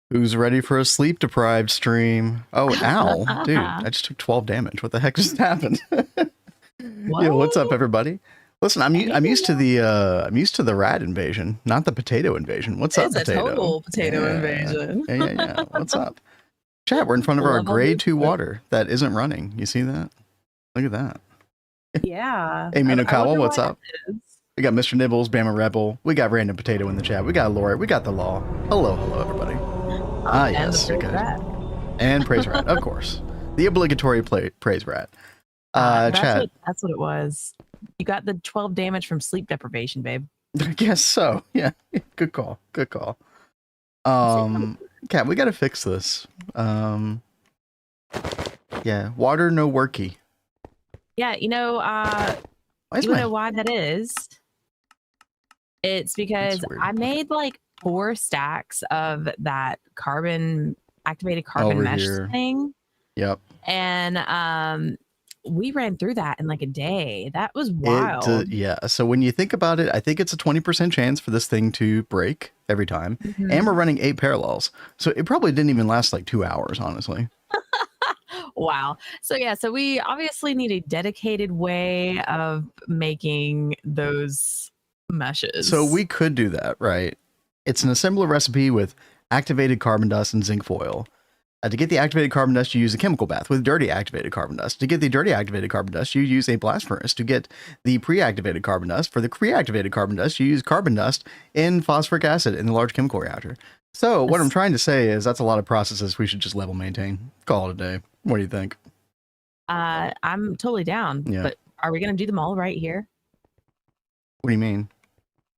Who's ready for a sleep deprived stream? Oh, ow, dude! I just took 12 damage. What the heck just happened? Yeah, what's up, What? everybody? Listen, I'm used to the rat invasion, not the potato invasion. What's up, It's a potato? total potato Yeah, invasion. yeah. What's up, chat? We're in front of our Love all grade this 2 stuff. water that isn't running. You see that? Look at that. Yeah. Hey, I Minokawa, wonder what's why up? that is. We got Mr. Nibbles, Bama Rebel. We got Random Potato in the chat. We got Lori. We got the Law. Hello, everybody. And Yes, the okay. rat. And Praise Rat, of course. The obligatory Praise Rat. Chat. That's what it was. You got the 12 damage from sleep deprivation, babe. I guess so. Yeah. Good call. Good call. Cat, we gotta fix this. Yeah. Water no worky. Yeah, you know why that is? It's because I made like 4 stacks of that activated carbon mesh thing. Yep. And we ran through that in like a day. That was wild. Yeah. So when you think about it, I think it's a 20% chance for this thing to break every time. And we're running 8 parallels. So it probably didn't even last like 2 hours, honestly. Wow. So yeah, so we obviously need a dedicated way of making those meshes. So we could do that, right? It's an assembler recipe with activated carbon dust and zinc foil. To get the activated carbon dust, you use a chemical bath with dirty activated carbon dust. To get the dirty activated carbon dust, you use a blast furnace. To get the pre-activated carbon dust, for the pre-activated carbon dust, you use carbon dust in phosphoric acid in the large chemical reactor. So what I'm trying to say is that's a lot of processes we should just level maintain. Call it a day. What do you think? I'm totally down. Yeah. But are we going to do them all right here? What do you mean?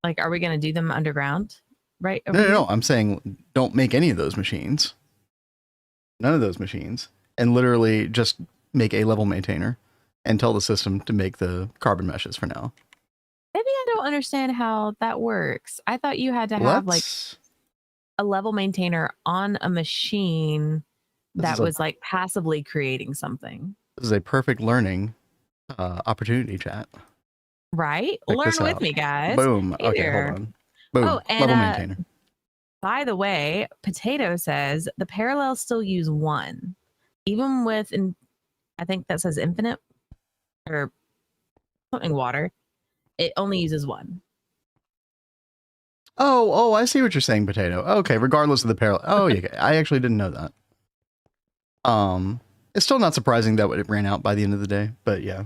Like, are we going to do them underground? Right? No. I'm saying don't make any of those machines. None of those machines, and literally just make a level maintainer and tell the system to make the carbon meshes for now. Maybe I don't understand how that works. I thought you had to have like a level maintainer on a machine that was like passively creating something. This is a perfect learning opportunity, chat. Right? Learn with me, guys. Boom. Okay, hold on. Boom. Oh, and, level maintainer. By the way, Potato says the parallels still use 1, even with, I think that says infinite or something water. It only uses 1. Oh, I see what you're saying, Potato. Okay, regardless of the parallel. Oh, yeah, I actually didn't know that. It's still not surprising that it ran out by the end of the day, but yeah.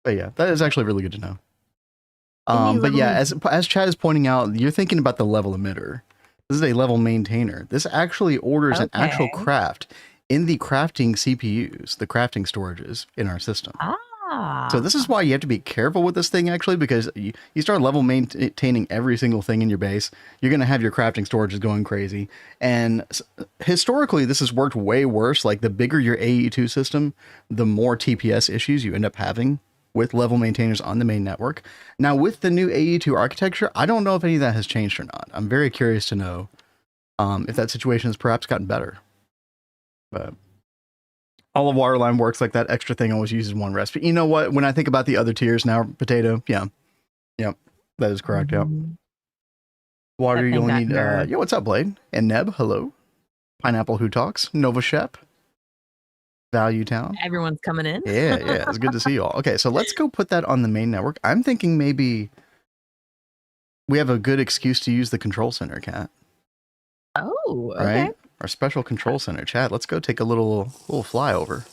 That is actually really good to know. But yeah, as Chad is pointing out, you're thinking about the level emitter. This is a level maintainer. This actually orders an actual craft in the crafting CPUs, the crafting storages in our system. So this is why you have to be careful with this thing, actually, because you start level maintaining every single thing in your base, you're going to have your crafting storages going crazy. And historically, this has worked way worse. Like the bigger your AE2 system, the more TPS issues you end up having with level maintainers on the main network. Now, with the new AE2 architecture, I don't know if any of that has changed or not. I'm very curious to know if that situation has perhaps gotten better. But all of Waterline works like that extra thing always uses 1 recipe. You know what? When I think about the other tiers now, Potato, yeah. Yep, that is correct, yep. Water, you only need, yeah, what's up, Blade? And Neb, hello. Pineapple Who Talks, Nova Shep. Value Town. Everyone's coming in. Yeah, it's good to see you all. Okay, so let's go put that on the main network. I'm thinking maybe we have a good excuse to use the control center, Cat. Oh, okay. Right? Our special control center, chat. Let's go take a little flyover.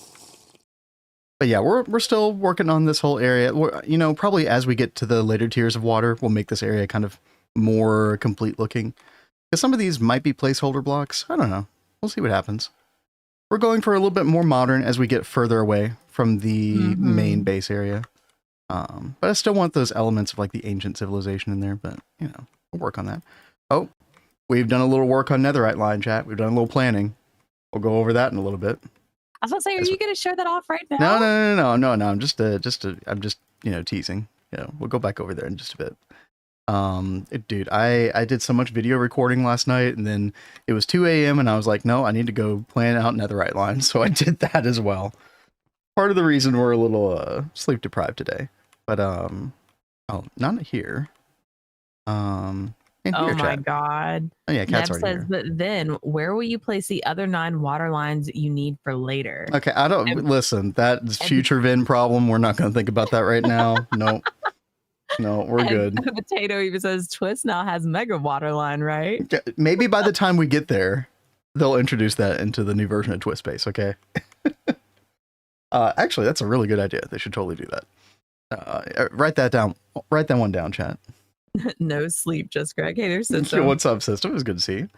But yeah, we're still working on this whole area. You know, probably as we get to the later tiers of water, we'll make this area kind of more complete looking. Because some of these might be placeholder blocks. I don't know. We'll see what happens. We're going for a little bit more modern as we get further away from the main base area. But I still want those elements of like the ancient civilization in there, but you know, we'll work on that. Oh, we've done a little work on Netherite Line, chat. We've done a little planning. We'll go over that in a little bit. I was going to say, are you going to show that off right now? No. I'm just you know, teasing. Yeah, we'll go back over there in just a bit. Dude, I did so much video recording last night, and then it was 2 a.m. and I was like, no, I need to go plan out Netherite Line. So I did that as well. Part of the reason we're a little sleep deprived today. But oh, not here. Oh my God. Oh yeah, Cat's Neb already says, here. but then where will you place the other 9 water lines you need for later? Okay, I don't listen. That's future Vin problem. We're not going to think about that right now. No, we're good. Potato even says Twist now has mega water line, right? Maybe by the time we get there, they'll introduce that into the new version of Twist Space. Okay. Actually, that's a really good idea. They should totally do that. Write that down. Write that one down, chat. No sleep, just Greg. Hey, there's System. What's up, System? It's good to see you.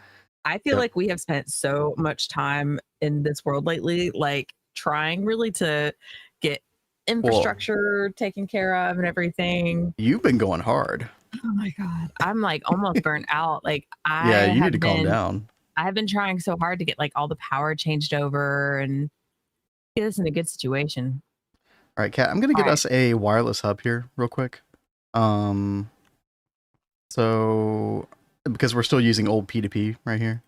I feel like we have spent so much time in this world lately, like trying really to get infrastructure taken care of and everything. You've been going hard. Oh my God. I'm like almost burnt out. Like you need to calm down. I have been trying so hard to get like all the power changed over and get us in a good situation. All right, Kat, I'm going to get us a wireless hub here real quick. So because we're still using old P2P right here,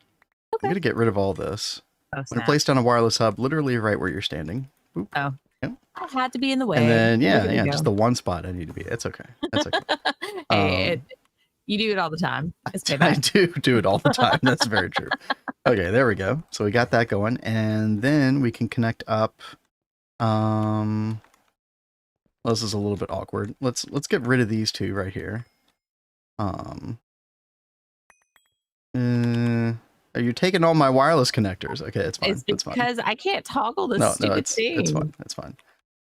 I'm going to get rid of all this. I'm going to place down a wireless hub literally right where you're standing. Boop. Oh. Yep. I had to be in the way. And then, just the one spot I need to be. It's okay. That's okay. Hey, you do it all the time. I do it all the time. That's very true. Okay, there we go. So we got that going. And then we can connect up. Well, this is a little bit awkward. Let's get rid of these two right here. You're taking all my wireless connectors. Okay, it's fine. It's because I can't toggle this stupid thing. It's fine. It's fine.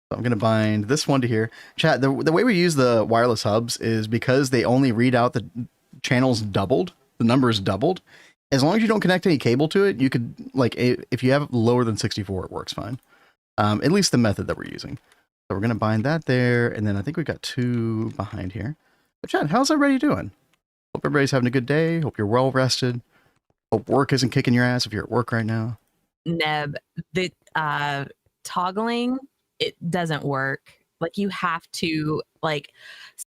So I'm going to bind this one to here. Chat, the way we use the wireless hubs is because they only read out the channels doubled, the numbers doubled. As long as you don't connect any cable to it, you could, like, if you have lower than 64, it works fine. At least the method that we're using. So we're going to bind that there, and then I think we got 2 behind here. But chat, how's everybody doing? Hope everybody's having a good day. Hope you're well rested. Hope work isn't kicking your ass if you're at work right now. Neb, the toggling, it doesn't work. Like you have to, like,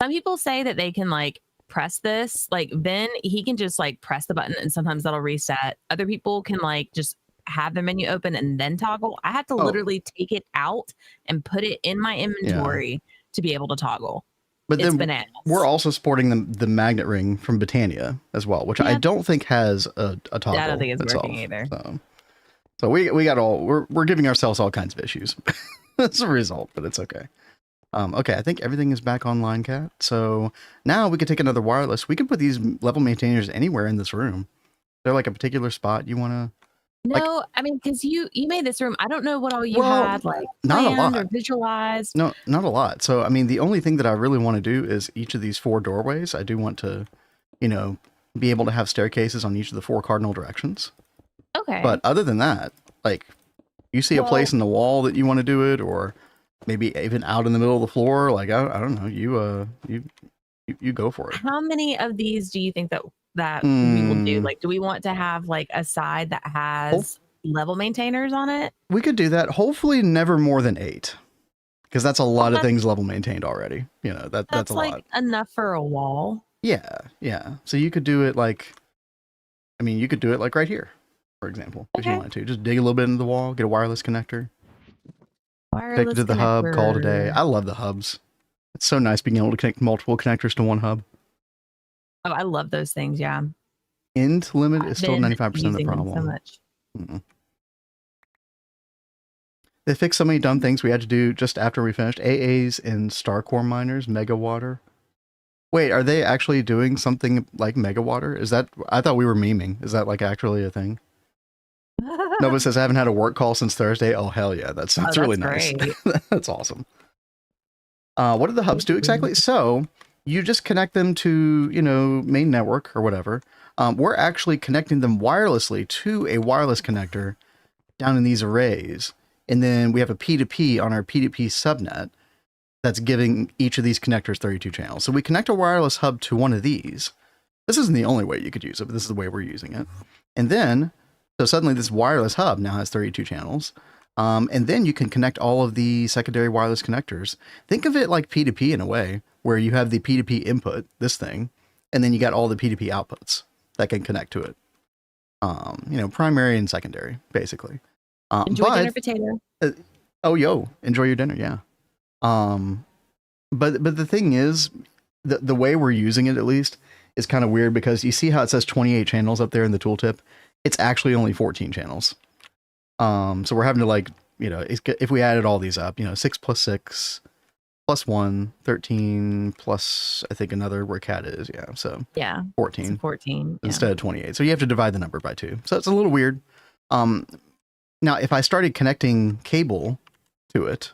some people say that they can like press this, like Ben, he can just like press the button and sometimes that'll reset. Other people can like just have the menu open and then toggle. I have to literally take it out and put it in my inventory to be able to toggle. But then we're also sporting the magnet ring from Botania as well, which I don't think has a toggle. I don't think it's working either. So we got we're giving ourselves all kinds of issues as a result, but it's okay. Okay, I think everything is back online, Kat. So now we could take another wireless. We can put these level maintainers anywhere in this room. They're like a particular spot you want to. No, I mean, because you made this room. I don't know what all you had, like not a lot or visualized. No, not a lot. So I mean, the only thing that I really want to do is each of these 4 doorways. I do want to, be able to have staircases on each of the 4 cardinal directions. Okay. But other than that, like, you see a place in the wall that you want to do it, or maybe even out in the middle of the floor. Like I don't know. You go for it. How many of these do you think that we will do? Like, do we want to have like a side that has level maintainers on it? We could do that. Hopefully never more than 8, because that's a lot of things level maintained already. That's a like lot. Enough for a wall. Yeah. So you could do it like, you could do it like right here, for example, if you wanted to. Just dig a little bit into the wall, get a wireless connector, connect it to the hub, call it a day. I love the hubs. It's so nice being able to connect multiple connectors to one hub. Oh, I love those things. Yeah. Int limit is still 95% of the problem. So much. They fixed so many dumb things we had to do just after we finished. AAs and Starcore miners, Mega Water. Wait, are they actually doing something like Mega Water? Is that, I thought we were memeing. Is that like actually a thing? Nova says, I haven't had a work call since Thursday. Oh, hell yeah. That's really nice. That's awesome. What do the hubs do exactly? So you just connect them to, main network or whatever. We're actually connecting them wirelessly to a wireless connector down in these arrays. And then we have a P2P on our P2P subnet that's giving each of these connectors 32 channels. So we connect a wireless hub to one of these. This isn't the only way you could use it, but this is the way we're using it. And then, so suddenly this wireless hub now has 32 channels. And then you can connect all of the secondary wireless connectors. Think of it like P2P in a way, where you have the P2P input, this thing, and then you got all the P2P outputs that can connect to it. Primary and secondary, basically. Enjoy dinner, potato. Enjoy your dinner, yeah. But the thing is, the way we're using it, at least, is kind of weird because you see how it says 28 channels up there in the tooltip. It's actually only 14 channels. So we're having to like, you know, if we added all these up, you know, 6 plus 6 plus 1, 13 plus I think another where cat is. Yeah. So yeah, 14. 14 instead of 28. So you have to divide the number by 2. So it's a little weird. Now if I started connecting cable to it,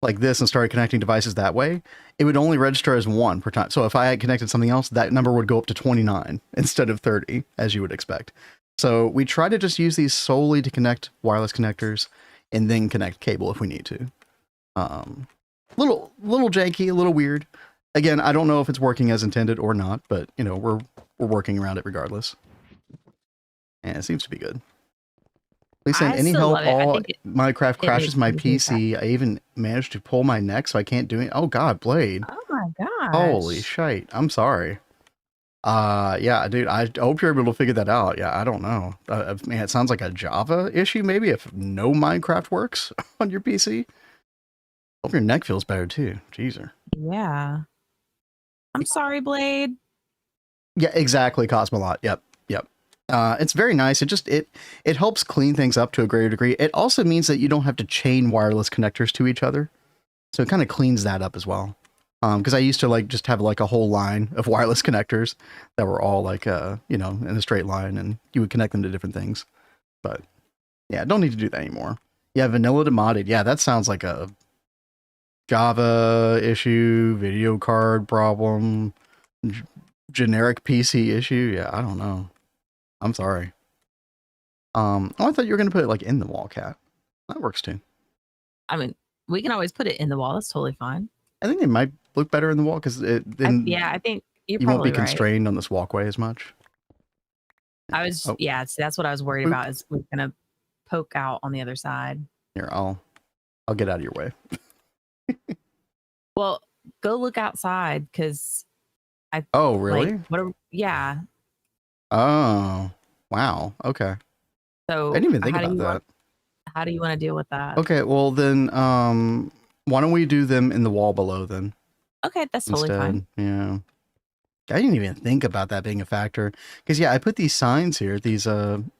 like this and started connecting devices that way, it would only register as 1 per time. So if I had connected something else, that number would go up to 29 instead of 30, as you would expect. So we try to just use these solely to connect wireless connectors and then connect cable if we need to. Little janky, a little weird. Again, I don't know if it's working as intended or not, but you know, we're working around it regardless. And it seems to be good. Please send any help. All Minecraft crashes my PC. I even managed to pull my neck, so I can't do it. Oh God, Blade. Oh my gosh. Holy shite. I'm sorry. Yeah, dude, I hope you're able to figure that out. Yeah, I don't know. Man, it sounds like a Java issue, maybe, if no Minecraft works on your PC. Hope your neck feels better, too. Jeezer. Yeah. I'm sorry, Blade. Yeah, exactly, Cosmolot. Yep. It's very nice. It helps clean things up to a greater degree. It also means that you don't have to chain wireless connectors to each other. So it kind of cleans that up as well. Because I used to like just have like a whole line of wireless connectors that were all like, you know, in a straight line, and you would connect them to different things. But yeah, don't need to do that anymore. Yeah, vanilla to modded. Yeah, that sounds like a Java issue, video card problem, generic PC issue. Yeah, I don't know. I'm sorry. Oh, I thought you were going to put it like in the wall, Cat. That works too. I mean, we can always put it in the wall. That's totally fine. I think it might look better in the wall because I think you won't be constrained on this walkway as much. Yeah, so that's what I was worried about, is we're gonna poke out on the other side. Here, I'll get out of your way. Well, go look outside because Oh, really? Yeah. Oh, wow. Okay. So I didn't even think about that. How do you want to deal with that? Okay, well then, why don't we do them in the wall below then? Okay, that's totally fine. Yeah. I didn't even think about that being a factor. Because yeah, I put these signs here, these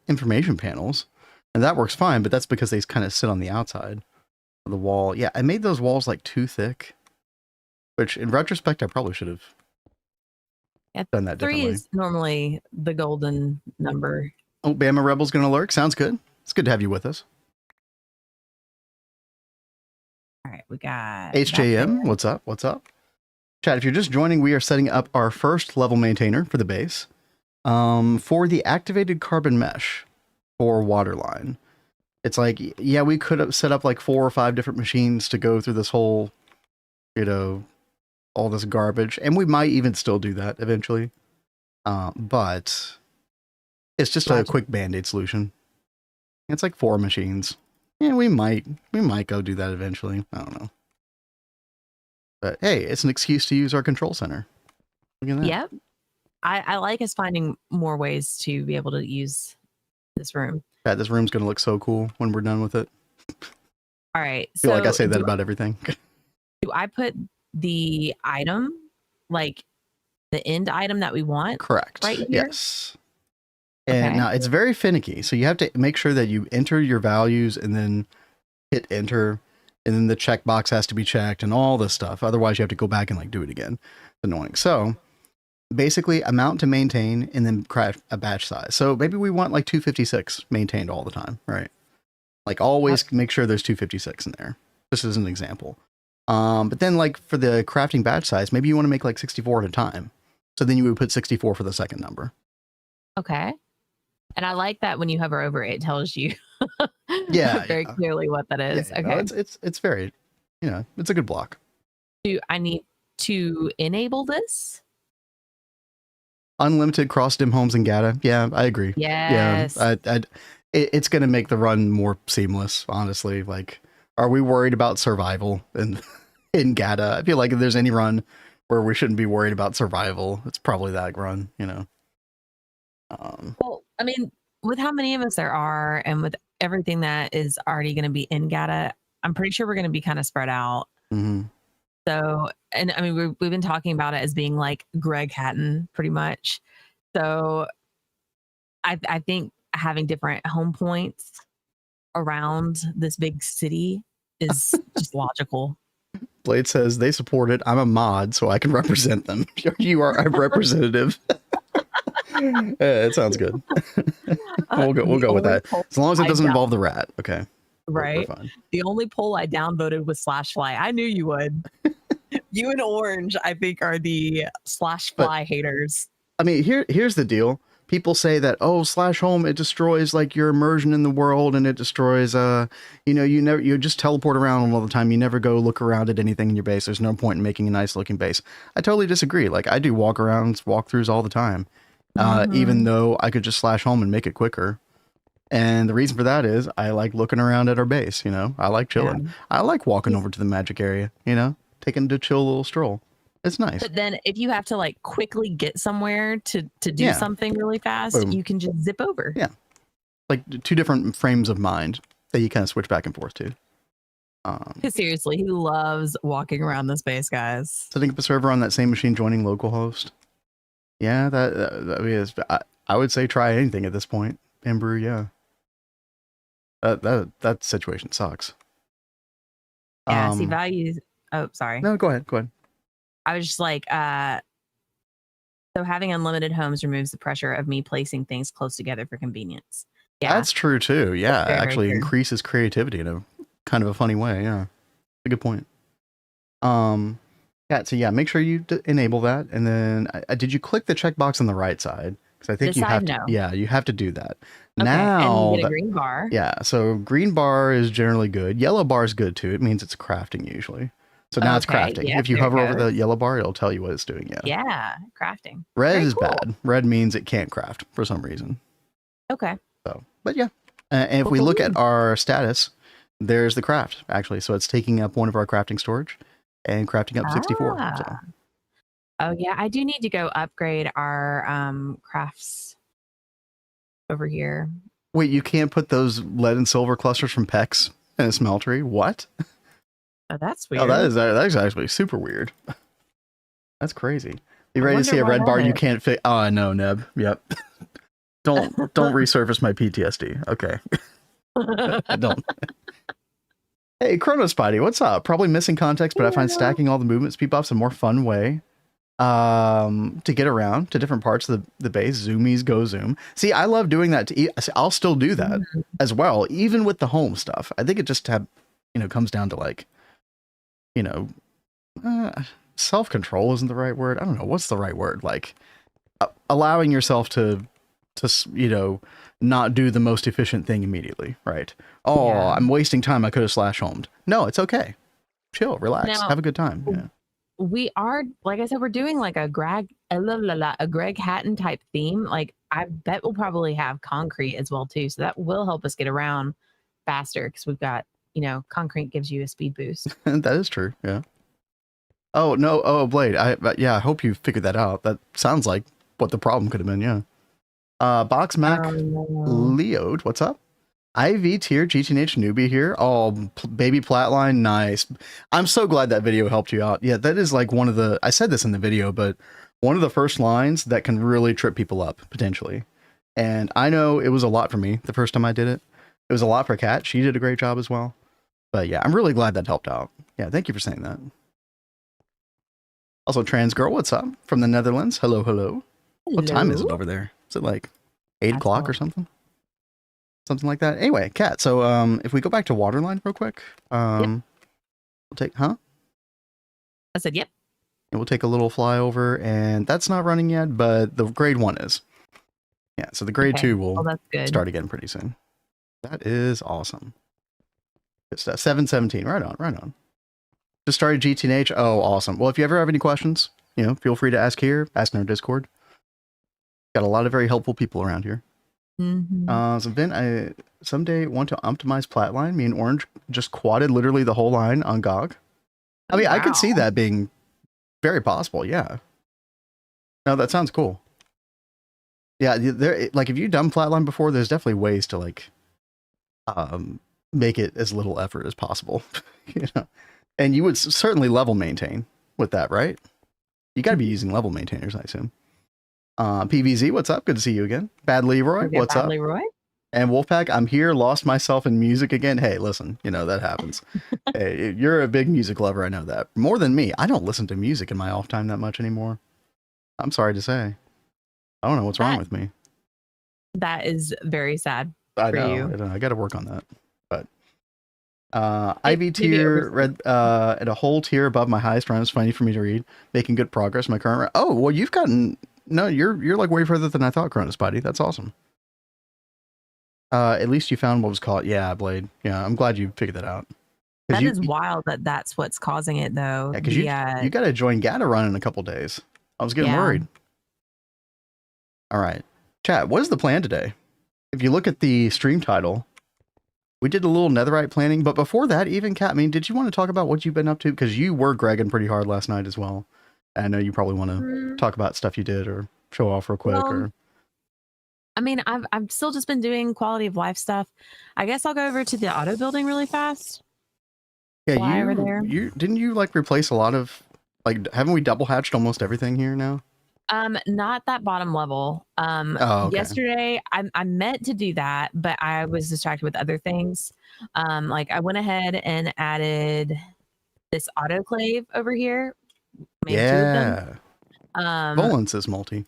information panels, and that works fine, but that's because they kind of sit on the outside of the wall. Yeah, I made those walls like too thick, which in retrospect, I probably should have done that differently. 3 is normally the golden number. Oh, Bama Rebel's going to lurk. Sounds good. It's good to have you with us. All right, we got HJM. What's up? What's up? Chat, if you're just joining, we are setting up our first level maintainer for the base for the activated carbon mesh for Waterline. It's like, yeah, we could have set up like 4 or 5 different machines to go through this whole, you know, all this garbage. And we might even still do that eventually. But it's just a quick band-aid solution. It's like 4 machines. Yeah, we might go do that eventually. I don't know. But hey, it's an excuse to use our control center. Look at that. Yep. I like us finding more ways to be able to use this room. Yeah, this room's going to look so cool when we're done with it. All right. I feel like I say that about everything. Do I put the item, like the end item that we want? Correct. Right here? Yes. And now it's very finicky. So you have to make sure that you enter your values and then hit enter. And then the checkbox has to be checked and all this stuff. Otherwise, you have to go back and like do it again. It's annoying. So basically amount to maintain and then craft a batch size. So maybe we want like 256 maintained all the time, right? Like always make sure there's 256 in there. This is an example. But then like for the crafting batch size, maybe you want to make like 64 at a time. So then you would put 64 for the second number. Okay. And I like that when you hover over it, it tells you very clearly what that is. Yeah, okay. No, it's very, you know, it's a good block. Do I need to enable this? Unlimited cross dim homes and GATA. Yeah, I agree. Yes. Yeah, it's going to make the run more seamless, honestly. Like, are we worried about survival in GATA? I feel like if there's any run where we shouldn't be worried about survival, it's probably that run, you know. Well, I mean, with how many of us there are and with everything that is already going to be in GATA, I'm pretty sure we're going to be kind of spread out. Mm-hmm. So, and I mean, we've been talking about it as being like Greg Hatton, pretty much. So, I think having different home points around this big city is just logical. Blade says they support it. I'm a mod, so I can represent them. You are a representative. It sounds good. We'll go with that. As long as it doesn't involve the rat. Okay. Right. The only poll I downvoted was /fly. I knew you would. You and Orange, I think, are the /fly haters. I mean, here's the deal. People say that, oh, /home, it destroys like your immersion in the world, and it destroys you just teleport around all the time. You never go look around at anything in your base. There's no point in making a nice looking base. I totally disagree. Like, I do walkthroughs all the time. Even though I could just /home and make it quicker. And the reason for that is I like looking around at our base, I like chilling. Yeah. I like walking over to the magic area, taking a chill little stroll. It's nice. But then if you have to like quickly get somewhere to do something really fast, Boom. You can just zip over. Yeah. Like 2 different frames of mind that you kind of switch back and forth to. Seriously, who loves walking around the space, guys? Setting up a server on that same machine, joining localhost. Yeah, I would say try anything at this point. Ember, yeah. That situation sucks. Yeah, see values. Oh, sorry. No, go ahead. I was just like, so having unlimited homes removes the pressure of me placing things close together for convenience. Yeah, that's true too. Yeah, actually increases creativity in a kind of a funny way. Yeah, a good point. Yeah, so yeah, make sure you enable that, and then did you click the checkbox on the right side? Because I think you have to. Yeah, you have to do that. Okay. Now, and you get a green bar. Yeah, so green bar is generally good. Yellow bar is good too. It means it's crafting usually. So now it's crafting. If you hover over the yellow bar, it'll tell you what it's doing. Yeah, crafting. Red is bad. Red means it can't craft for some reason. Okay. So, but yeah. And if we look at our status, there's the craft actually. So it's taking up one of our crafting storage and crafting up 64. So. Oh yeah, I do need to go upgrade our crafts over here. Wait, you can't put those lead and silver clusters from PEX in a smeltery? What? Oh, that's weird. Oh, that's actually super weird. That's crazy. You ready to see a red bar you can't fit? Oh, I know, Neb. Yep. Don't resurface my PTSD. Okay. Don't. Hey, Chrono Spidey, what's up? Probably missing context, but I find stacking all the movement speed buffs a more fun way to get around to different parts of the base. Zoomies go zoom. See, I love doing that. I'll still do that as well, even with the home stuff. I think it just comes down to like, self-control isn't the right word. I don't know. What's the right word? Like allowing yourself to not do the most efficient thing immediately. Right. Oh, yeah. I'm wasting time. I could have /homed. No, it's okay. Chill, relax, have a good time. Yeah. We are, like I said, we're doing like a Greg Hatton type theme. Like I bet we'll probably have concrete as well too. So that will help us get around faster because we've got, concrete gives you a speed boost. That is true. Yeah. Oh, no. Oh, Blade. I hope you figured that out. That sounds like what the problem could have been. Yeah. Box Mac Leod. What's up? IV tier GTNH newbie here. Oh, baby Flatline. Nice. I'm so glad that video helped you out. Yeah, that is like one of the, I said this in the video, but one of the first lines that can really trip people up potentially. And I know it was a lot for me the first time I did it. It was a lot for Kat. She did a great job as well. But yeah, I'm really glad that helped out. Yeah, thank you for saying that. Also, Trans Girl, what's up? From the Netherlands. Hello, hello. What time is it over there? Is it like 8 o'clock or something? Something like that. Anyway, Kat, so if we go back to Waterline real quick, we'll take, I said, yep. And we'll take a little flyover, and that's not running yet, but the grade 1 is. Yeah, so the grade 2 will start again pretty soon. That is awesome. Good stuff. 717. Right on, right on. Just started GTNH. Oh, awesome. Well, if you ever have any questions, feel free to ask here, ask in our Discord. Got a lot of very helpful people around here. Mm-hmm. So Ben, I someday want to optimize Flatline. Me and Orange just quadded literally the whole line on GOG. I mean, I could see that being very possible. Yeah. No, that sounds cool. Yeah, there. Like, if you've done Flatline before, there's definitely ways to like, make it as little effort as possible. And you would certainly level maintain with that, right? You got to be using level maintainers, I assume. PVZ, what's up? Good to see you again. Bad Leroy, what's Bad up? Leroy. And Wolfpack, I'm here, lost myself in music again. Hey, listen, you know, that happens. Hey, you're a big music lover, I know that. More than me. I don't listen to music in my off time that much anymore. I'm sorry to say. I don't know what's wrong with me. That is very sad. I know. I got to work on that. But IV tier read at a whole tier above my highest round is funny for me to read. Making good progress. My current. Oh well, you've gotten. No, you're like way further than I thought, Cronus Buddy. That's awesome. At least you found what was called. Yeah, Blade. Yeah, I'm glad you figured that out. That is wild that's what's causing it, though. Yeah, because you got to join Gata Run in a couple days. I was getting worried. All right, chat. What is the plan today? If you look at the stream title, we did a little netherite planning, but before that, even Kat, I mean, did you want to talk about what you've been up to? Because you were Gregging pretty hard last night as well. I know you probably want to talk about stuff you did or show off real quick. I mean, I've still just been doing quality of life stuff. I guess I'll go over to the auto building really fast. Yeah, you didn't you like replace a lot of like haven't we double hatched almost everything here now? Not that bottom level. Okay. Yesterday I meant to do that, but I was distracted with other things. Like I went ahead and added this autoclave over here. Made 2 of them. Volance is multi.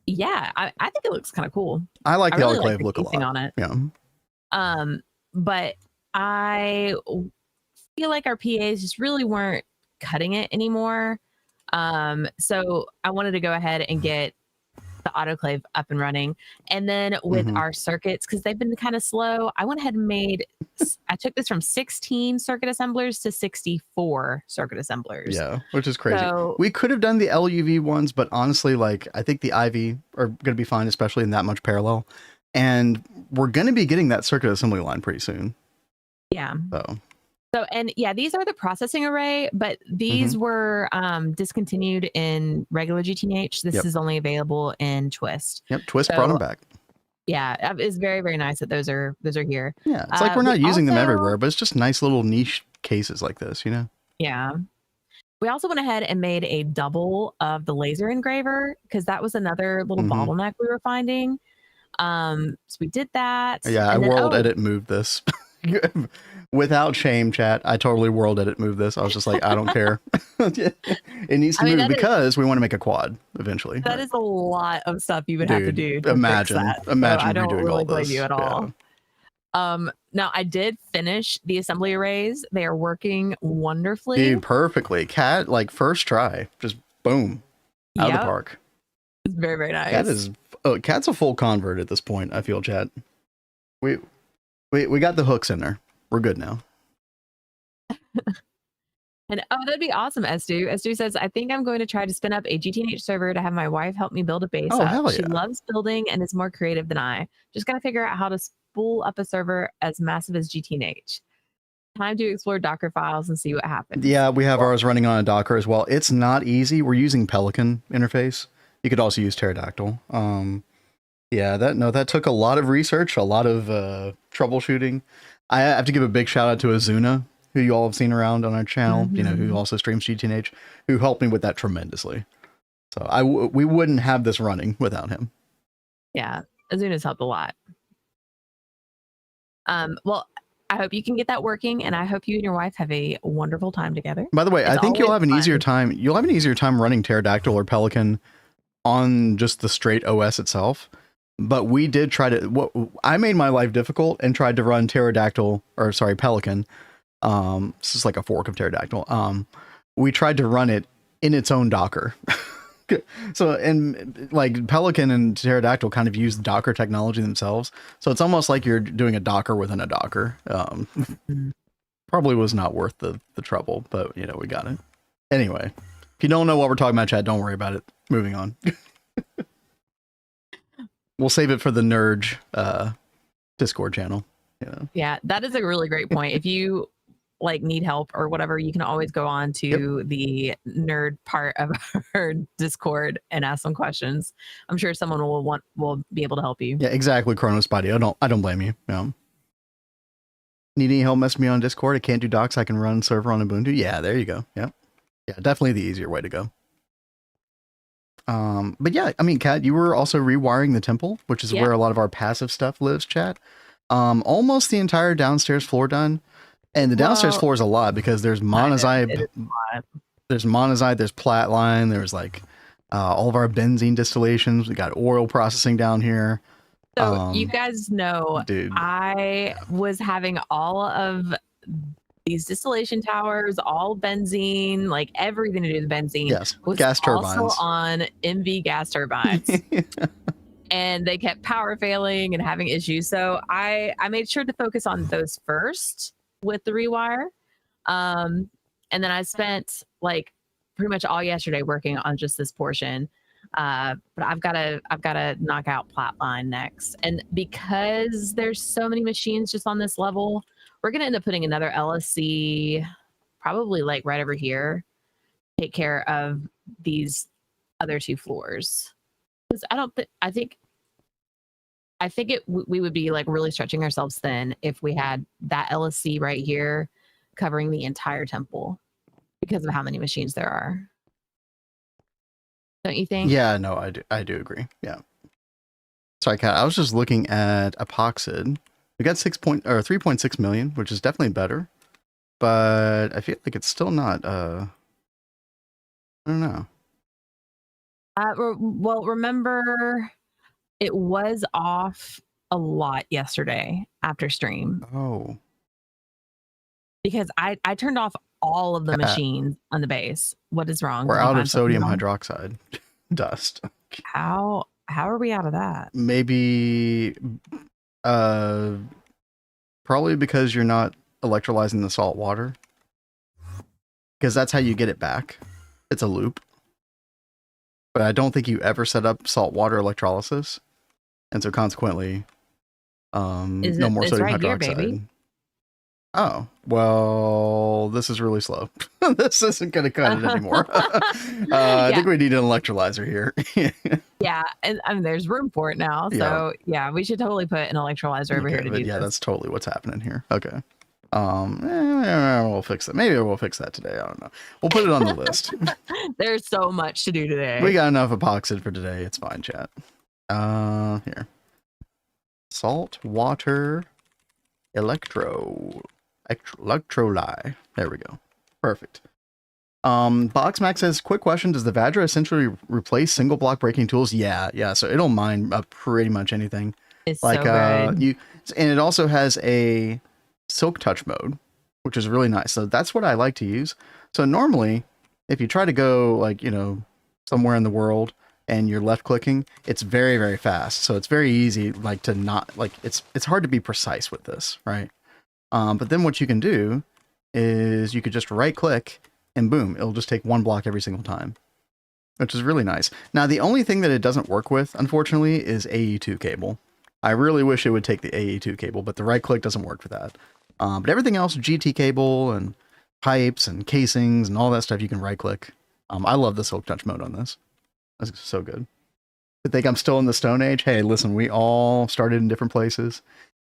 Yeah, I think it looks kind of cool. I like the autoclave look a lot. On it. Yeah. But I feel like our PAs just really weren't cutting it anymore. So I wanted to go ahead and get the autoclave up and running. And then with our circuits, because they've been kind of slow, I went ahead and I took this from 16 circuit assemblers to 64 circuit assemblers. Yeah, which is crazy. So, we could have done the LuV ones, but honestly, like, I think the IV are going to be fine, especially in that much parallel. And we're going to be getting that circuit assembly line pretty soon. Yeah. So, and yeah, these are the processing array, but these were discontinued in regular GTNH. This is only available in Twist. Yep, Twist brought them back. Yeah, it's very, very nice that those are here. Yeah, it's like we're not using them everywhere, but it's just nice little niche cases like this, you know? Yeah. We also went ahead and made a double of the laser engraver because that was another little bottleneck we were finding. So we did that. Yeah, I world edit moved this. Without shame, chat, I totally world edit moved this. I was just like, I don't care. It needs to move because we want to make a quad eventually. That is a lot of stuff you would have to do. Imagine I don't really blame you at all. Now I did finish the assembly arrays. They are working wonderfully. Dude, perfectly. Cat, like first try, just boom, out of the park. It's very, very nice. Cat's a full convert at this point. I feel, chat. We got the hooks in there. We're good now. And that'd be awesome, Estu. Estu says, I think I'm going to try to spin up a GTNH server to have my wife help me build a base up. Hell yeah. She loves building and is more creative than I. Just got to figure out how to spool up a server as massive as GTNH. Time to explore Docker files and see what happens. Yeah, we have ours running on a Docker as well. It's not easy. We're using Pelican interface. You could also use Pterodactyl. Yeah, that took a lot of research, a lot of troubleshooting. I have to give a big shout out to Azuna, who you all have seen around on our channel, you know, who also streams GTNH, who helped me with that tremendously. So we wouldn't have this running without him. Yeah, Azuna's helped a lot. Well, I hope you can get that working, and I hope you and your wife have a wonderful time together. By the way, I think you'll have an easier time. You'll have an easier time running Pterodactyl or Pelican on just the straight OS itself. But we did try to. I made my life difficult and tried to run Pelican. This is like a fork of Pterodactyl. We tried to run it in its own Docker. So, and like Pelican and Pterodactyl kind of use Docker technology themselves. So it's almost like you're doing a Docker within a Docker. Probably was not worth the trouble, but you know, we got it. Anyway, if you don't know what we're talking about, chat, don't worry about it. Moving on. We'll save it for the Nerd Discord channel. Yeah, that is a really great point. If you like need help or whatever, you can always go on to the nerd part of our Discord and ask some questions. I'm sure someone will be able to help you. Yeah, exactly. Chronos Body. I don't blame you. Need any help? Mess me on Discord. I can't do docs. I can run server on Ubuntu. Yeah, there you go. Yep. Yeah, definitely the easier way to go. But yeah, I mean, Kat, you were also rewiring the temple, which is where a lot of our passive stuff lives, chat. Almost the entire downstairs floor done. And the downstairs floor is a lot because there's monazite, there's platline, there's like all of our benzene distillations. We got oil processing down here. So you guys know, dude, I was having all of these distillation towers, all benzene, like everything to do with benzene. Yes, was gas turbines. Also on MV gas turbines. And they kept power failing and having issues. So I made sure to focus on those first with the rewire. And then I spent like pretty much all yesterday working on just this portion. But I've got to knock out Platline next. And because there's so many machines just on this level, we're going to end up putting another LSC probably like right over here, take care of these other two floors. Because I think we would be like really stretching ourselves thin if we had that LSC right here covering the entire temple because of how many machines there are. Don't you think? Yeah, no, I do agree. Yeah. Sorry, Kat. I was just looking at Epoxid. We got 3.6 million, which is definitely better, but I feel like it's still not. I don't know. Well, remember, it was off a lot yesterday after stream. Oh. Because I turned off all of the machines on the base. What is wrong? We're out of sodium hydroxide dust. How are we out of that? Maybe probably because you're not electrolyzing the salt water. Because that's how you get it back. It's a loop. But I don't think you ever set up salt water electrolysis. And so consequently, no more sodium hydroxide. Here, baby. Oh, well, this is really slow. This isn't going to cut it anymore. I think we need an electrolyzer here. Yeah, and I mean, there's room for it now. So yeah, we should totally put an electrolyzer over here to do this. Yeah, that's totally what's happening here. Okay. We'll fix it. Maybe we'll fix that today. I don't know. We'll put it on the list. There's so much to do today. We got enough epoxid for today. It's fine, chat. Here. Salt, water, electrolyte. There we go. Perfect. Boxmax says, quick question. Does the Vadra essentially replace single block breaking tools? Yeah. So it'll mine pretty much anything. It's like, so good. And it also has a silk touch mode, which is really nice. So that's what I like to use. So normally, if you try to go like, somewhere in the world and you're left clicking, it's very, very fast. So it's very easy, like to not like it's hard to be precise with this, right? But then what you can do is you could just right click and boom, it'll just take one block every single time, which is really nice. Now, the only thing that it doesn't work with, unfortunately, is AE2 cable. I really wish it would take the AE2 cable, but the right click doesn't work for that. But everything else, GT cable and pipes and casings and all that stuff, you can right click. I love the silk touch mode on this. That's so good. I think I'm still in the Stone Age. Hey, listen, we all started in different places.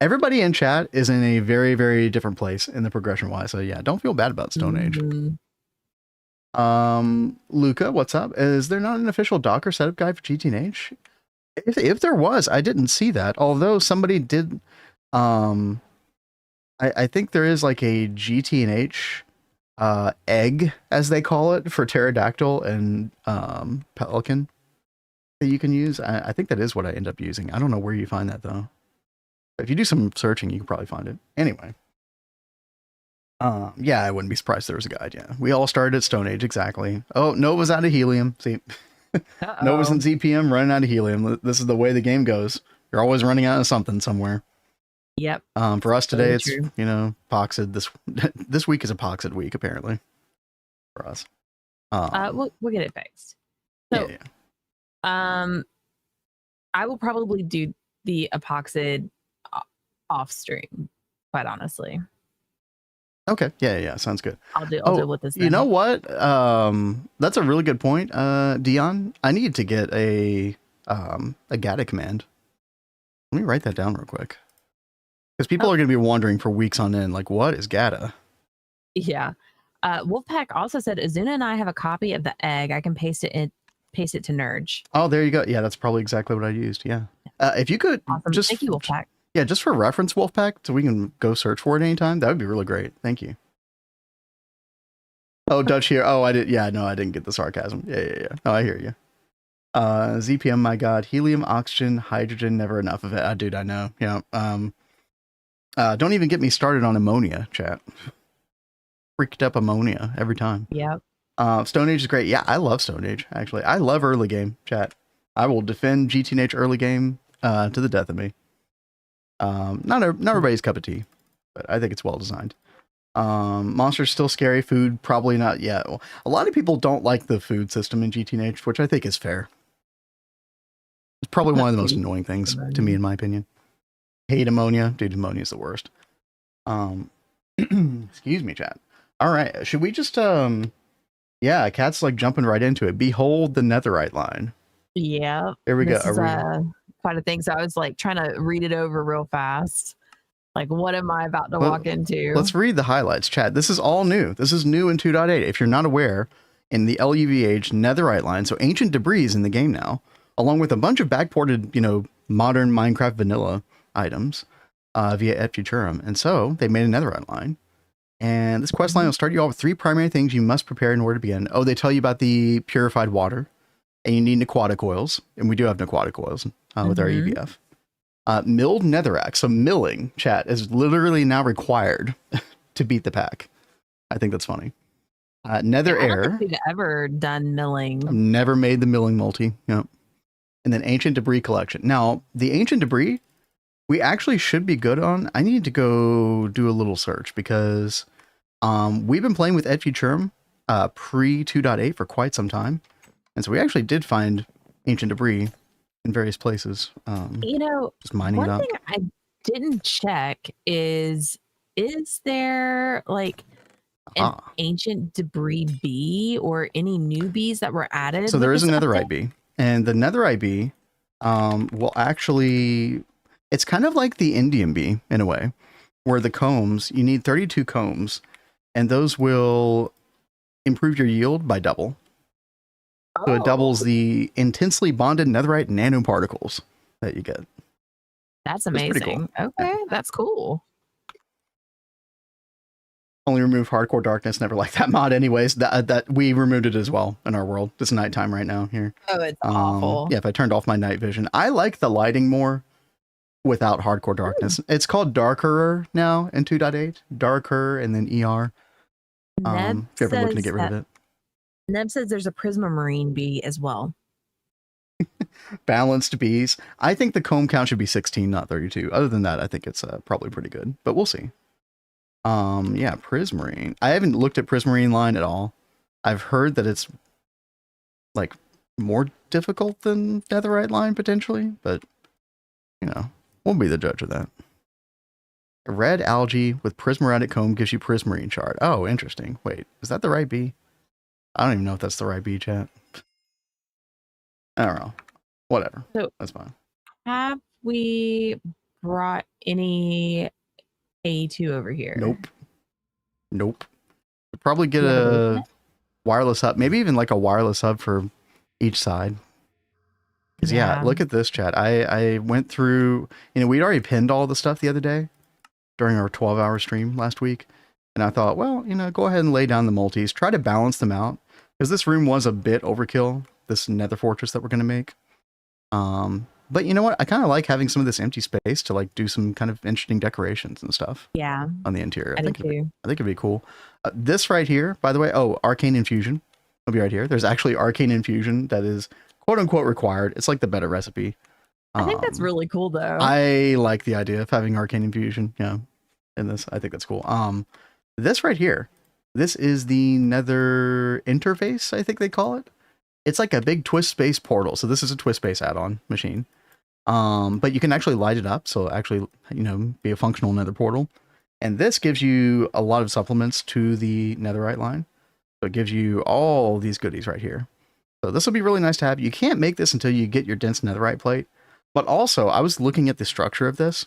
Everybody in chat is in a very, very different place in the progression wise. So yeah, don't feel bad about Stone Age. Luca, what's up? Is there not an official Docker setup guide for GTNH? If there was, I didn't see that. Although somebody did, I think there is like a GTNH egg, as they call it, for Pterodactyl and Pelican that you can use. I think that is what I end up using. I don't know where you find that though. If you do some searching, you can probably find it. Anyway. Yeah, I wouldn't be surprised if there was a guide. Yeah, we all started at Stone Age, exactly. Oh, Nova's out of helium. See, Nova's in ZPM running out of helium. This is the way the game goes. You're always running out of something somewhere. Yep. For us today, it's true. Epoxid. This week is Epoxid week, apparently, for us. We'll get it fixed. So, I will probably do the Epoxid off stream, quite honestly. Okay. Yeah. Sounds good. I'll do with this. You know what? That's a really good point, Dion. I need to get a GATA command. Let me write that down real quick. Because people are going to be wondering for weeks on end, like, what is GATA? Yeah. Wolfpack also said, Azuna and I have a copy of the egg. I can paste it to Nerge. Oh, there you go. Yeah, that's probably exactly what I used. Yeah. If you could just... Thank you, Wolfpack. Yeah, just for reference, Wolfpack, so we can go search for it anytime. That would be really great. Thank you. Oh, Dutch here. Oh, I did. Yeah, no, I didn't get the sarcasm. Yeah. Oh, I hear you. ZPM, my God. Helium, oxygen, hydrogen, never enough of it. Dude, I know. Yeah. Don't even get me started on ammonia, chat. Freaked up ammonia every time. Yep. Stone Age is great. Yeah, I love Stone Age, actually. I love early game, chat. I will defend GTNH early game to the death of me. Not everybody's cup of tea, but I think it's well designed. Monsters still scary. Food probably not yet. Well, a lot of people don't like the food system in GTNH, which I think is fair. It's probably one of the most annoying things to me, in my opinion. Hate ammonia. Dude, ammonia is the worst. Excuse me, chat. All right. Should we just, yeah, Cat's like jumping right into it. Behold the Netherite Line. Yeah. Here we go. Quite a thing. So I was like trying to read it over real fast. Like, what am I about to walk into? Let's read the highlights, chat. This is all new. This is new in 2.8. If you're not aware, in the LuV Age Netherite Line, so ancient debris is in the game now, along with a bunch of backported, modern Minecraft vanilla items via Et Futurum. And so they made a Netherite Line. And this quest line will start you off with 3 primary things you must prepare in order to begin. Oh, they tell you about the purified water. And you need aquatic oils. And we do have aquatic oils with our EVF. Milled netherrack. So milling, chat, is literally now required to beat the pack. I think that's funny. Nether air. I don't think we've ever done milling. I've never made the milling multi. Yep. And then ancient debris collection. Now, the ancient debris, we actually should be good on. I need to go do a little search because we've been playing with Et Futurum pre 2.8 for quite some time. And so we actually did find ancient debris in various places. Just mining it up. One thing I didn't check is there like an ancient debris bee or any new bees that were added? So there is a netherite bee. And the netherite bee will actually... It's kind of like the Indian bee, in a way, where the combs, you need 32 combs, and those will improve your yield by double. So it doubles the intensely bonded netherite nanoparticles that you get. That's amazing. Cool. Okay, that's cool. Only remove hardcore darkness. Never liked that mod anyways. That we removed it as well in our world. It's nighttime right now here. Oh, it's awful. Yeah, if I turned off my night vision. I like the lighting more without hardcore darkness. It's called darker now in 2.8. Darker and then ER. If you're ever looking to get rid of it. Neb says there's a prismarine bee as well. Balanced bees. I think the comb count should be 16, not 32. Other than that, I think it's probably pretty good, but we'll see. Yeah, prismarine. I haven't looked at prismarine line at all. I've heard that it's like more difficult than netherite line potentially, but we'll be the judge of that. Red algae with prismatic comb gives you prismarine shard. Oh, interesting. Wait, is that the right bee? I don't even know if that's the right bee, chat. I don't know. Whatever. So, that's fine. Have we brought any A2 over here? Nope. We'll probably get a wireless hub. Maybe even like a wireless hub for each side. Because yeah, look at this, chat. I went through, we'd already pinned all the stuff the other day during our 12-hour stream last week. And I thought, well, go ahead and lay down the multis, try to balance them out. Because this room was a bit overkill, this nether fortress that we're going to make. But you know what? I kind of like having some of this empty space to like do some kind of interesting decorations and stuff. Yeah. On the interior. I think it'd be cool. This right here, by the way, arcane infusion. It'll be right here. There's actually arcane infusion that is quote unquote required. It's like the better recipe. I think that's really cool though. I like the idea of having arcane infusion. Yeah. In this, I think that's cool. This right here, this is the nether interface, I think they call it. It's like a big twist space portal. So this is a twist space add-on machine. But you can actually light it up. So actually, be a functional nether portal. And this gives you a lot of supplements to the netherite line. So it gives you all these goodies right here. So this will be really nice to have. You can't make this until you get your dense netherite plate. But also, I was looking at the structure of this.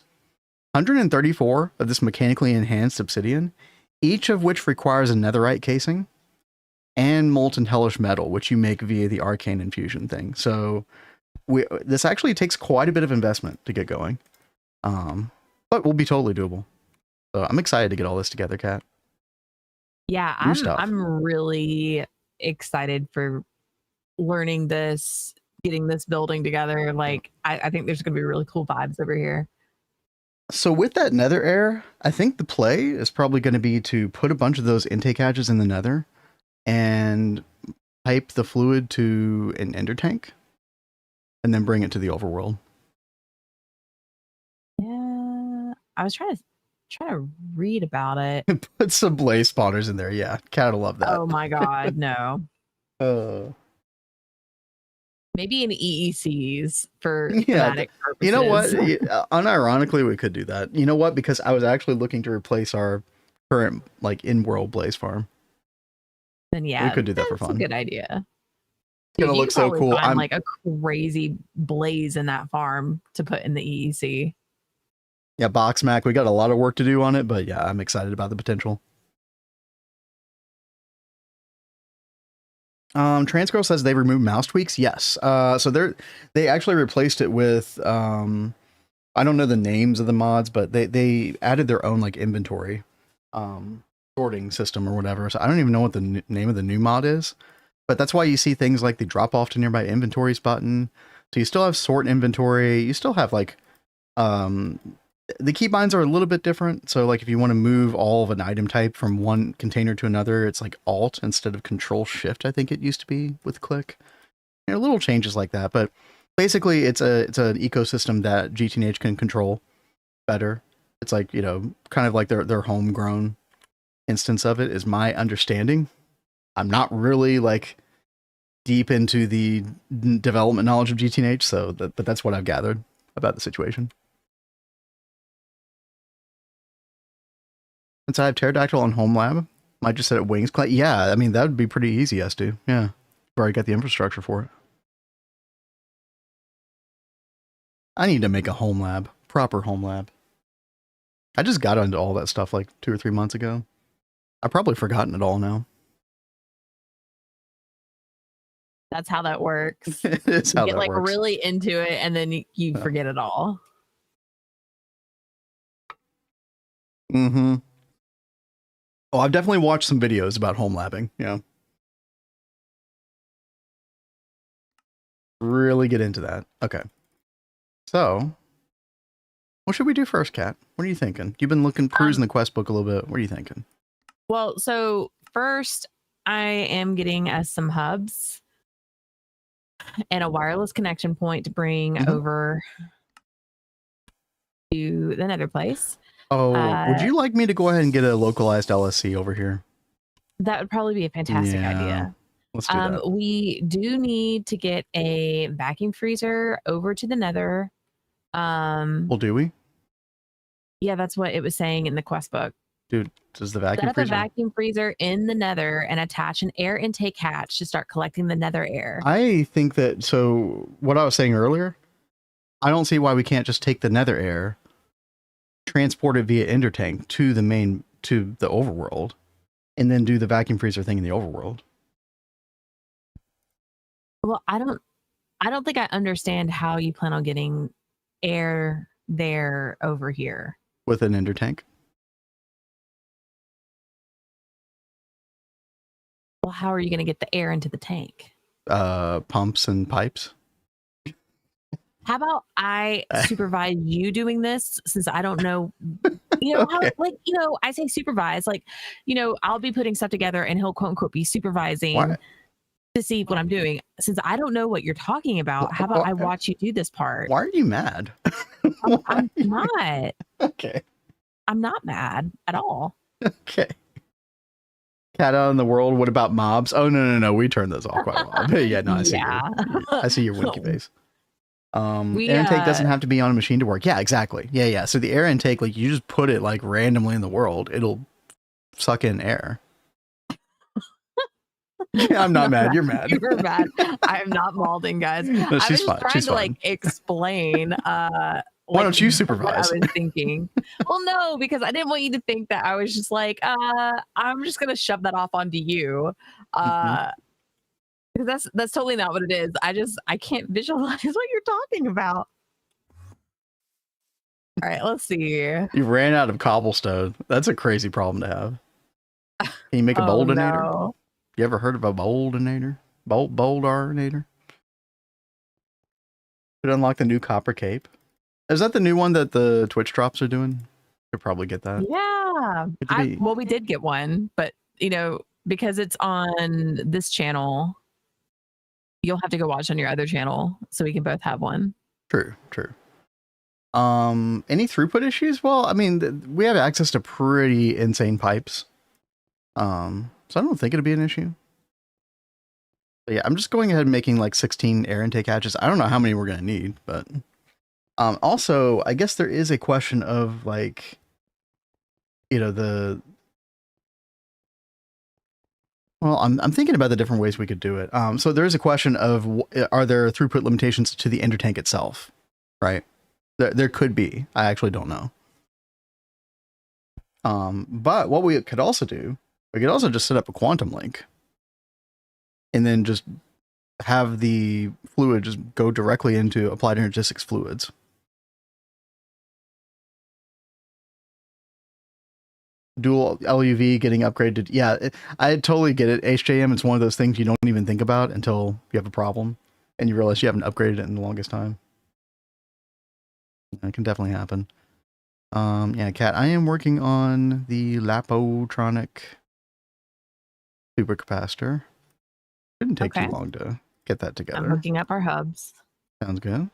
134 of this mechanically enhanced obsidian, each of which requires a netherite casing and molten hellish metal, which you make via the arcane infusion thing. So this actually takes quite a bit of investment to get going, but will be totally doable. So I'm excited to get all this together, Kat. Yeah, I'm really excited for learning this, getting this building together. Like, I think there's going to be really cool vibes over here. So with that nether air, I think the play is probably going to be to put a bunch of those intake hatches in the nether and pipe the fluid to an ender tank and then bring it to the overworld. Yeah, I was trying to read about it. Put some blaze spawners in there. Yeah, Cat will love that. Oh my god, no. Maybe in EECs for thematic purposes. You know what? Unironically, we could do that. You know what? Because I was actually looking to replace our current like in-world blaze farm. Then yeah, we could do that for fun. That's a good idea. It's gonna look so cool. I'm like a crazy blaze in that farm to put in the EEC. Yeah, Boxmac, we got a lot of work to do on it, but yeah, I'm excited about the potential. Transgirl says they removed mouse tweaks. Yes. So they actually replaced it with I don't know the names of the mods, but they added their own like inventory sorting system or whatever. So I don't even know what the name of the new mod is, but that's why you see things like the drop off to nearby inventories button. So you still have sort inventory. You still have like the keybinds are a little bit different. So like if you want to move all of an item type from one container to another, it's like Alt instead of Control Shift. I think it used to be with click. There are little changes like that, but basically it's an ecosystem that GTNH can control better. It's like, you know, kind of like their homegrown instance of it is my understanding. I'm not really like deep into the development knowledge of GTNH, so but that's what I've gathered about the situation. Since I have Pterodactyl on Home Lab, I just set up Wings. Yeah, I mean, that would be pretty easy, S2. Yeah. I've already got the infrastructure for it. I need to make a home lab. Proper home lab. I just got into all that stuff like 2 or 3 months ago. I've probably forgotten it all now. That's how that works. It's how you get that works. Really into it and then you forget it all. Mm-hmm. Oh, I've definitely watched some videos about home labbing. Yeah. Really get into that. Okay. So, what should we do first, Kat? What are you thinking? You've been perusing the quest book a little bit. What are you thinking? Well, so first I am getting us some hubs and a wireless connection point to bring over to the nether place. Oh, would you like me to go ahead and get a localized LSC over here? That would probably be a fantastic idea. Let's do that. We do need to get a vacuum freezer over to the nether. Well, do we? Yeah, that's what it was saying in the quest book. Dude, does the vacuum freezer? Set up a vacuum freezer in the nether and attach an air intake hatch to start collecting the nether air. I think that, so what I was saying earlier, I don't see why we can't just take the nether air, transport it via ender tank to the overworld, and then do the vacuum freezer thing in the overworld. Well, I don't think I understand how you plan on getting air there over here. With an ender tank? Well, how are you going to get the air into the tank? Pumps and pipes. How about I supervise you doing this, since I don't know, you know, okay. How, I say supervise, I'll be putting stuff together and he'll quote unquote be supervising to see what I'm doing. Since I don't know what you're talking about, how about I watch you do this part? Why are you mad? I'm not. Okay. I'm not mad at all. Okay. Cat out in the world. What about mobs? Oh, no. We turned those off quite a while. Yeah, no, I see I see your winky face. Air intake doesn't have to be on a machine to work. Yeah, exactly. Yeah. So the air intake, like you just put it like randomly in the world, it'll suck in air. Yeah, I'm not mad. You're mad. You're mad. I'm not malding, guys. No, she's fine. Trying to explain Why don't you supervise? What I was thinking. Well, no, because I didn't want you to think that I was just like, I'm just gonna shove that off onto you. Because that's totally not what it is. I can't visualize what you're talking about. All right, let's see. You ran out of cobblestone. That's a crazy problem to have. Can you make a boldinator? No. You ever heard of a boldinator? Boldinator? Could unlock the new copper cape. Is that the new one that the Twitch drops are doing? Could probably get that. Yeah. Well, we did get one, but you know, because it's on this channel, you'll have to go watch on your other channel so we can both have one. True. Any throughput issues? Well, I mean, we have access to pretty insane pipes. So I don't think it'll be an issue. But yeah, I'm just going ahead and making like 16 air intake hatches. I don't know how many we're going to need, but also, I guess there is a question of like, you know, well, I'm thinking about the different ways we could do it. So there is a question of, are there throughput limitations to the ender tank itself, right? There could be. I actually don't know. But what we could also do, we could also just set up a quantum link and then just have the fluid just go directly into applied energistics fluids. Dual LuV getting upgraded. Yeah, I totally get it. HJM, it's one of those things you don't even think about until you have a problem and you realize you haven't upgraded it in the longest time. It can definitely happen. Yeah, Kat, I am working on the Lapotronic supercapacitor. Shouldn't take too long to get that together. I'm hooking up our hubs. Sounds good.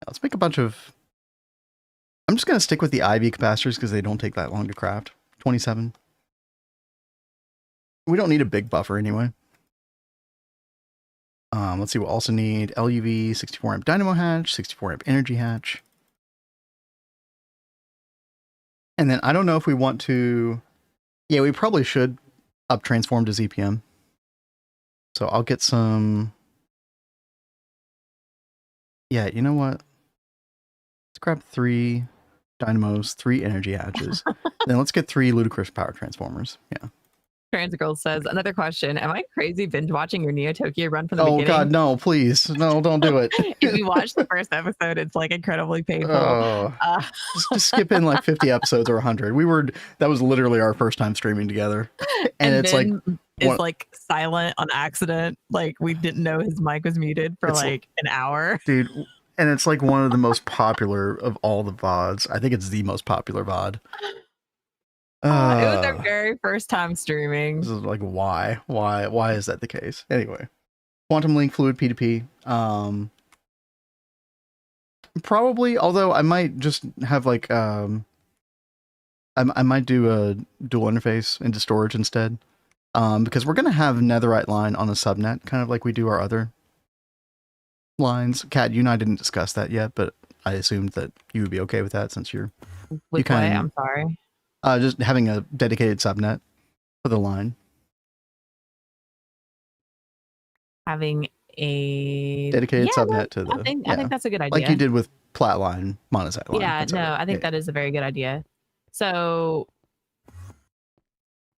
Let's make a bunch of... I'm just going to stick with the IV capacitors because they don't take that long to craft. 27. We don't need a big buffer anyway. Let's see, we'll also need LuV, 64 amp dynamo hatch, 64 amp energy hatch. And then I don't know if we want to... Yeah, we probably should up transform to ZPM. So I'll get some... Yeah, you know what? Let's grab 3 dynamos, 3 energy hatches. Then let's get 3 ludicrous power transformers. Yeah. Transgirl says, another question. Am I crazy binge watching your Neo Tokyo run from the beginning? Oh God, no, please. No, don't do it. If you watch the first episode, it's like incredibly painful. Just skip in like 50 episodes or 100. That was literally our first time streaming together. And it's like... It's like silent on accident. Like we didn't know his mic was muted for like an hour. Dude, and it's like one of the most popular of all the VODs. I think it's the most popular VOD. It was our very first time streaming. This is like, why is that the case? Anyway, quantum link fluid P2P. Probably, although I might just have like, I might do a dual interface into storage instead. Because we're going to have Netherite Line on a subnet, kind of like we do our other lines. Kat, you and I didn't discuss that yet, but I assumed that you would be okay with that since you're... With what? I'm sorry. Just having a dedicated subnet for the line. Having a... dedicated subnet to the... I think that's a good idea. Like you did with Platline, Monosite Line. Yeah, no, I think that is a very good idea. So...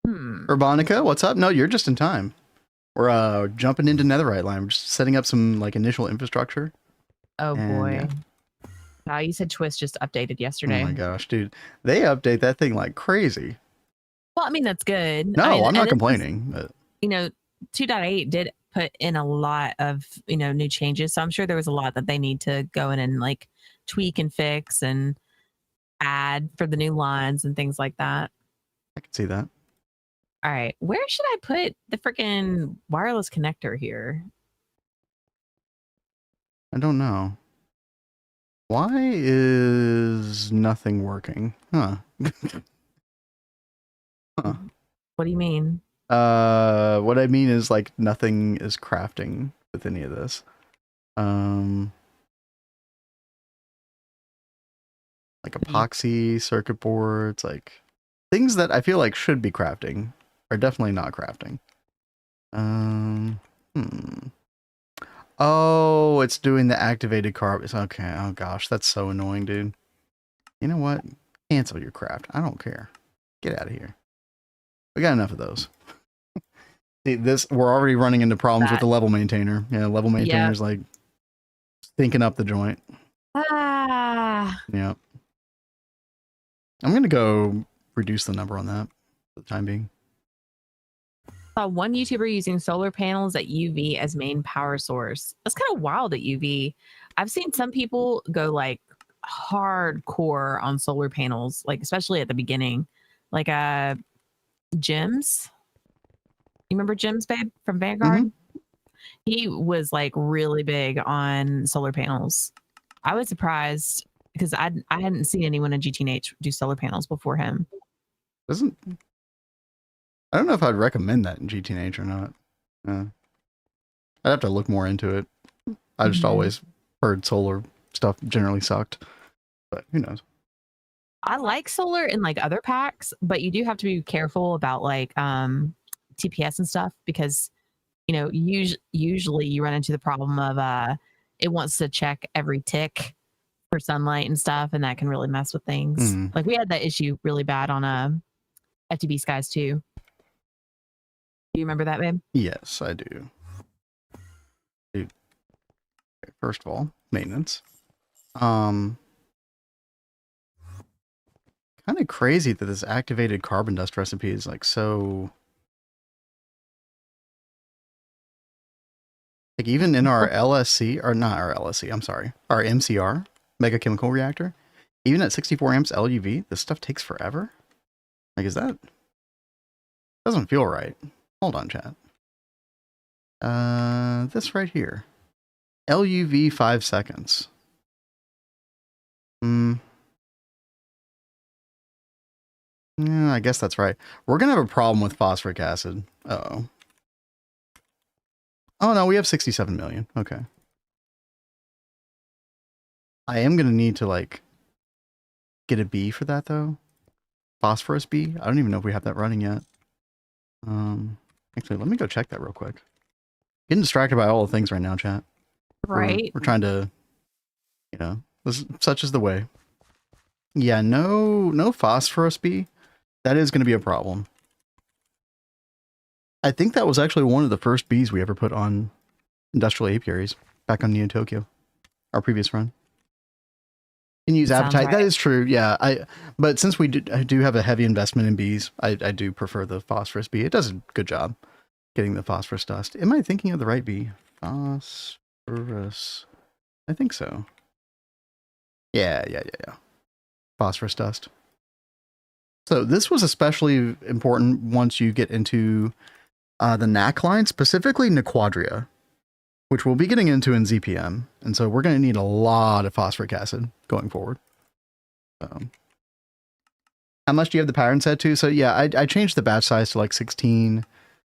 Urbanica, what's up? No, you're just in time. We're jumping into Netherite Line. We're just setting up some like initial infrastructure. Oh boy. Wow, you said Twist just updated yesterday. Oh my gosh, dude. They update that thing like crazy. Well, I mean, that's good. No, I'm not complaining. But... You know, 2.8 did put in a lot of, new changes. So I'm sure there was a lot that they need to go in and like tweak and fix and add for the new lines and things like that. I can see that. All right, where should I put the freaking wireless connector here? I don't know. Why is nothing working? Huh. Huh. What do you mean? What I mean is like nothing is crafting with any of this. Like epoxy circuit boards, like things that I feel like should be crafting are definitely not crafting. Oh, it's doing the activated carbon. Okay. Oh gosh, that's so annoying, dude. You know what? Cancel your craft. I don't care. Get out of here. We got enough of those. See, we're already running into problems with the level maintainer. Yeah, level maintainer's like stinking up the joint. Ah. Yeah. I'm gonna go reduce the number on that for the time being. Saw one YouTuber using solar panels at UV as main power source. That's kind of wild at UV. I've seen some people go like hardcore on solar panels, like especially at the beginning, like Jims. You remember Jims, babe, from Vanguard? Mm-hmm. He was like really big on solar panels. I was surprised because I hadn't seen anyone in GTNH do solar panels before him. I don't know if I'd recommend that in GTNH or not. I'd have to look more into it. I just always heard solar stuff generally sucked, but who knows? I like solar in like other packs, but you do have to be careful about like TPS and stuff because, you know, usually you run into the problem of it wants to check every tick for sunlight and stuff, and that can really mess with things. Like we had that issue really bad on FTB Skies too. Do you remember that, babe? Yes, I do. Okay, first of all, maintenance. Kind of crazy that this activated carbon dust recipe is like so. Like even in our LSC, or not our LSC, I'm sorry, our MCR, mega chemical reactor, even at 64 amps LUV, this stuff takes forever. Like, is that? Doesn't feel right. Hold on, chat. This right here. LUV 5 seconds. Yeah, I guess that's right. We're going to have a problem with phosphoric acid. Uh-oh. Oh, no, we have 67 million. Okay. I am going to need to, like, get a B for that, though. Phosphorus B? I don't even know if we have that running yet. Actually, let me go check that real quick. Getting distracted by all the things right now, chat. Right. We're trying to, you know, such is the way. Yeah, no phosphorus B. That is going to be a problem. I think that was actually one of the first Bs we ever put on industrial apiaries back on Neo Tokyo, our previous run. And use appetite. Right. That is true. Yeah. But since I do have a heavy investment in bees, I do prefer the phosphorus bee. It does a good job getting the phosphorus dust. Am I thinking of the right bee? Phosphorus. I think so. Yeah. Phosphorus dust. So this was especially important once you get into the NAC line, specifically Nequadria, which we'll be getting into in ZPM. And so we're going to need a lot of phosphoric acid going forward. How much do you have the pattern set to? So yeah, I changed the batch size to like 16,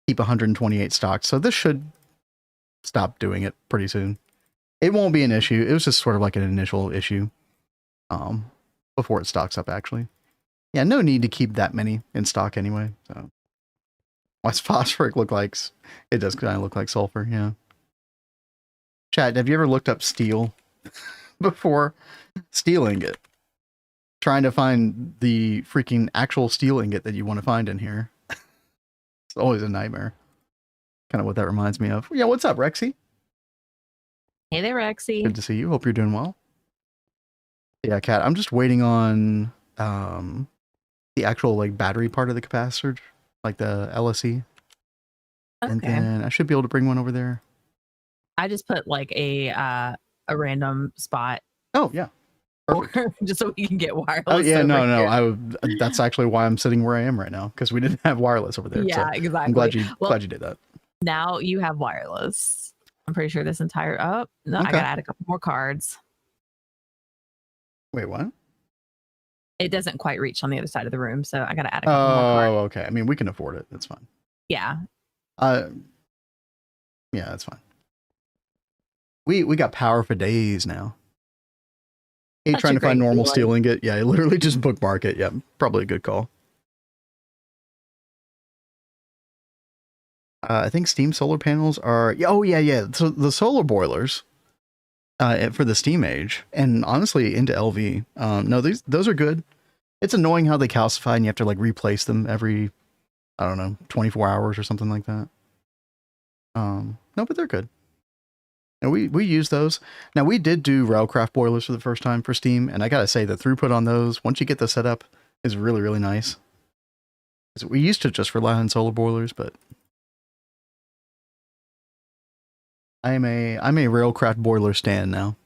keep 128 stocked. So this should stop doing it pretty soon. It won't be an issue. It was just sort of like an initial issue before it stocks up, actually. Yeah, no need to keep that many in stock anyway. So what's phosphoric look like? It does kind of look like sulfur, yeah. Chat, have you ever looked up steel before? Steel ingot. Trying to find the freaking actual steel ingot that you want to find in here. It's always a nightmare. Kind of what that reminds me of. Yeah, what's up, Rexy? Hey there, Rexy. Good to see you. Hope you're doing well. Yeah, Kat, I'm just waiting on the actual like battery part of the capacitor, like the LSE. Okay. And then I should be able to bring one over there. I just put like a random spot. Oh yeah, perfect. Just so we can get wireless. Oh yeah, no. That's actually why I'm sitting where I am right now, because we didn't have wireless over there. Yeah, so exactly. I'm glad you did that. Now you have wireless. I'm pretty sure this entire. Oh no, okay. I gotta add a couple more cards. Wait, what? It doesn't quite reach on the other side of the room, so I gotta add a couple more cards. Oh, okay. I mean, we can afford it. That's fine. Yeah. Yeah, that's fine. We got power for days now. Hey, trying to find normal steel ingot. Yeah, literally just bookmark it. Yeah, probably a good call. I think steam solar panels are. Oh yeah. So the solar boilers for the Steam Age, and honestly into LV. No, those are good. It's annoying how they calcify and you have to like replace them every, I don't know, 24 hours or something like that. No, but they're good. And we use those. Now we did do Railcraft boilers for the first time for Steam, and I gotta say the throughput on those, once you get the setup, is really, really nice. We used to just rely on solar boilers, but I'm a Railcraft boiler stan now.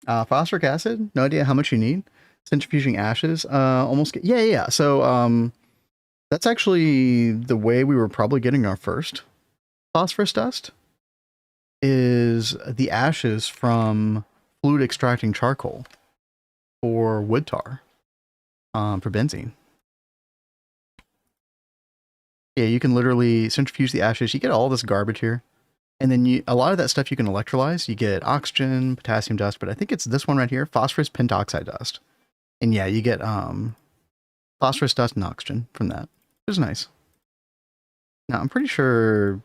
Phosphoric acid, no idea how much you need. Centrifuging ashes, almost get, yeah. So that's actually the way we were probably getting our first phosphorus dust, is the ashes from fluid extracting charcoal for wood tar, for benzene. Yeah, you can literally centrifuge the ashes. You get all this garbage here. And then a lot of that stuff you can electrolyze. You get oxygen, potassium dust, but I think it's this one right here, phosphorus pentoxide dust. And yeah, you get phosphorus dust and oxygen from that. Which is nice. Now, I'm pretty sure,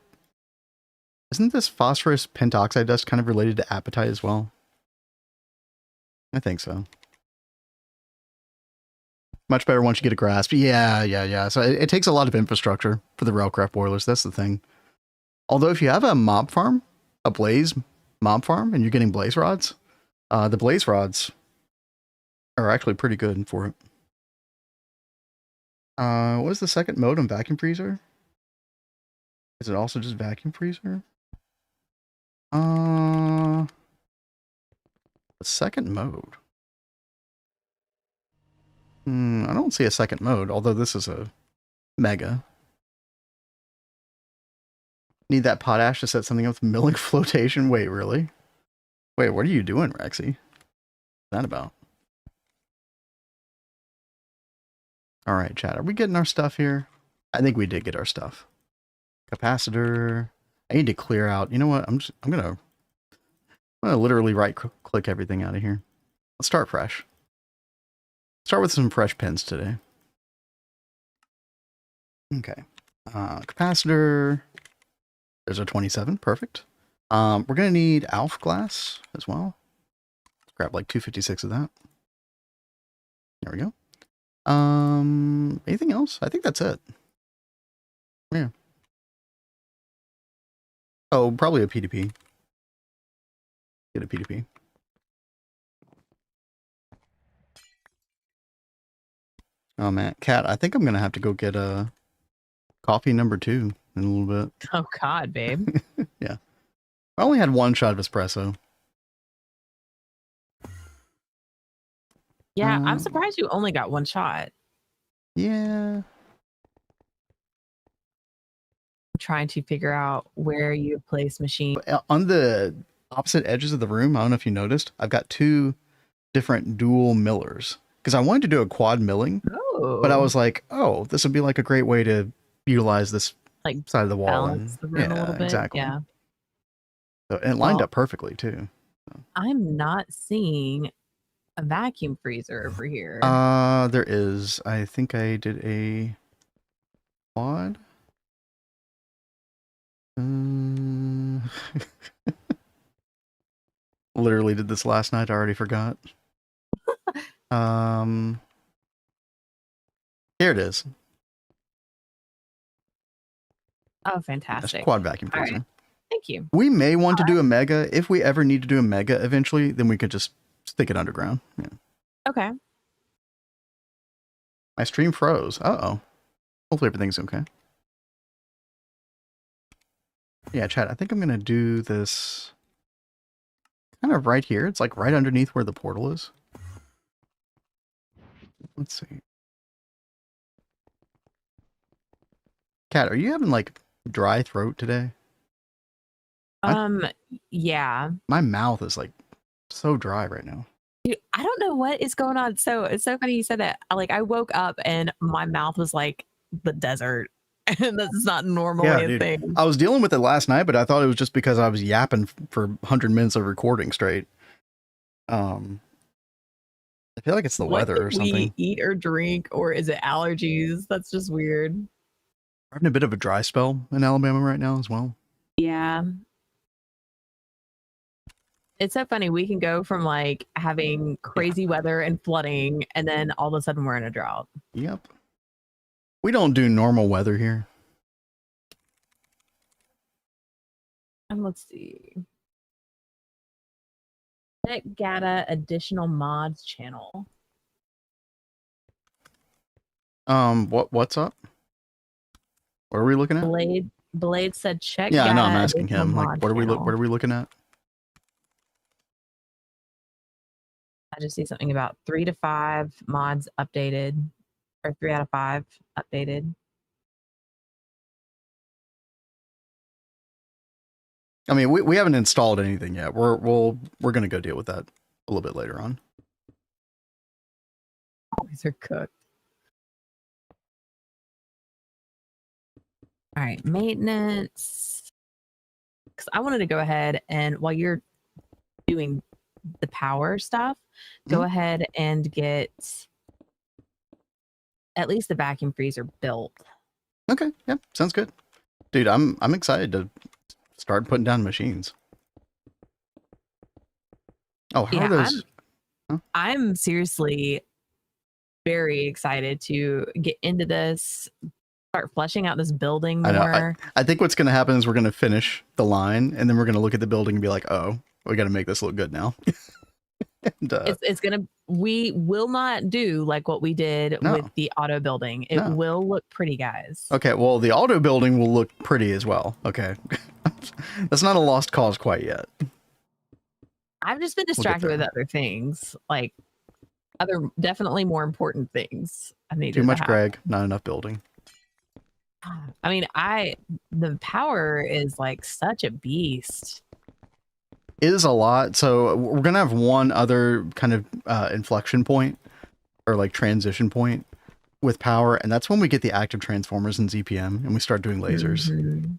isn't this phosphorus pentoxide dust kind of related to apatite as well? I think so. Much better once you get a grasp. Yeah. So it takes a lot of infrastructure for the Railcraft boilers. That's the thing. Although if you have a mob farm, a blaze mob farm, and you're getting blaze rods, the blaze rods are actually pretty good for it. What is the second mode on vacuum freezer? Is it also just vacuum freezer? The second mode. I don't see a second mode, although this is a mega. Need that potash to set something up with milling flotation. Wait, really? Wait, what are you doing, Rexy? What's that about? All right, chat. Are we getting our stuff here? I think we did get our stuff. Capacitor. I need to clear out. You know what? I'm gonna literally right click everything out of here. Let's start fresh. Start with some fresh pins today. Okay. Capacitor. There's a 27. Perfect. We're going to need ALF glass as well. Let's grab like 256 of that. There we go. Anything else? I think that's it. Yeah. Oh, probably a PDP. Get a PDP. Oh man, Cat, I think I'm going to have to go get a coffee number 2 in a little bit. Oh God, babe. Yeah. I only had one shot of espresso. Yeah, I'm surprised you only got one shot. Yeah. I'm trying to figure out where you place machine. On the opposite edges of the room, I don't know if you noticed, I've got 2 different dual millers. Because I wanted to do a quad milling, but I was like, oh, this would be like a great way to utilize this like side of the wall. And, the room a little bit. Exactly. Yeah. So it lined up perfectly too. So. I'm not seeing a vacuum freezer over here. There is. I think I did a quad. Literally did this last night. I already forgot. Here it is. Oh, fantastic. That's quad vacuum freezer. Right. Thank you. We may want to do a mega. If we ever need to do a mega eventually, then we could just stick it underground. Yeah. Okay. My stream froze. Uh-oh. Hopefully everything's okay. Yeah, chat, I think I'm going to do this kind of right here. It's like right underneath where the portal is. Let's see. Kat, are you having like dry throat today? Yeah. My mouth is like so dry right now. Dude, I don't know what is going on. So it's so funny you said that. Like I woke up and my mouth was like the desert. And that's not normally a thing. I was dealing with it last night, but I thought it was just because I was yapping for 100 minutes of recording straight. I feel like it's the weather or something. We eat or drink, or is it allergies? That's just weird. We're having a bit of a dry spell in Alabama right now as well. Yeah. It's so funny. We can go from like having crazy weather and flooding, and then all of a sudden we're in a drought. Yep. We don't do normal weather here. And let's see. Gata additional mods channel. What's up? What are we looking at? Blade said check. Yeah, I know. I'm asking him. Like, what are we looking at? I just see something about 3 to 5 mods updated, or 3 out of 5 updated. I mean, we haven't installed anything yet. We're gonna go deal with that a little bit later on. These are cooked. All right, maintenance. Because I wanted to go ahead and while you're doing the power stuff, go ahead and get at least the vacuum freezer built. Okay, yeah, sounds good, dude. I'm excited to start putting down machines. Oh, how are those? I'm seriously very excited to get into this, start fleshing out this building more. I think what's going to happen is we're going to finish the line, and then we're going to look at the building and be like, oh, we got to make this look good now. And, we will not do like what we did with the auto building. It will look pretty, guys. Okay, well, the auto building will look pretty as well. Okay. That's not a lost cause quite yet. I've just been distracted with other things, like other definitely more important things. I need too much Greg, not enough building. I mean, the power is like such a beast. It is a lot. So we're gonna have one other kind of inflection point or like transition point with power, and that's when we get the active transformers in ZPM and we start doing lasers.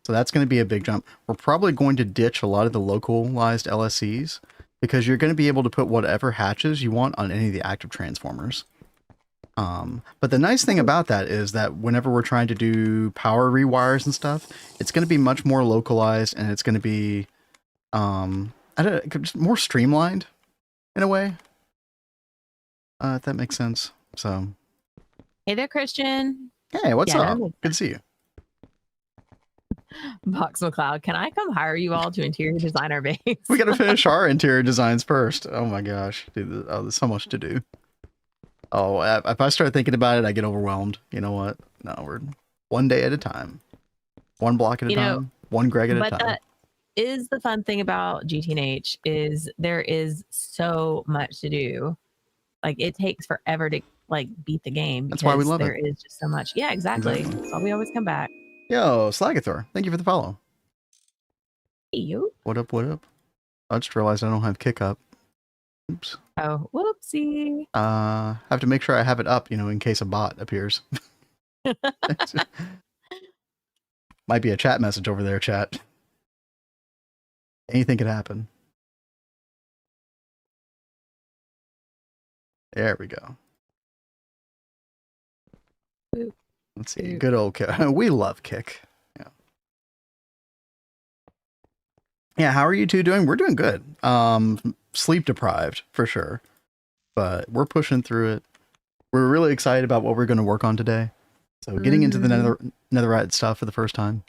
So that's going to be a big jump. We're probably going to ditch a lot of the localized LSCs because you're going to be able to put whatever hatches you want on any of the active transformers. But the nice thing about that is that whenever we're trying to do power rewires and stuff, it's going to be much more localized, and it's going to be just more streamlined in a way. If that makes sense. So hey there, Christian. Hey, what's up? Good to see you. Box McCloud, can I come hire you all to interior design our base? We got to finish our interior designs first. Oh my gosh, dude, there's so much to do. Oh, if I start thinking about it, I get overwhelmed. You know what? No, we're one day at a time, one block at a time, one Greg at a time. That is the fun thing about GTNH is there is so much to do. Like it takes forever to like beat the game. That's why we love it. There is just so much. Yeah, exactly. That's why we always come back. Yo, Slagathor, thank you for the follow. Hey, you. What up? What up? I just realized I don't have kick up. Oops. Oh, whoopsie. Have to make sure I have it up, in case a bot appears. Might be a chat message over there, chat. Anything could happen. There we go. Let's see. Good old Kick. We love Kick. Yeah. Yeah, how are you two doing? We're doing good. Sleep deprived for sure, but we're pushing through it. We're really excited about what we're going to work on today. So getting into the Netherite stuff for the first time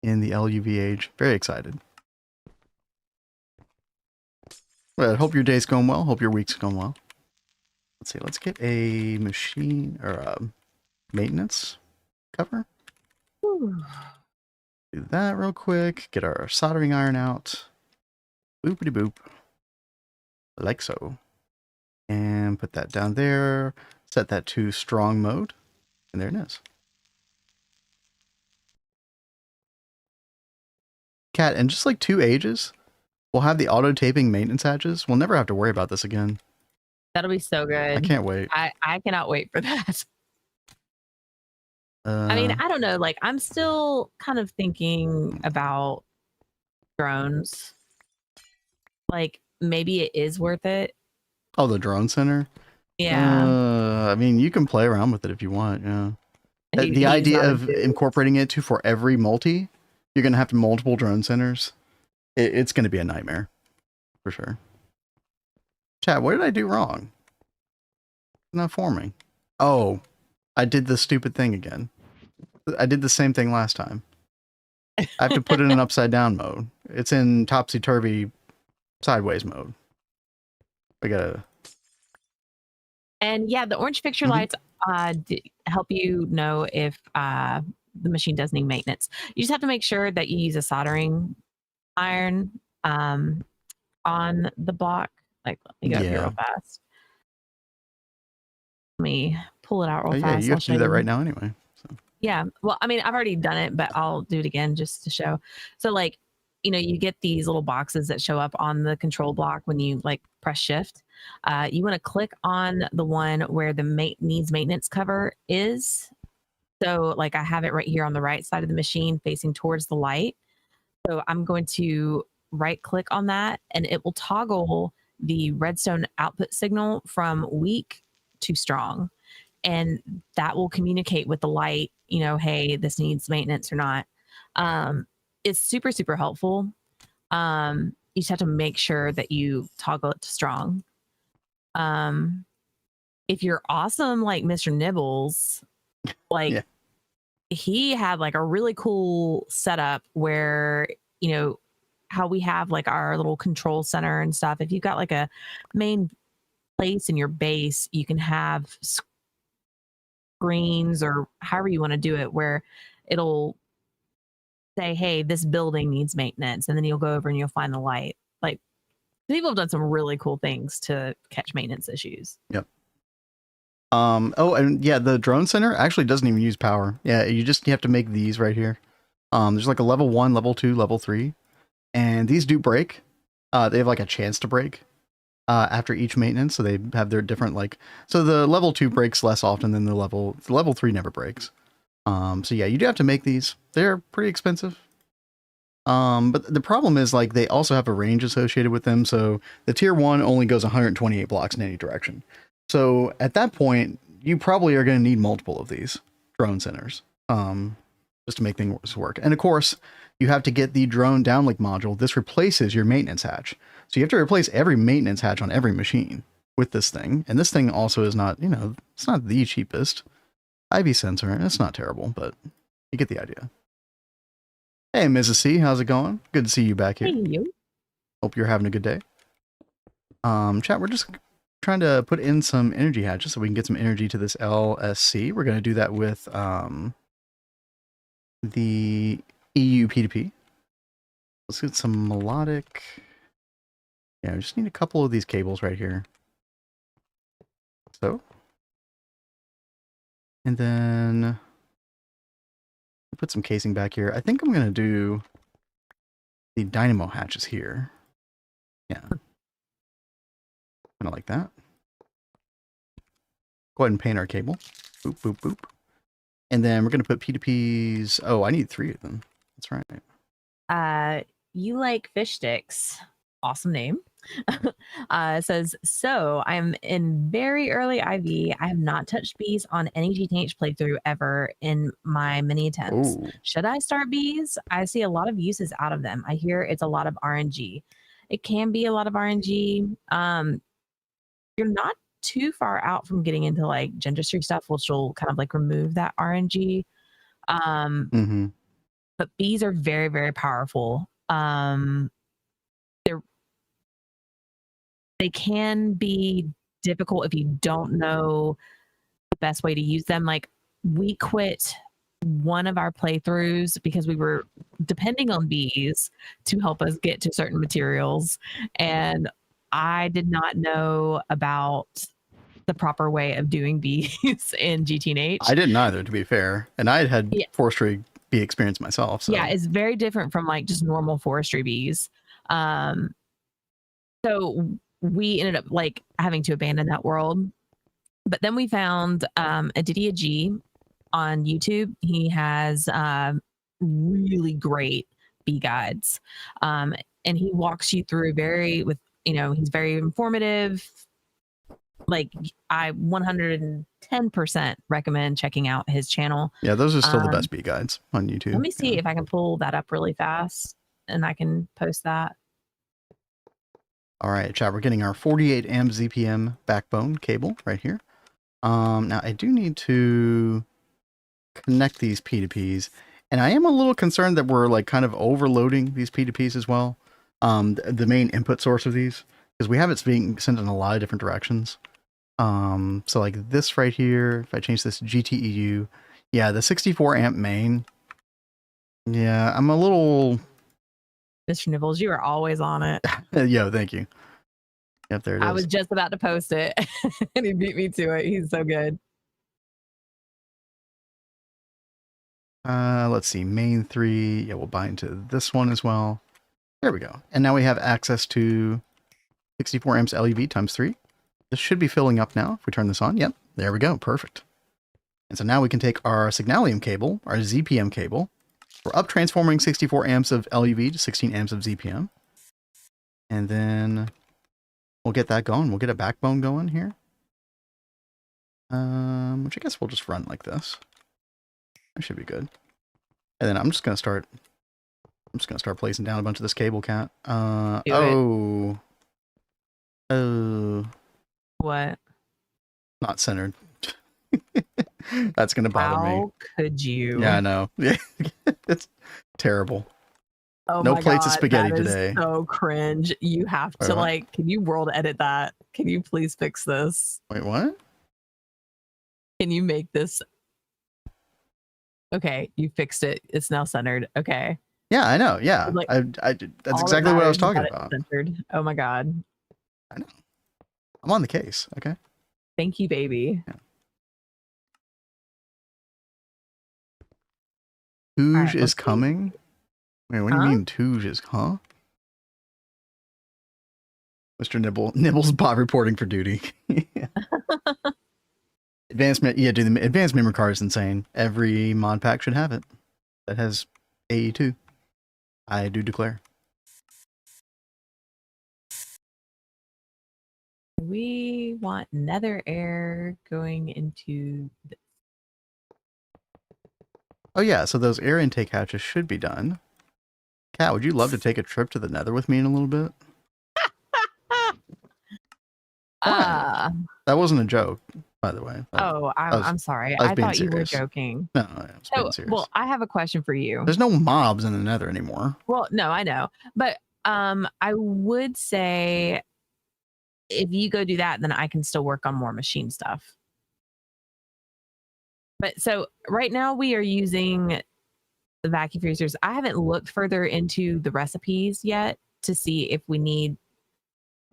in the LuV Age. Very excited. Well, I hope your day's going well. Hope your week's going well. Let's see. Let's get a machine or a maintenance cover. Do that real quick. Get our soldering iron out. Boopity boop. Like so. And put that down there. Set that to strong mode. And there it is. Cat, in just like 2 ages, we'll have the auto taping maintenance hatches. We'll never have to worry about this again. That'll be so good. I can't wait. I cannot wait for that. I mean, I don't know. Like, I'm still kind of thinking about drones. Like, maybe it is worth it. Oh, the drone center? Yeah. I mean, you can play around with it if you want. Yeah. The idea of incorporating it for every multi, you're going to have multiple drone centers. It's going to be a nightmare for sure. Chat, what did I do wrong? It's not forming. Oh, I did the stupid thing again. I did the same thing last time. I have to put it in upside down mode. It's in topsy-turvy sideways mode. I gotta. And yeah, the orange fixture lights help you know if the machine does need maintenance. You just have to make sure that you use a soldering iron on the block. Like, let me go here real fast. Let me pull it out real fast. Yeah, you have to do that right now anyway. So. Yeah. Well, I mean, I've already done it, but I'll do it again just to show. So like, you know, you get these little boxes that show up on the control block when you like press shift. You want to click on the one where the needs maintenance cover is. So like I have it right here on the right side of the machine facing towards the light. So I'm going to right click on that and it will toggle the redstone output signal from weak to strong. And that will communicate with the light, you know, hey, this needs maintenance or not. It's super, super helpful. You just have to make sure that you toggle it to strong. If you're awesome like Mr. Nibbles, like he had like a really cool setup where, you know, how we have like our little control center and stuff. If you've got like a main place in your base, you can have screens or however you want to do it where it'll say, hey, this building needs maintenance, and then you'll go over and you'll find the light. Like, people have done some really cool things to catch maintenance issues. Yep. Oh, and yeah, the drone center actually doesn't even use power. Yeah, you have to make these right here. There's like a level 1, level 2, level 3, and these do break. They have like a chance to break after each maintenance, so they have their different like. So the level 2 breaks less often than the level 3 never breaks. So yeah, you do have to make these. They're pretty expensive. But the problem is like they also have a range associated with them. So the tier 1 only goes 128 blocks in any direction. So at that point, you probably are going to need multiple of these drone centers, just to make things work. And of course, you have to get the drone downlink module. This replaces your maintenance hatch. So you have to replace every maintenance hatch on every machine with this thing. And this thing also is not, you know, it's not the cheapest. IV sensor, it's not terrible, but you get the idea. Hey, Mrs. C, how's it going? Good to see you back here. Hey, you. Hope you're having a good day. Chat, we're just trying to put in some energy hatches so we can get some energy to this LSC. We're going to do that with the EU P2P. Let's get some melodic. Yeah, we just need a couple of these cables right here. So. And then put some casing back here. I think I'm going to do the dynamo hatches here. Yeah. Kind of like that. Go ahead and paint our cable. Boop, boop, boop. And then we're going to put P2Ps. Oh, I need 3 of them. That's right. You like fish sticks. Awesome name. Says, so I'm in very early IV. I have not touched bees on any GTNH playthrough ever in my many attempts. Ooh. Should I start bees? I see a lot of uses out of them. I hear it's a lot of RNG. It can be a lot of RNG. You're not too far out from getting into like Gendustry stuff, which will kind of like remove that RNG. But bees are very, very powerful. They can be difficult if you don't know the best way to use them. Like, we quit one of our playthroughs because we were depending on bees to help us get to certain materials, and I did not know about the proper way of doing bees in GTNH. I didn't either, to be fair, and I had forestry bee experience myself. So. Yeah, it's very different from like just normal forestry bees. So we ended up like having to abandon that world. But then we found Adidia G on YouTube. He has really great bee guides. And he walks you through he's very informative. like I 110% recommend checking out his channel. Yeah, those are still the best beat guides on YouTube. Let me see if I can pull that up really fast and I can post that. All right, chat, we're getting our 48 amp ZPM backbone cable right here. Now I do need to connect these P2Ps, and I am a little concerned that we're like kind of overloading these P2Ps as well. The main input source of these, because we have it being sent in a lot of different directions. So like this right here, if I change this GTEU, yeah, the 64 amp main. Yeah, I'm a little... Mr. Nibbles, you are always on it. Yo, thank you. Yep, there it is. I was just about to post it and he beat me to it. He's so good. Let's see, main 3. Yeah, we'll bind to this one as well. There we go. And now we have access to 64 amps LuV times 3. This should be filling up now if we turn this on. Yep, there we go. Perfect. And so now we can take our Signalium cable, our ZPM cable. We're up transforming 64 amps of LuV to 16 amps of ZPM. And then we'll get that going. We'll get a backbone going here. Which I guess we'll just run like this. That should be good. And then I'm just gonna start placing down a bunch of this cable, cat. Oh. What? Not centered. That's gonna bother me. How could you? Yeah, I know. Yeah, it's terrible. Oh no my plates God, of spaghetti that is today. So cringe. You have to like. Can you world edit that? Can you please fix this? Wait, what? Can you make this? Okay, you fixed it. It's now centered. Okay. Yeah, I know. Yeah, like, that's exactly what I was talking about. Centered. Oh my God. I know. I'm on the case. Okay. Thank you, baby. Yeah. Touge is coming? Wait, what do you mean Touge is, huh? Mr. Nibbles bot reporting for duty. Advanced, yeah, dude, the advanced memory card is insane. Every mod pack should have it. That has AE2. I do declare. We want nether air going into... Oh yeah, so those air intake hatches should be done. Kat, would you love to take a trip to the nether with me in a little bit? That wasn't a joke, by the way. I'm sorry. I thought serious. You were joking. No, I was being serious. Well, I have a question for you. There's no mobs in the nether anymore. Well, no, I know. But I would say if you go do that, then I can still work on more machine stuff. But so right now we are using the vacuum freezers. I haven't looked further into the recipes yet to see if we need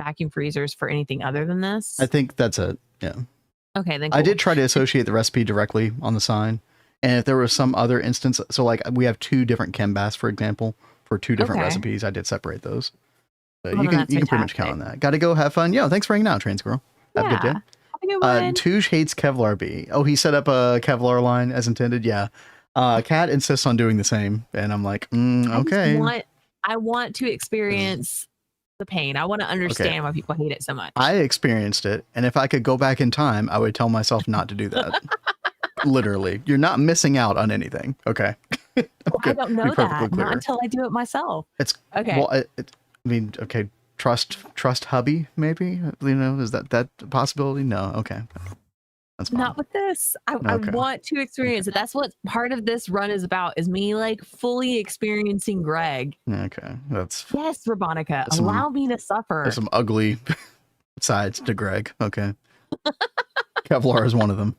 vacuum freezers for anything other than this. I think that's it. Yeah. Okay, then cool. I did try to associate the recipe directly on the sign. And if there was some other instance, so like we have 2 different chem baths, for example, for 2 different recipes, I did separate those. But you can pretty much count on that. Got to go have fun. Yo, thanks for hanging out, Train Squirrel. Have a good day. Touge hates Kevlar B. Oh, he set up a Kevlar line as intended. Yeah. Kat insists on doing the same. And I'm like, okay. I want to experience the pain. I want to understand why people hate it so much. I experienced it. And if I could go back in time, I would tell myself not to do that. Literally. You're not missing out on anything. Okay. Well, I don't know that. Not until I do it myself. It's okay. Well, I mean, okay. Trust hubby, maybe, you know, is that a possibility? No. Okay. That's fine. Not with this. I want to experience it. That's what part of this run is about, is me like fully experiencing Greg. Okay. Yes, Rabonica, allow me to suffer. There's some ugly sides to Greg. Okay. Kevlar is one of them.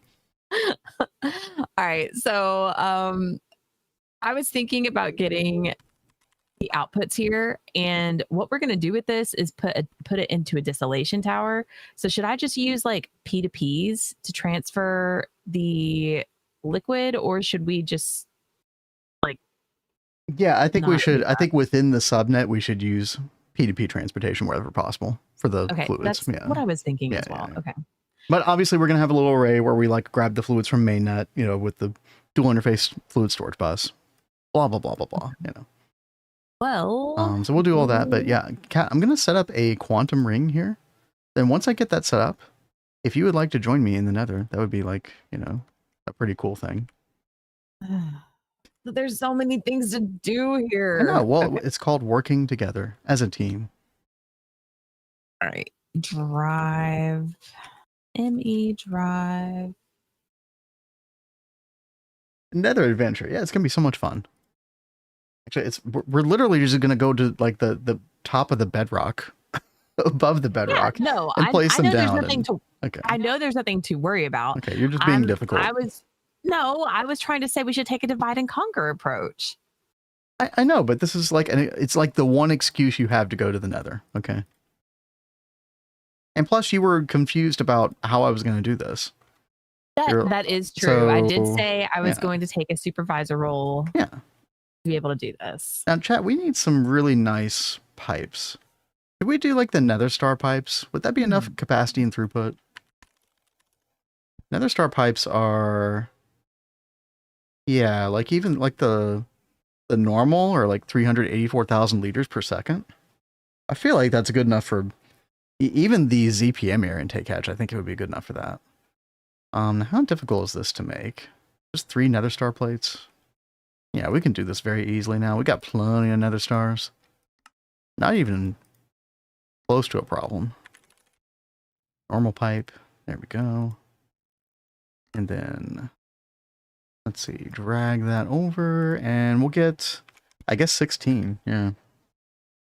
All right. So I was thinking about getting the outputs here, and what we're going to do with this is put it into a distillation tower. So should I just use like P2Ps to transfer the liquid, or should we just like... Yeah, I think we should. I think within the subnet we should use P2P transportation wherever possible for the fluids. That's what I was thinking as well. Okay. But obviously we're going to have a little array where we like grab the fluids from mainnet, you know, with the dual interface fluid storage bus, blah blah blah blah blah, you know. Well, so we'll do all that, but yeah, Kat, I'm going to set up a quantum ring here. Then once I get that set up, if you would like to join me in the Nether, that would be like, you know, a pretty cool thing. There's so many things to do here. I know. Well, it's called working together as a team. All right. Drive. ME drive. Nether adventure. Yeah, it's gonna be so much fun. Actually, we're literally just gonna go to like the top of the bedrock, above the bedrock, and place them down. Okay. I know there's nothing to worry about. Okay, you're just being difficult. I was trying to say we should take a divide and conquer approach. I know, but this is like it's like the one excuse you have to go to the Nether. Okay. And plus, you were confused about how I was going to do this. That is true. So, I did say I was going to take a supervisor role. Yeah. To be able to do this. Now, chat, we need some really nice pipes. Could we do like the Nether Star pipes? Would that be enough capacity and throughput? Nether Star pipes are, yeah, like even like the normal or like 384,000 liters per second. I feel like that's good enough for even the ZPM air intake hatch. I think it would be good enough for that. How difficult is this to make? Just 3 Nether Star plates. Yeah, we can do this very easily now. We got plenty of Nether Stars. Not even close to a problem. Normal pipe. There we go. And then, let's see, drag that over, and we'll get, I guess, 16. Yeah.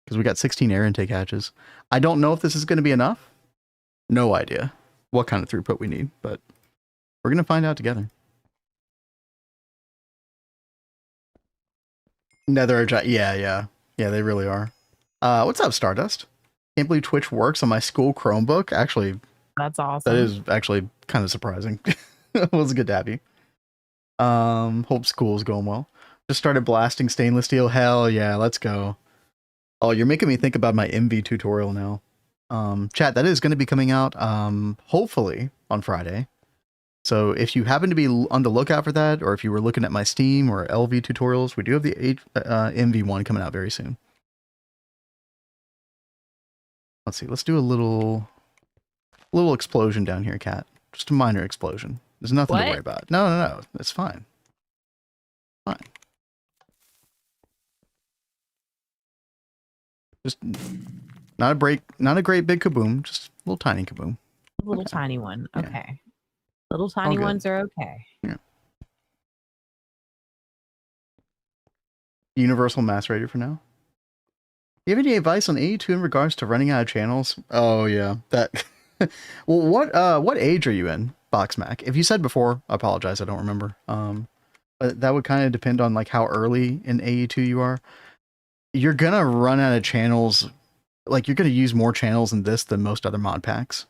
Because we got 16 air intake hatches. I don't know if this is going to be enough. No idea what kind of throughput we need, but we're going to find out together. Nether, yeah, they really are. What's up, Stardust? Can't believe Twitch works on my school Chromebook. Actually, that's awesome. That is actually kind of surprising. It was good to have you. Hope school's going well. Just started blasting stainless steel. Hell yeah, let's go. Oh, you're making me think about my MV tutorial now. Chat, that is going to be coming out hopefully on Friday. So if you happen to be on the lookout for that, or if you were looking at my Steam or LV tutorials, we do have the MV one coming out very soon. Let's see. Let's do a little explosion down here, Cat. Just a minor explosion. There's nothing to worry about. No. It's fine. Fine. Just not a great big kaboom. Just a little tiny kaboom. A little tiny one. Okay. Yeah. Little tiny ones are okay. Yeah. Universal mass rater for now. Do you have any advice on AE2 in regards to running out of channels? Oh yeah, that. Well, what age are you in, Boxmac? If you said before, I apologize. I don't remember. But that would kind of depend on like how early in AE2 you are. You're gonna run out of channels. Like you're gonna use more channels in this than most other mod packs.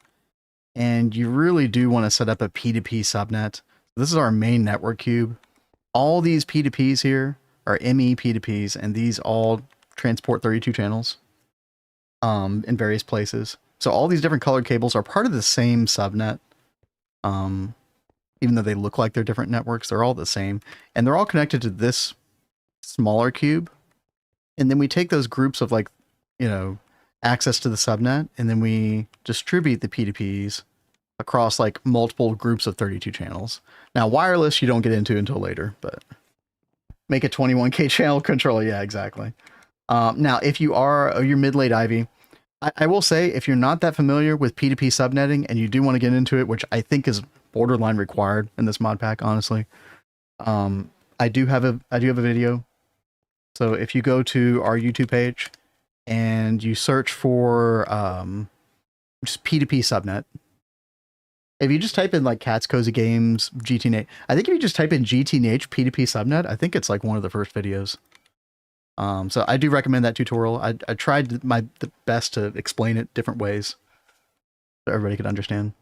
And you really do want to set up a P2P subnet. This is our main network cube. All these P2Ps here are ME P2Ps, and these all transport 32 channels in various places. So all these different colored cables are part of the same subnet. Even though they look like they're different networks, they're all the same. And they're all connected to this smaller cube. And then we take those groups of like, you know, access to the subnet, and then we distribute the P2Ps across like multiple groups of 32 channels. Now, wireless you don't get into until later, but make a 21K channel controller. Yeah, exactly. Now, if you're mid-late Ivy, I will say if you're not that familiar with P2P subnetting and you do want to get into it, which I think is borderline required in this mod pack, honestly, I do have a video. So if you go to our YouTube page and you search for just P2P subnet, if you just type in like catscozygames, GTNH, I think if you just type in GTNH P2P subnet, I think it's like one of the first videos. So I do recommend that tutorial. I tried the best to explain it different ways so everybody could understand.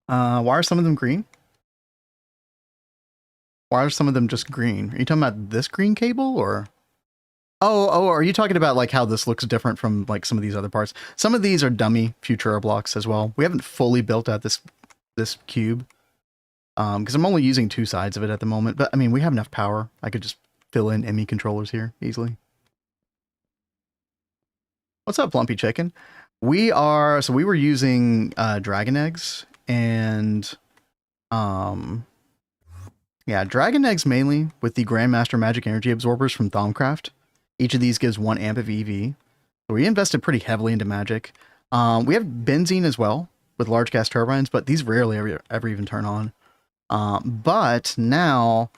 Why are some of them green? Why are some of them just green? Are you talking about this green cable or? Oh, are you talking about like how this looks different from like some of these other parts? Some of these are dummy Futura blocks as well. We haven't fully built out this cube because I'm only using 2 sides of it at the moment. But I mean, we have enough power. I could just fill in ME controllers here easily. What's up, Plumpy Chicken? We were using dragon eggs and dragon eggs mainly with the Grandmaster Magic Energy Absorbers from Thaumcraft. Each of these gives 1 amp of EV. So we invested pretty heavily into magic. We have benzene as well with large gas turbines, but these rarely ever even turn on. But now,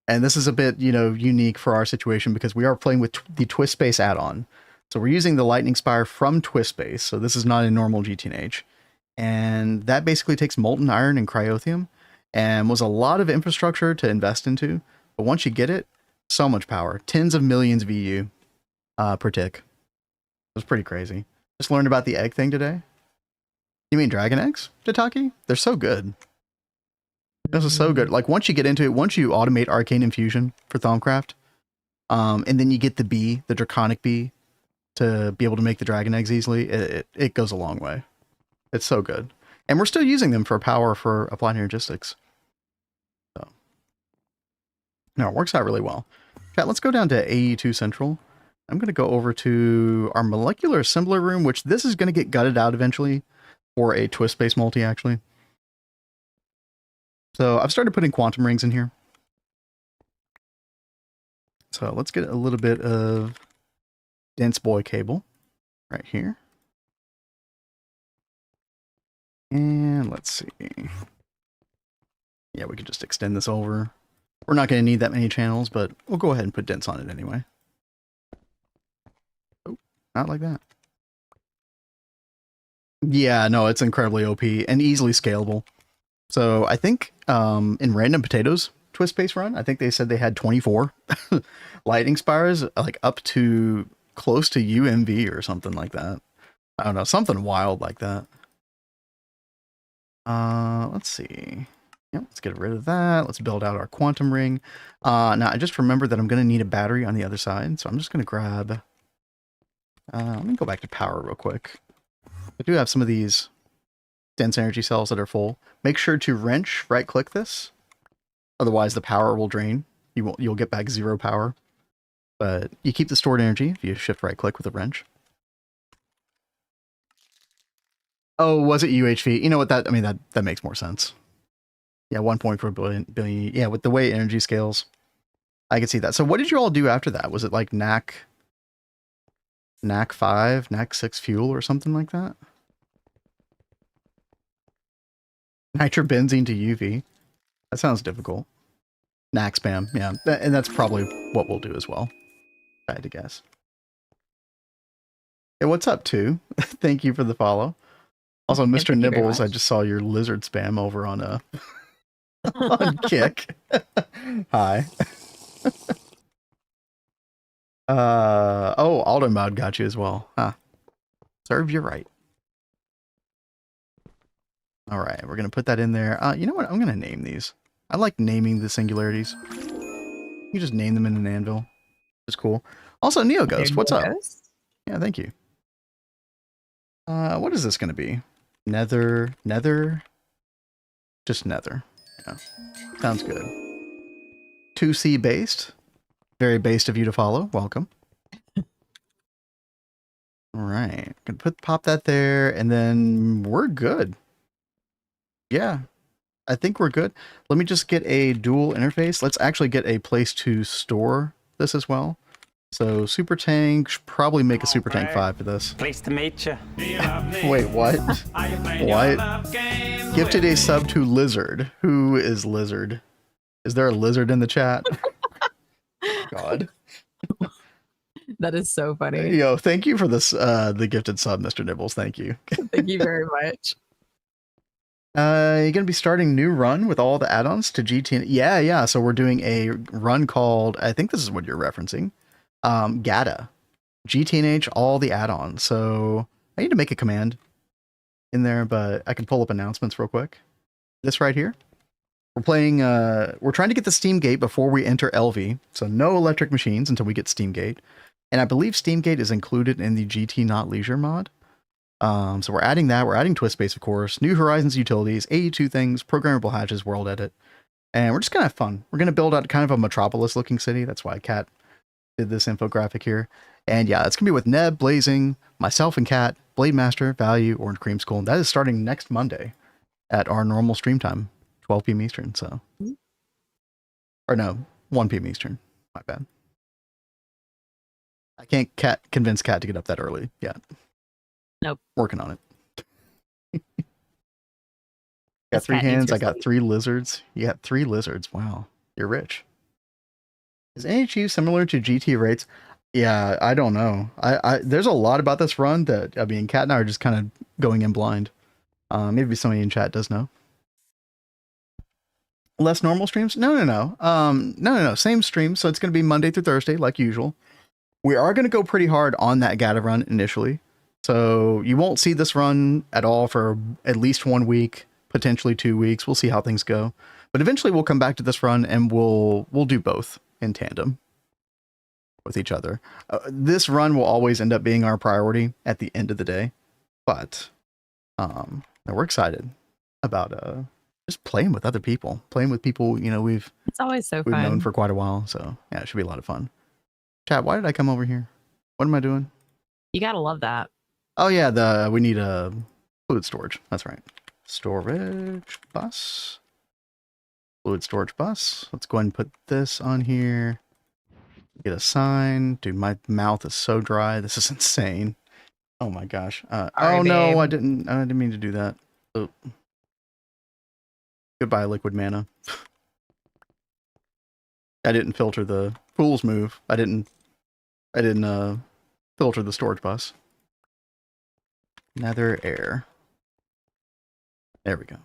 and this is a bit, unique for our situation because we are playing with the Twist Space add-on. So we're using the Lightning Spire from Twist Space. So this is not a normal GTNH. And that basically takes molten iron and cryothium and was a lot of infrastructure to invest into. But once you get it, so much power. Tens of millions VU per tick. It was pretty crazy. Just learned about the egg thing today. You mean dragon eggs, Tataki? They're so good. This is so good. Like once you get into it, once you automate Arcane Infusion for Thaumcraft, and then you get the bee, the Draconic bee, to be able to make the dragon eggs easily, it goes a long way. It's so good. And we're still using them for power for Applied Energistics. So, no, it works out really well. Chat, let's go down to AE2 Central. I'm going to go over to our molecular assembler room, which this is going to get gutted out eventually for a Twist Space multi, actually. So I've started putting quantum rings in here. So let's get a little bit of dense boy cable right here. And let's see. Yeah, we could just extend this over. We're not going to need that many channels, but we'll go ahead and put dents on it anyway. Oh, not like that. Yeah, no, it's incredibly OP and easily scalable. So I think in Random Potatoes Twist Space run, I think they said they had 24 lightning spires, like up to close to UMV or something like that. I don't know, something wild like that. Let's see. Yep, let's get rid of that. Let's build out our quantum ring. Now I just remembered that I'm going to need a battery on the other side, so I'm just going to grab... let me go back to power real quick. I do have some of these dense energy cells that are full. Make sure to wrench right-click this. Otherwise, the power will drain. You'll get back 0 power. But you keep the stored energy if you shift right-click with a wrench. Oh, was it UHV? You know what? That makes more sense. Yeah, 1.4 billion. Yeah, with the way energy scales, I can see that. So what did you all do after that? Was it like NAC 5, NAC 6 fuel or something like that? Nitrobenzene to UV. That sounds difficult. NAC spam, yeah. And that's probably what we'll do as well. I had to guess. Hey, what's up, too? Thank you for the follow. Also, Mr. Nibbles, I just saw your lizard spam over on on Kick. Hi. Oh, Aldermod got you as well. Huh. Serve you right. All right, we're going to put that in there. You know what? I'm going to name these. I like naming the singularities. You just name them in an anvil. It's cool. Also, Neo Ghost, what's up? Yeah, thank you. What is this going to be? Nether. Just Nether. Yeah, sounds good. 2C based. Very based of you to follow. Welcome. All right, gonna pop that there, and then we're good. Yeah, I think we're good. Let me just get a dual interface. Let's actually get a place to store this as well. So super tank, should probably make a super tank 5 for this. Pleased to meet you. Wait, what? What? Gifted a sub to Lizard. Who is Lizard? Is there a lizard in the chat? God. That is so funny. Yo, thank you for this the gifted sub, Mr. Nibbles. Thank you. Thank you very much. You're gonna be starting new run with all the add-ons to GTN. Yeah. So we're doing a run called, I think this is what you're referencing. GATA. GTNH, all the add-ons. So I need to make a command in there, but I can pull up announcements real quick. This right here. We're playing, we're trying to get the Steam Gate before we enter LV. So no electric machines until we get Steam Gate. And I believe Steam Gate is included in the GT Not Leisure mod. So we're adding that. We're adding Twist Space, of course. New Horizons utilities, AE2 things, programmable hatches, world edit. And we're just going to have fun. We're going to build out kind of a metropolis looking city. That's why Cat did this infographic here. And yeah, it's going to be with Neb, Blazing, myself and Cat, Blade Master, Value, Orange Cream School. And that is starting next Monday at our normal stream time, 12 p.m. Eastern. So, or no, 1 p.m. Eastern. My bad. I can't convince Cat to get up that early yet. Nope. Working on it. Got 3 hands. I got 3 lizards. You got 3 lizards. Wow. You're rich. Is NHU similar to GT rates? Yeah, I don't know. There's a lot about this run that, I mean, Kat and I are just kind of going in blind. Maybe somebody in chat does know. Less normal streams? No. Same stream. So it's going to be Monday through Thursday, like usual. We are going to go pretty hard on that Gata run initially. So you won't see this run at all for at least 1 week, potentially 2 weeks. We'll see how things go. But eventually we'll come back to this run and we'll do both in tandem with each other. This run will always end up being our priority at the end of the day. But we're excited about just playing with other people. Playing with people, you know, it's always so we've fun. known for quite a while. So yeah, it should be a lot of fun. Chat, why did I come over here? What am I doing? You gotta love that. Oh yeah, we need a fluid storage. That's right. Storage bus. Fluid storage bus. Let's go ahead and put this on here. Get a sign. Dude, my mouth is so dry. This is insane. Oh my gosh. Oh no, I didn't mean to do that. Oh. Goodbye, liquid mana. I didn't filter the fool's move. I didn't filter the storage bus. Nether air. There we go.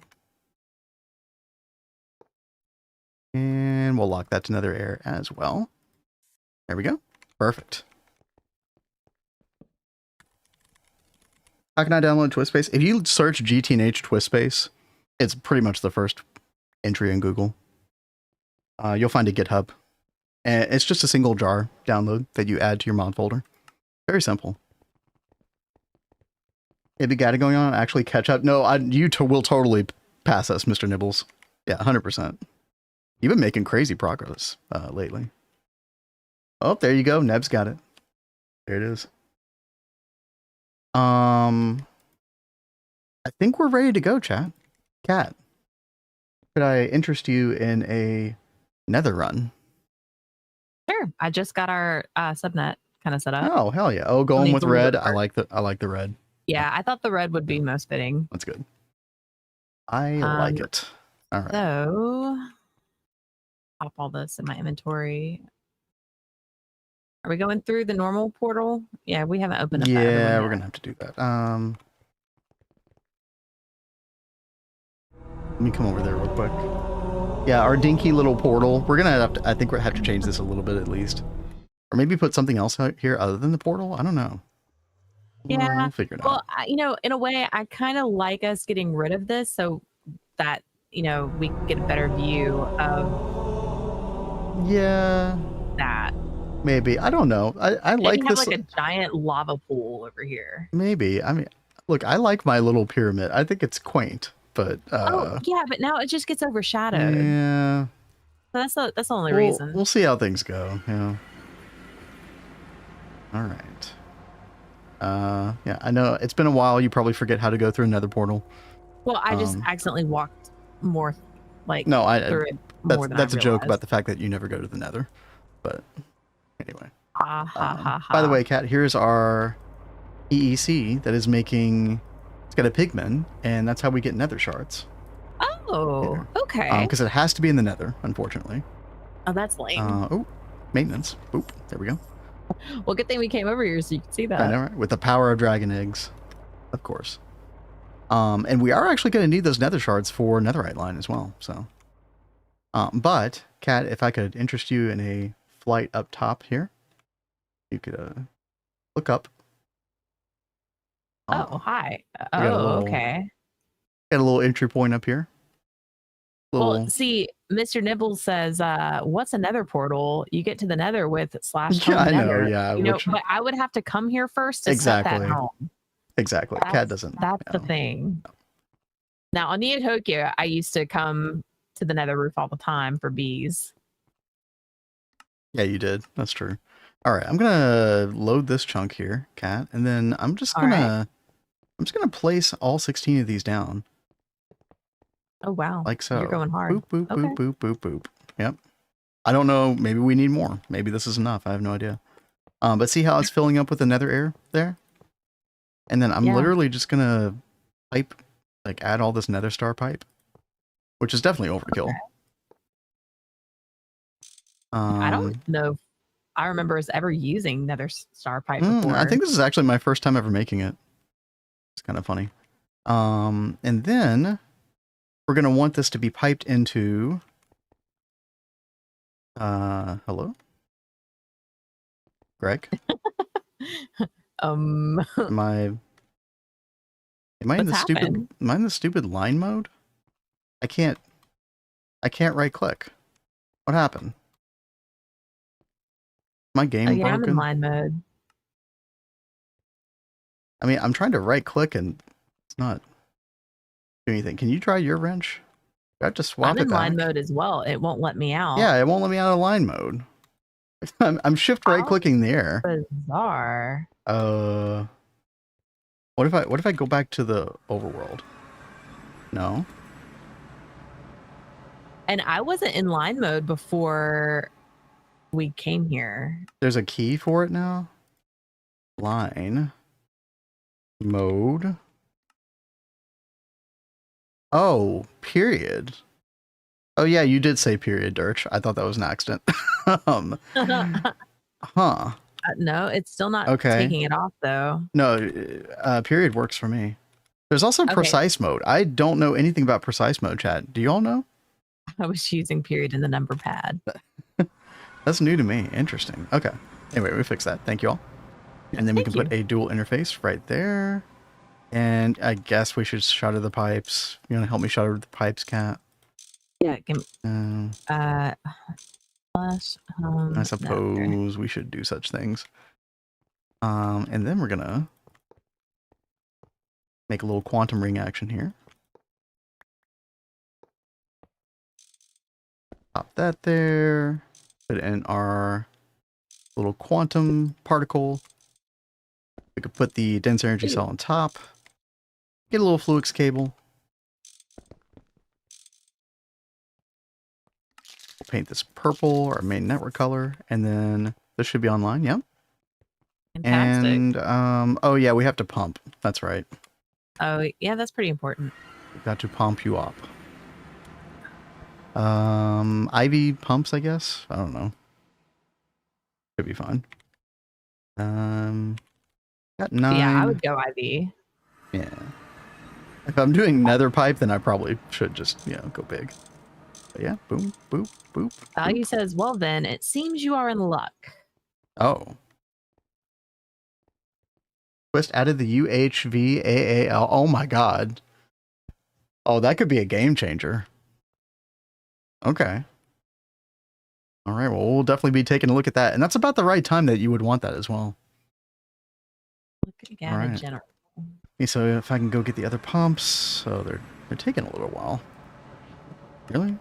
And we'll lock that to nether air as well. There we go. Perfect. How can I download TwistSpace? If you search GTNH TwistSpace, it's pretty much the first entry in Google. You'll find a GitHub. And it's just a single jar download that you add to your mod folder. Very simple. If you got it going on, actually catch up. No, you will totally pass us, Mr. Nibbles. Yeah, 100%. You've been making crazy progress lately. Oh, there you go. Neb's got it. There it is. I think we're ready to go, chat. Cat, could I interest you in a nether run? Sure. I just got our subnet kind of set up. Oh, hell yeah. Oh, going with red. I like the red. Yeah, I thought the red would be most fitting. That's good. I like it. All right. So, pop all this in my inventory. Are we going through the normal portal? Yeah, we haven't opened up. Yeah, we're gonna have to do that. Let me come over there real quick. Yeah, our dinky little portal. We're gonna have to. I think we have to change this a little bit at least, or maybe put something else out here other than the portal. I don't know. Yeah, we'll figure it out. Well, you know, in a way, I kind of like us getting rid of this so that, you know, we can get a better view of. Yeah. That. Maybe. I don't know. I like have this. Like a giant lava pool over here. Maybe. I mean, look, I like my little pyramid. I think it's quaint, but oh yeah, but now it just gets overshadowed. Yeah. So that's the only reason. We'll see how things go. Yeah. All right. Yeah, I know it's been a while. You probably forget how to go through another portal. Well, I just accidentally walked more, like no, through it more than that's a joke about the fact that you never go to the Nether. But anyway. By the way, Kat, here's our EEC that is making. It's got a pigman, and that's how we get Nether shards. Oh, here. Okay. Because it has to be in the Nether, unfortunately. Oh, that's lame. Oh, maintenance. Oop, there we go. Well, good thing we came over here so you can see that. I know, right? With the power of dragon eggs, of course. And we are actually going to need those nether shards for Netherite Line as well. So, but Kat, if I could interest you in a flight up top here, you could look up. Oh, hi. Okay. Got a little entry point up here. Well, see, Mr. Nibbles says, what's a nether portal? You get to the nether with /home I nether. know, yeah. You know, but I would have to come here first to set that home. Exactly. Cat doesn't. That's the thing. No. Now, on Neotokia, I used to come to the nether roof all the time for bees. Yeah, you did. That's true. All right, I'm gonna load this chunk here, Cat, and then I'm just gonna place all 16 of these down. Oh wow! Like so. You're going hard. Boop boop okay. boop boop boop boop. Yep. I don't know. Maybe we need more. Maybe this is enough. I have no idea. But see how it's filling up with the nether air there? And then I'm literally just gonna pipe, like add all this nether star pipe, which is definitely overkill. Okay. I don't know if I remember us ever using nether star pipe before. I think this is actually my first time ever making it. It's kind of funny. And then we're gonna want this to be piped into. Hello, Greg. Am I in the stupid line mode? I can't right click. What happened? My game broken? I'm in line mode. I mean, I'm trying to right click and it's not doing anything. Can you try your wrench? I have to swap it back. I'm in line mode as well. It won't let me out. Yeah, it won't let me out of line mode. I'm shift right clicking there. Bizarre. What if I go back to the overworld? No. And I wasn't in line mode before we came here. There's a key for it now. Line mode. Oh, period. Oh yeah, you did say period, Dirch. I thought that was an accident. Huh. No, it's still not taking it off though. No, period works for me. There's also precise mode. I don't know anything about precise mode, chat. Do you all know? I was using period in the number pad. That's new to me. Interesting. Okay. Anyway, we fixed that. Thank you all. And then we can put a dual interface right there. And I guess we should shutter the pipes. You want to help me shutter the pipes, Cat? Yeah. I suppose we should do such things. And then we're gonna make a little quantum ring action here. Pop that there. Put it in our little quantum particle. We could put the dense energy cell on top. Get a little Fluix cable. We'll paint this purple, our main network color, and then this should be online. Yep. Fantastic. And oh yeah, we have to pump. That's right. Oh yeah, that's pretty important. We've got to pump you up. Ivy pumps, I guess. I don't know. Could be fine. Got 9. Yeah, I would go IV. Yeah. If I'm doing nether pipe, then I probably should just, go big. But yeah, boom, boop, boop. Value says, well then, it seems you are in luck. Oh. Twist added the UHVAAL. Oh my god. Oh, that could be a game changer. Okay. All right, well, we'll definitely be taking a look at that. And that's about the right time that you would want that as well. Look at general. Okay, so if I can go get the other pumps. So they're taking a little while. Really?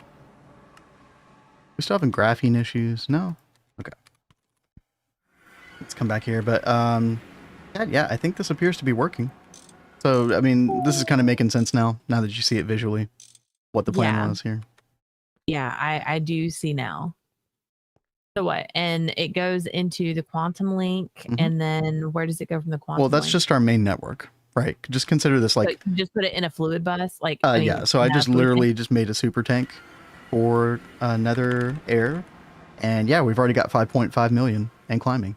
We still having graphene issues? No? Okay. Let's come back here. But yeah, I think this appears to be working. So, I mean, this is kind of making sense now that you see it visually, what the plan was here. Yeah, I do see now. So what? And it goes into the quantum link, and then where does it go from the quantum? Well, that's just our main network, right? Just consider this like so just put it in a fluid bus, like yeah. So I just literally just made a super tank for nether air, and yeah, we've already got 5.5 million and climbing.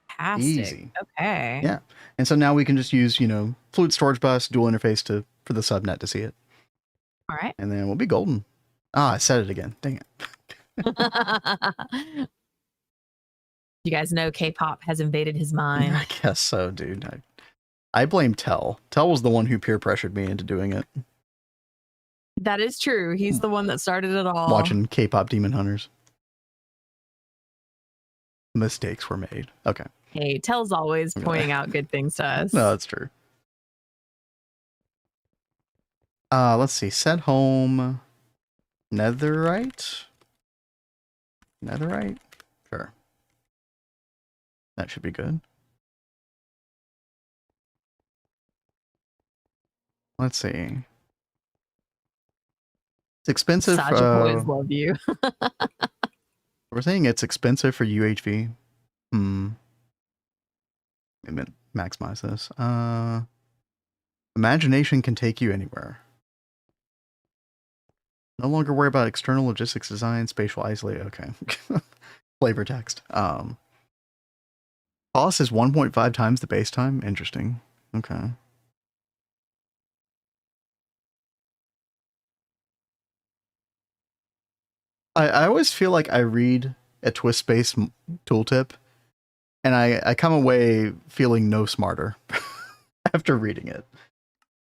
Fantastic. Easy. Okay. Yeah, and so now we can just use fluid storage bus dual interface for the subnet to see it. All right. And then we'll be golden. Ah, I said it again. Dang it. You guys know K-pop has invaded his mind. I guess so, dude. I blame Tell. Tell was the one who peer pressured me into doing it. That is true. He's the one that started it all. Watching K-pop Demon Hunters. Mistakes were made. Okay. Hey, Tell's always pointing out good things to us. No, that's true. Let's see. Set home. Netherite. Netherite? Sure. That should be good. Let's see. It's expensive. Sajik always love you. We're saying it's expensive for UHV. Maybe maximize this. Imagination can take you anywhere. No longer worry about external logistics design, spatial isolate. Okay. Flavor text. Cost is 1.5 times the base time. Interesting. Okay. I always feel like I read a twist space tooltip and I come away feeling no smarter after reading it.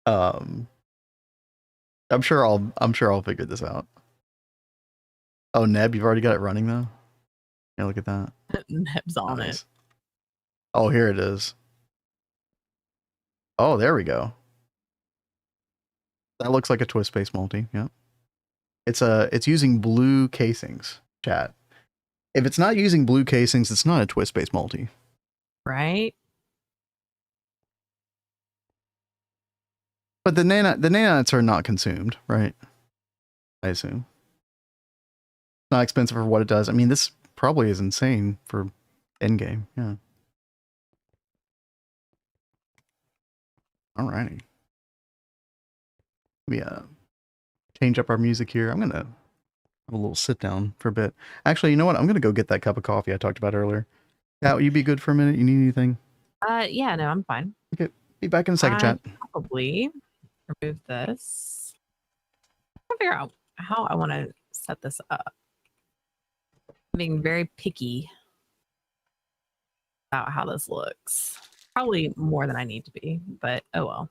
I'm sure I'll figure this out. Oh, Neb, you've already got it running though? Yeah, look at that. Neb's on it. Oh, here it is. Oh, there we go. That looks like a twist space multi. Yep. It's using blue casings, chat. If it's not using blue casings, it's not a twist space multi. Right? But the nanites are not consumed, right? I assume. Not expensive for what it does. I mean, this probably is insane for endgame. Yeah. Alrighty. We change up our music here. I'm gonna have a little sit down for a bit. Actually, you know what? I'm gonna go get that cup of coffee I talked about earlier. Kat, will you be good for a minute? You need anything? Yeah, no, I'm fine. Okay, be back in a second, chat. Probably remove this. I'll figure out how I want to set this up. I'm being very picky about how this looks. Probably more than I need to be, but oh well.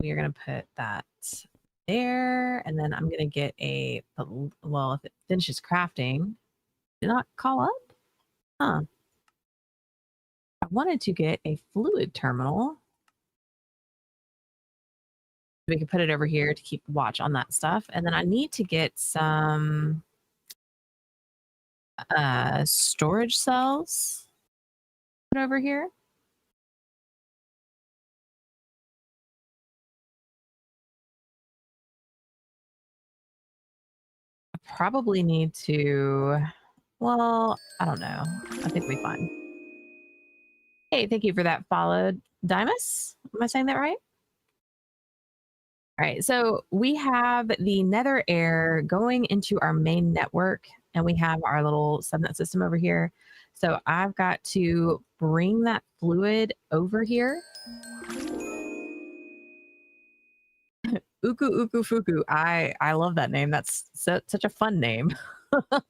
We are going to put that there, and then I'm going to get a, well, if it finishes crafting, did not call up? Huh. I wanted to get a fluid terminal. We can put it over here to keep watch on that stuff. And then I need to get some storage cells put over here. I probably need to, well, I don't know. I think we'll be fine. Hey, thank you for that follow, Dimus. Am I saying that right? All right, so we have the nether air going into our main network, and we have our little subnet system over here. So I've got to bring that fluid over here. Uku Uku Fuku. I love that name. That's such a fun name. All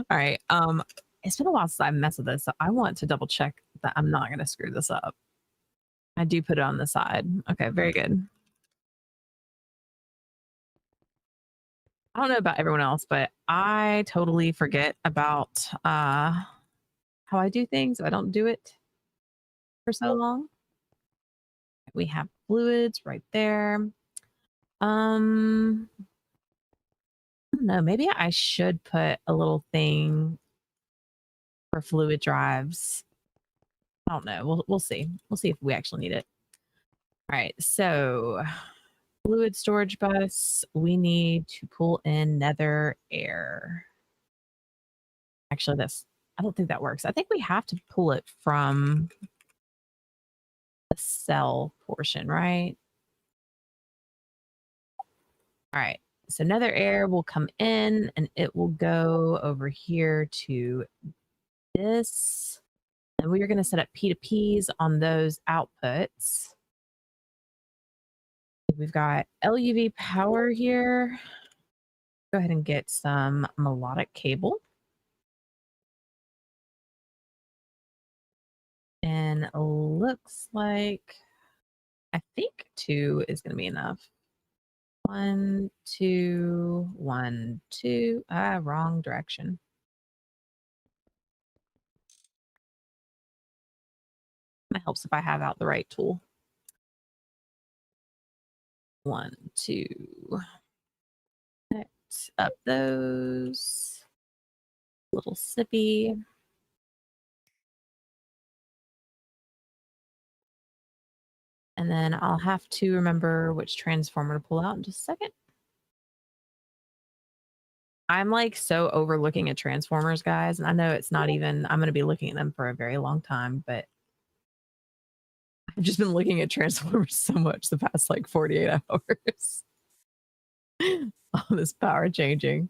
right. It's been a while since I messed with this, so I want to double check that I'm not going to screw this up. I do put it on the side. Okay, very good. I don't know about everyone else, but I totally forget about how I do things. I don't do it for so long. We have fluids right there. I don't know. Maybe I should put a little thing for fluid drives. I don't know. We'll see. We'll see if we actually need it. All right. So fluid storage bus. We need to pull in nether air. Actually, I don't think that works. I think we have to pull it from the cell portion, right? All right. So nether air will come in and it will go over here to this. And we are going to set up P2Ps on those outputs. We've got LUV power here. Go ahead and get some melodic cable. And looks like, I think 2 is going to be enough. 1, 2, 1, 2. Wrong direction. That helps if I have out the right tool. 1, 2. Connect up those. Little sippy. And then I'll have to remember which transformer to pull out in just a second. I'm like so overlooking at transformers, guys. And I know it's not even, I'm going to be looking at them for a very long time, but I've just been looking at transformers so much the past like 48 hours. All this power changing.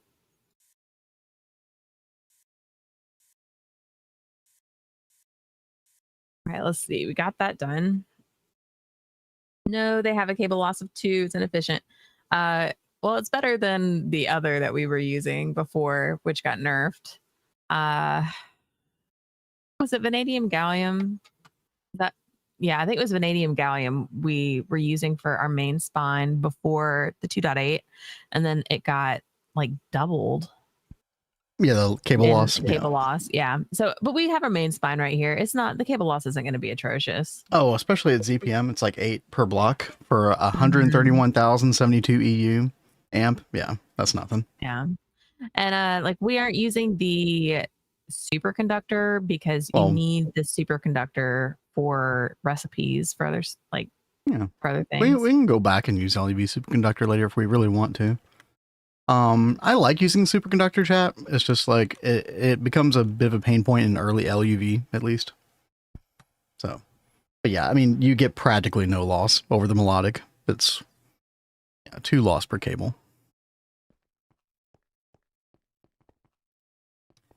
All right, let's see. We got that done. No, they have a cable loss of 2. It's inefficient. Well, it's better than the other that we were using before, which got nerfed. Was it vanadium gallium? Yeah, I think it was vanadium gallium we were using for our main spine before the 2.8, and then it got like doubled. Yeah, the cable loss. Cable loss, yeah. So, but we have our main spine right here. It's not, the cable loss isn't going to be atrocious. Oh, especially at ZPM, it's like 8 per block for 131,072 EU amp. Yeah, that's nothing. Yeah, and like we aren't using the superconductor because you need the superconductor for recipes for others, like for other things. We can go back and use LuV superconductor later if we really want to. I like using superconductor, chat. It's just like it becomes a bit of a pain point in early LuV, at least. So, but yeah, I mean, you get practically no loss over the melodic. It's 2 loss per cable.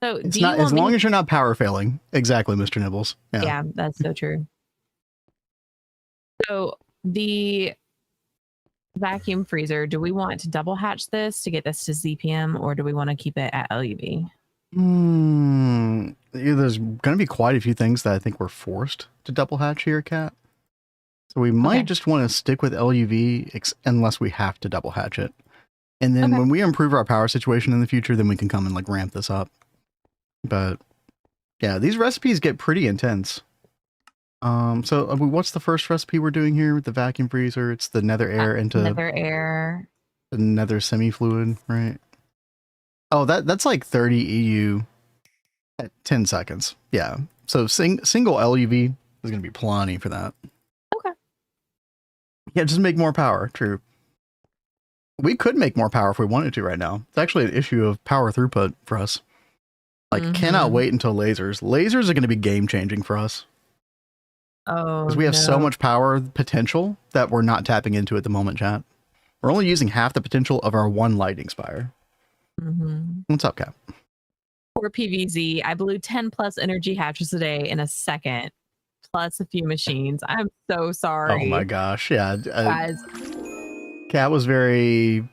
So it's not as long as you're not power failing. Exactly, Mr. Nibbles. Yeah, that's so true. So the vacuum freezer, do we want to double hatch this to get this to ZPM, or do we want to keep it at LuV? There's going to be quite a few things that I think we're forced to double hatch here, Cat. So we might just want to stick with LuV unless we have to double hatch it. And then when we improve our power situation in the future, then we can come and like ramp this up. But yeah, these recipes get pretty intense. So what's the first recipe we're doing here with the vacuum freezer? It's the nether air into the nether semi-fluid, right? Oh, that's like 30 EU at 10 seconds. Yeah. So single LuV is going to be plenty for that. Okay. Yeah, just make more power. True. We could make more power if we wanted to right now. It's actually an issue of power throughput for us. Like, cannot wait until lasers. Lasers are going to be game changing for us. Oh, because we have so much power potential that we're not tapping into at the moment, chat. We're only using half the potential of our 1 lighting spire. What's up, Cap? For PVZ, I blew 10 plus energy hatches a day in a second, plus a few machines. I'm so sorry. Oh my gosh, yeah. Guys. Cat was very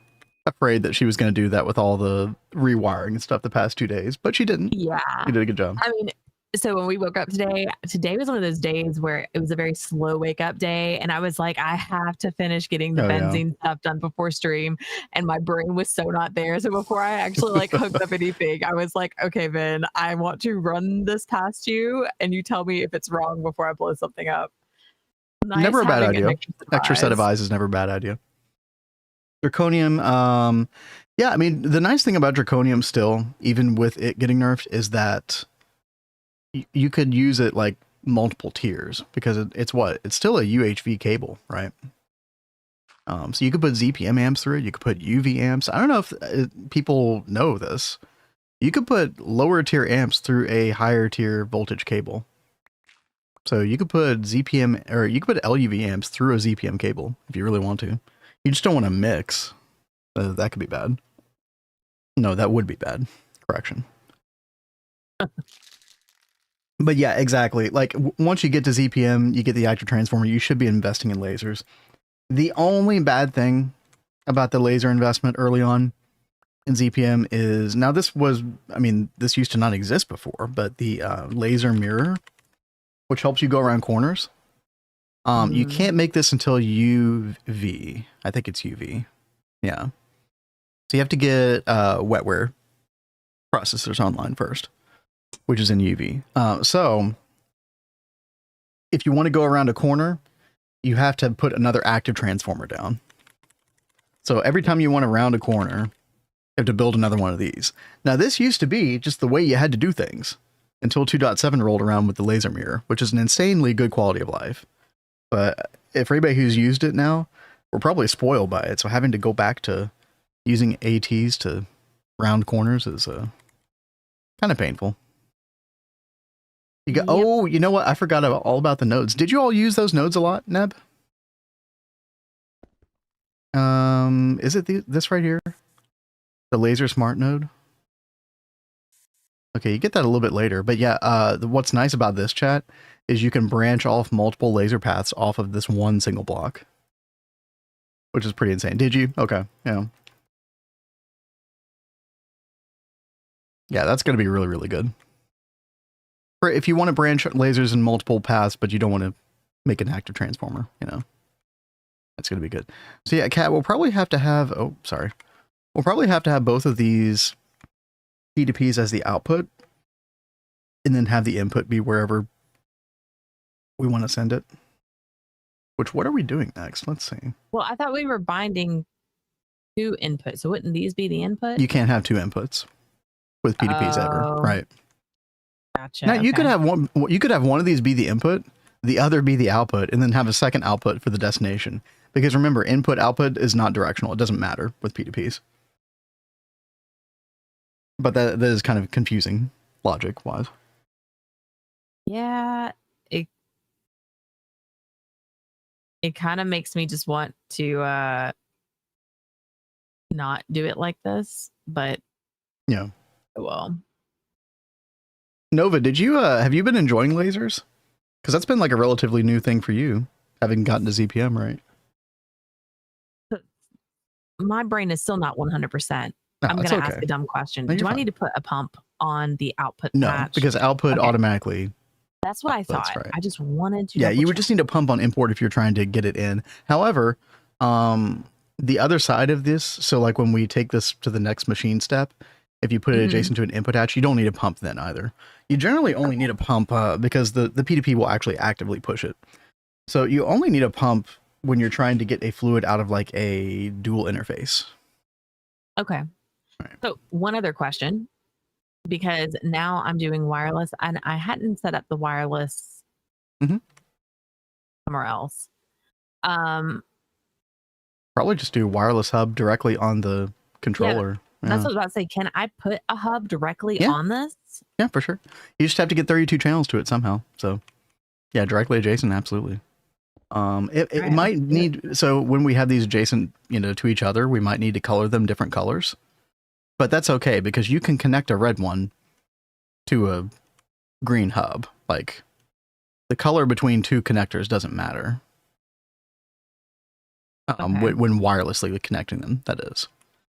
afraid that she was going to do that with all the rewiring and stuff the past 2 days, but she didn't. Yeah. She did a good job. I mean, so when we woke up today was one of those days where it was a very slow wake up day. And I was like, I have to finish getting the benzene stuff done before stream. And my brain was so not there. So before I actually like hooked up anything, I was like, okay, Ben, I want to run this past you. And you tell me if it's wrong before I blow something up. Nice, never a bad idea. Extra set of eyes is never a bad idea. Draconium. Yeah, I mean, the nice thing about Draconium still, even with it getting nerfed, is that you could use it like multiple tiers because it's still a UHV cable, right? So you could put ZPM amps through it. You could put UV amps. I don't know if people know this. You could put lower tier amps through a higher tier voltage cable. So you could put ZPM or you could put LuV amps through a ZPM cable if you really want to. You just don't want to mix. That could be bad. No, that would be bad. Correction. But yeah, exactly. Like once you get to ZPM, you get the active transformer, you should be investing in lasers. The only bad thing about the laser investment early on in ZPM is, now this used to not exist before, but the laser mirror, which helps you go around corners. You can't make this until UV. I think it's UV. Yeah. So you have to get wetware processors online first, which is in UV. So if you want to go around a corner, you have to put another active transformer down. So every time you want to round a corner, have to build another one of these. Now, this used to be just the way you had to do things until 2.7 rolled around with the laser mirror, which is an insanely good quality of life. But for anybody who's used it now, we're probably spoiled by it. So having to go back to using ATs to round corners is kind of painful. You got, oh, you know what? I forgot all about the nodes. Did you all use those nodes a lot, Neb? Is it this right here? The laser smart node? Okay, you get that a little bit later. But yeah, what's nice about this, chat, is you can branch off multiple laser paths off of this one single block. Which is pretty insane. Did you? Okay, yeah. Yeah, that's going to be really, really good. For if you want to branch lasers in multiple paths, but you don't want to make an active transformer, you know. That's going to be good. So yeah, Cat, we'll probably have to have... Oh, sorry. We'll probably have to have both of these P2Ps as the output, and then have the input be wherever we want to send it. Which, what are we doing next? Let's see. Well, I thought we were binding two inputs. So wouldn't these be the input? You can't have two inputs with P2Ps ever, right? Gotcha. Now you could have one. You could have one of these be the input, the other be the output, and then have a second output for the destination. Because remember, input output is not directional. It doesn't matter with P2Ps. But that is kind of confusing logic wise. Yeah, it kind of makes me just want to not do it like this, but yeah. Well, Nova, did you have you been enjoying lasers? Because that's been like a relatively new thing for you, having gotten to ZPM, right? My brain is still not 100%. I'm going to ask a dumb question. Do I need to put a pump on the output patch? Because output automatically. That's what I thought. Right. I just wanted to. Yeah, you would just need to pump on import if you're trying to get it in. However, the other side of this, so like when we take this to the next machine step, if you put it adjacent to an input hatch, you don't need a pump then either. You generally only need a pump because the P2P will actually actively push it. So you only need a pump when you're trying to get a fluid out of like a dual interface. Okay. Right. So one other question, because now I'm doing wireless and I hadn't set up the wireless somewhere else. Probably just do wireless hub directly on the controller. Yeah. That's what I was about to say. Can I put a hub directly on this? Yeah, for sure. You just have to get 32 channels to it somehow. So yeah, directly adjacent. Absolutely. It might need, so when we have these adjacent, to each other, we might need to color them different colors, but that's okay because you can connect a red one to a green hub. Like the color between two connectors doesn't matter. When wirelessly connecting them, that is.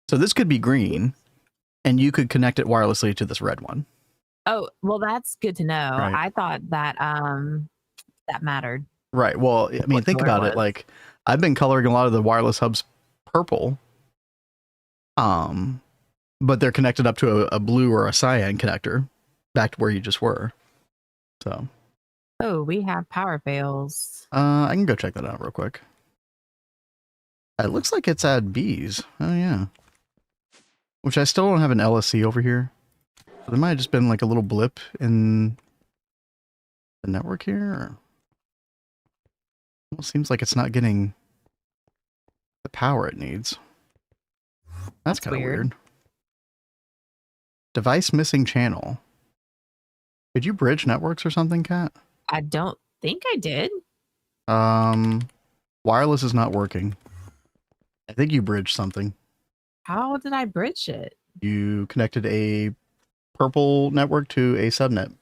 So this could be green and you could connect it wirelessly to this red one. Oh, well, that's good to know. Right. I thought that, that mattered. Right. Well, I mean, think about it. Like I've been coloring a lot of the wireless hubs purple. But they're connected up to a blue or a cyan connector back to where you just were. So. Oh, we have power fails. I can go check that out real quick. It looks like it's at B's. Oh yeah. Which I still don't have an LSC over here. So there might have just been like a little blip in the network here. Or... Well, it seems like it's not getting the power it needs. That's kind of weird. Device missing channel. Did you bridge networks or something, Kat? I don't think I did. Wireless is not working. I think you bridged something. How did I bridge it? You connected a purple network to a subnet.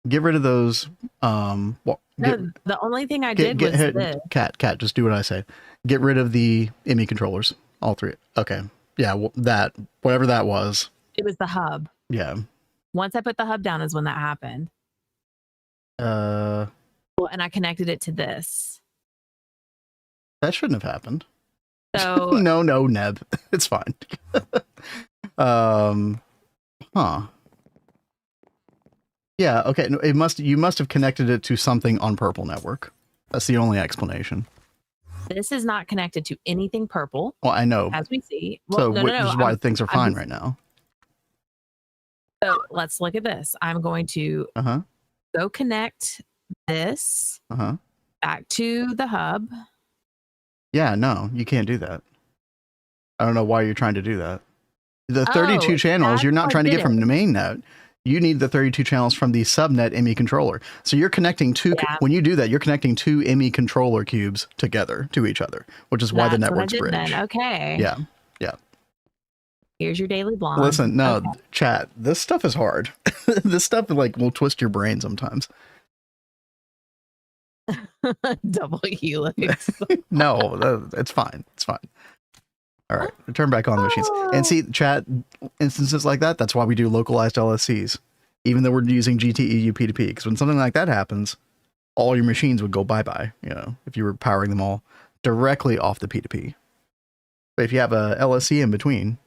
Get rid of those. No, the only thing I did was this. Cat, just do what I say. Get rid of the ME controllers. All three. Okay. Yeah, whatever that was. It was the hub. Yeah. Once I put the hub down is when that happened. Well, and I connected it to this. That shouldn't have happened. So no, Neb. It's fine. Huh. Yeah, okay. No, you must have connected it to something on purple network. That's the only explanation. This is not connected to anything purple. Well, I know. As we see. Well, so which is why things are fine right now. So let's look at this. I'm going to go connect this back to the hub. Yeah, no, you can't do that. I don't know why you're trying to do that. The 32 channels, you're not trying to get from the main net. You need the 32 channels from the subnet ME controller. So you're connecting two, when you do that, you're connecting two ME controller cubes together to each other, which is why the network's bridge. Then. Okay. Yeah. Yeah. Here's your daily blonde. Listen, no, chat, this stuff is hard. This stuff like will twist your brain sometimes. DoubleHelix. No, it's fine. It's fine. All right, turn back on the machines. And see, chat, instances like that, that's why we do localized LSCs, even though we're using GTEU P2P, because when something like that happens, all your machines would go bye-bye, you know, if you were powering them all directly off the P2P. But if you have a LSC in between,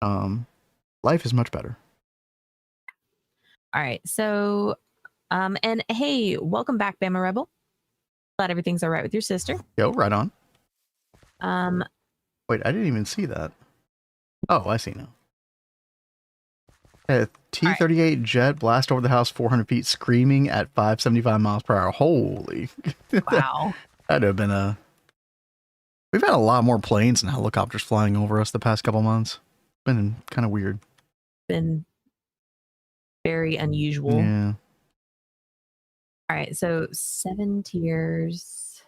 life is much better. All right, so, and hey, welcome back, Bama Rebel. Glad everything's all right with your sister. Yo, right on. Wait, I didn't even see that. Oh, I see now. T-38 jet blast over the house 400 feet, screaming at 575 miles per hour. Holy. Wow. That'd have been a... We've had a lot more planes and helicopters flying over us the past couple months. Been kind of weird. Been very unusual. Yeah. All right, so 7 tiers.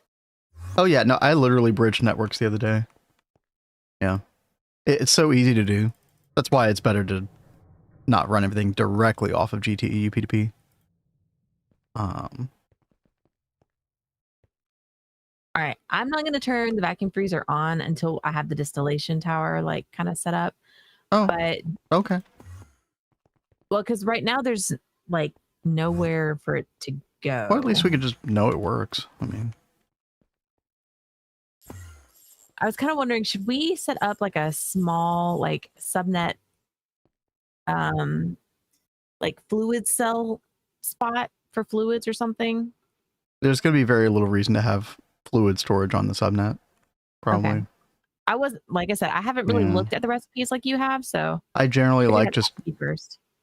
Oh, yeah. No, I literally bridged networks the other day. Yeah. It's so easy to do. That's why it's better to not run everything directly off of GTEU P2P. All right, I'm not going to turn the vacuum freezer on until I have the distillation tower like kind of set up. Oh, but okay. Well, because right now there's like nowhere for it to go. Well, at least we could just know it works. I mean, I was kind of wondering, should we set up like a small like subnet, like fluid cell spot for fluids or something? There's going to be very little reason to have fluid storage on the subnet, probably. Okay. I was, like I said, I haven't really looked at the recipes like you have, so I generally like just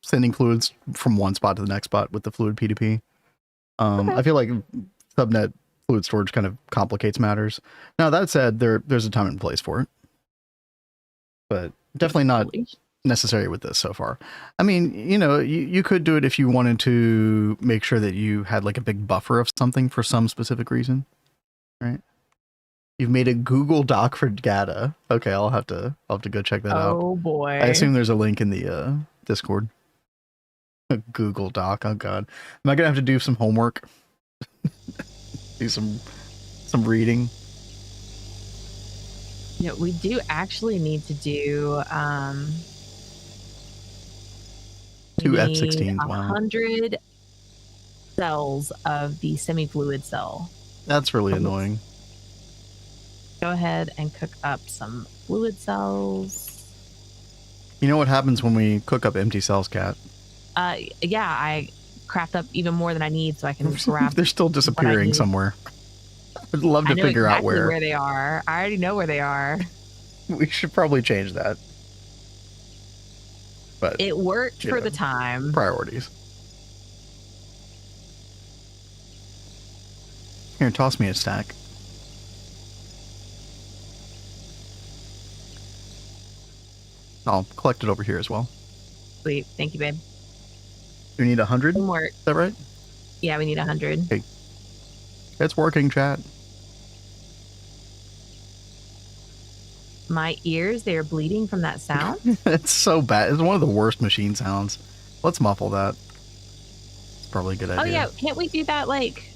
sending fluids from one spot to the next spot with the fluid P2P. I feel like subnet fluid storage kind of complicates matters. Now, that said, there's a time and place for it, but definitely not necessary with this so far. I mean, you know, you could do it if you wanted to make sure that you had like a big buffer of something for some specific reason, right? You've made a Google Doc for GATA. Okay, I'll have to go check that out. Oh boy. I assume there's a link in the Discord. A Google Doc. Oh god. Am I gonna have to do some homework? Do some reading? Yeah, we do actually need to do 2 F-16s. 100 cells of the semi-fluid cell. That's really annoying. Go ahead and cook up some fluid cells. You know what happens when we cook up empty cells, Kat? Yeah, I craft up even more than I need so I can grab. They're still disappearing somewhere. I'd love to figure out where they are. I already know where they are. We should probably change that. But it worked for the time. Priorities. Here, toss me a stack. I'll collect it over here as well. Sweet. Thank you, babe. You need 100? Homework. Is that right? Yeah, we need 100. Hey. It's working, chat. My ears, they are bleeding from that sound. It's so bad. It's one of the worst machine sounds. Let's muffle that. It's probably a good idea. Oh, yeah. Can't we do that? Like,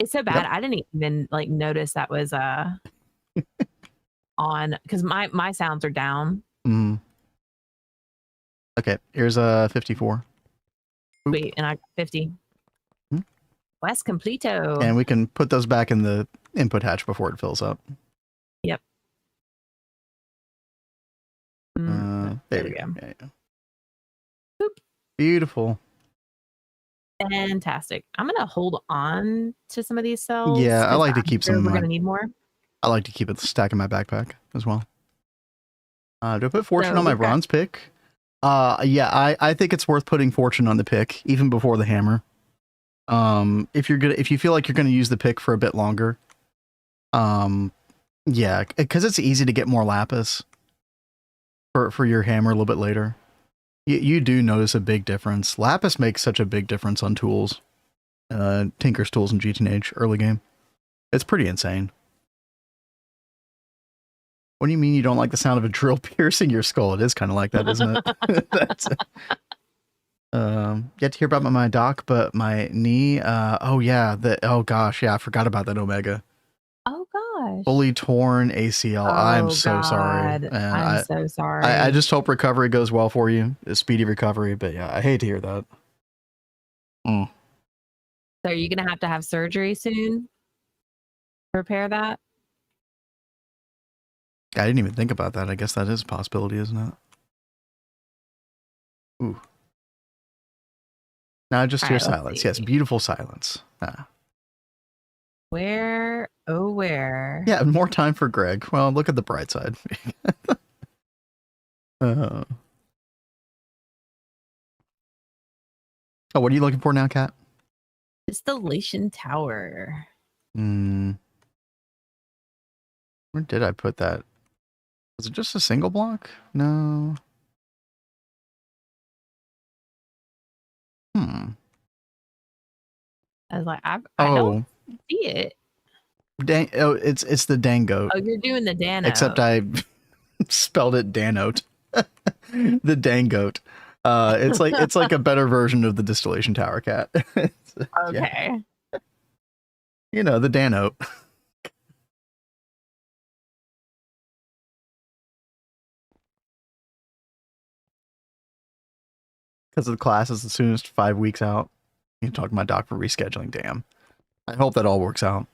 it's so bad. Yep. I didn't even, like, notice that was on, because my sounds are down. Okay, here's a 54. Wait, and I got 50. West completo. And we can put those back in the input hatch before it fills up. Yep. There we go. There you go. Boop. Beautiful. Fantastic. I'm gonna hold on to some of these cells. Yeah, I like to keep some. We're gonna need more. I like to keep it stacked in my backpack as well. Do I put fortune on my bronze pick? Yeah, I think it's worth putting fortune on the pick even before the hammer. If you feel like you're gonna use the pick for a bit longer, yeah, because it's easy to get more lapis for your hammer a little bit later. You do notice a big difference. Lapis makes such a big difference on tools, Tinker's tools in GTNH early game. It's pretty insane. What do you mean you don't like the sound of a drill piercing your skull? It is kind of like that, isn't it? That's, yet to hear about my doc, but my knee, oh yeah, oh gosh, yeah, I forgot about that Omega. Oh gosh. Fully torn ACL. I'm so sorry. And I'm so sorry. I just hope recovery goes well for you. A speedy recovery, but yeah, I hate to hear that. So are you going to have surgery soon? Repair that? I didn't even think about that. I guess that is a possibility, isn't it? Ooh. Now just hear silence. Yes, beautiful silence. Where? Oh, where? Yeah, more time for Greg. Well, look at the bright side. Oh, what are you looking for now, Kat? Distillation tower. Where did I put that? Was it just a single block? No. I was like, I don't see it. It's the Dangote. Oh, you're doing the Danote. Except I spelled it Danote. The Dangote. It's like a better version of the distillation tower, Cat. Okay. Yeah. You know, the Danote. Because the class is the soonest 5 weeks out. You talk to my doc for rescheduling. Damn. I hope that all works out.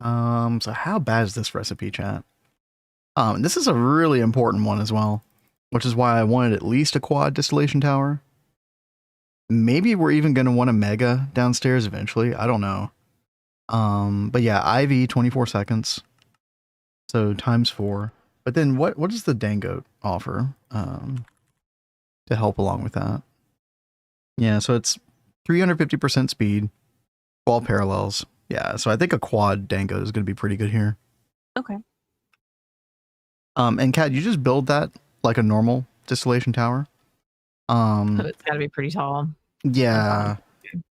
So how bad is this recipe, chat? This is a really important one as well, which is why I wanted at least a quad distillation tower. Maybe we're even going to want a mega downstairs eventually. I don't know. But yeah, IV 24 seconds. So times 4. But then what does the Dangote offer to help along with that? Yeah, so it's 350% speed, 12 parallels. Yeah, so I think a quad Dangote is going to be pretty good here. Okay. And Kat, you just build that like a normal distillation tower. It's got to be pretty tall. Yeah.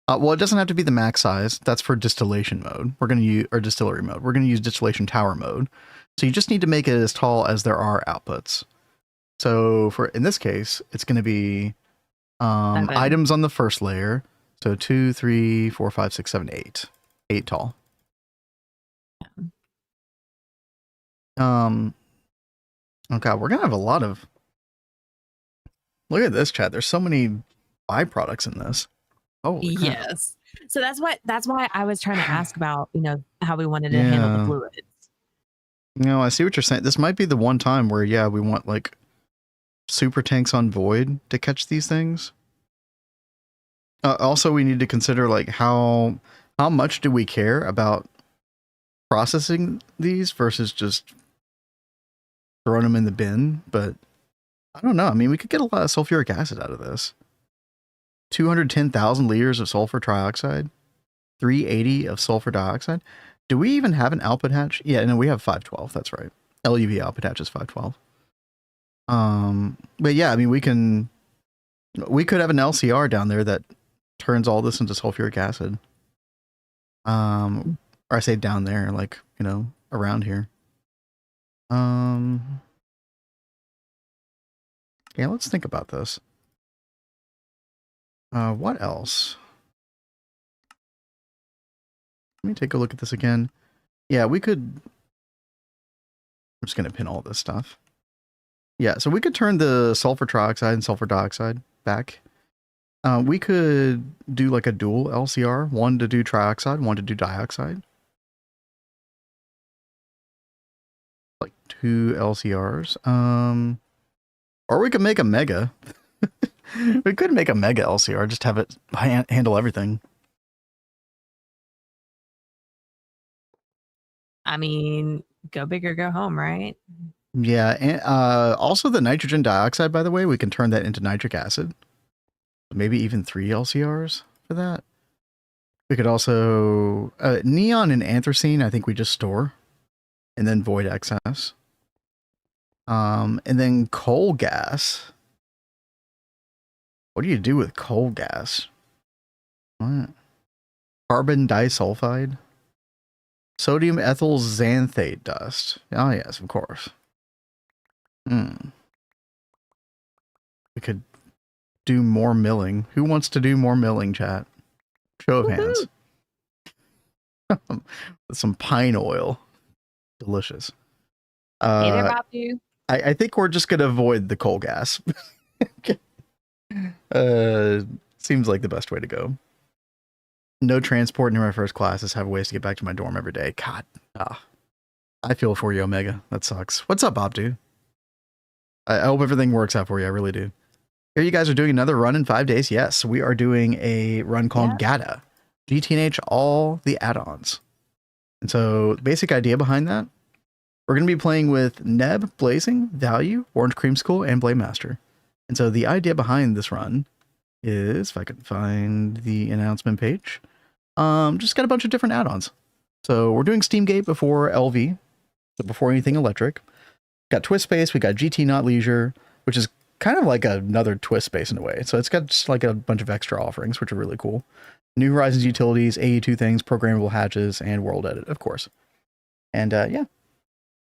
Well, it doesn't have to be the max size. That's for distillation mode. We're going to use, or distillery mode. We're going to use distillation tower mode. So you just need to make it as tall as there are outputs. So in this case, it's going to be items on the first layer. So 2, 3, 4, 5, 6, 7, 8. 8 tall. Okay, we're gonna have a lot of. Look at this, chat. There's so many byproducts in this. Oh yes. So that's why I was trying to ask about, how we wanted to handle the fluids. No, I see what you're saying. This might be the one time where, yeah, we want like super tanks on void to catch these things. Also, we need to consider like how much do we care about processing these versus just throwing them in the bin. But I don't know. I mean, we could get a lot of sulfuric acid out of this. 210,000 liters of sulfur trioxide, 380 of sulfur dioxide. Do we even have an output hatch? Yeah, no, we have 512. That's right. LuV output hatch is 512. But yeah, I mean, we could have an LCR down there that turns all this into sulfuric acid. Or I say down there, like, around here. Yeah, let's think about this. What else? Let me take a look at this again. Yeah, we could. I'm just going to pin all this stuff. Yeah, so we could turn the sulfur trioxide and sulfur dioxide back. We could do like a dual LCR, one to do trioxide, one to do dioxide. Like 2 LCRs. Or we could make a mega. We could make a mega LCR, just have it handle everything. I mean, go big or go home, right? Yeah, and also the nitrogen dioxide, by the way, we can turn that into nitric acid. Maybe even 3 LCRs for that. We could also neon and anthracene, I think we just store, and then void excess. And then coal gas. What do you do with coal gas? What? Carbon disulfide? Sodium ethyl xanthate dust. Oh, yes, of course. We could do more milling. Who wants to do more milling, chat? Show of hands. With some pine oil. Delicious. Hey there, Babu. I think we're just going to avoid the coal gas. Seems like the best way to go. No transport near my first classes. Have ways to get back to my dorm every day. God. I feel for you, Omega. That sucks. What's up, Bob, dude? I hope everything works out for you. I really do. Here you guys are doing another run in 5 days. Yes, we are doing a run called GATA. GTNH all the add-ons. And so the basic idea behind that, we're going to be playing with Neb, Blazing, Value, Orange Creamsicle, and Blade Master. And so the idea behind this run is, if I can find the announcement page, just got a bunch of different add-ons. So we're doing Steamgate before LV, so before anything electric. Got Twist Space, we got GT Not Leisure, which is kind of like another Twist Space in a way. So it's got just like a bunch of extra offerings, which are really cool. New Horizons utilities, AE2 things, programmable hatches, and World Edit, of course. And yeah.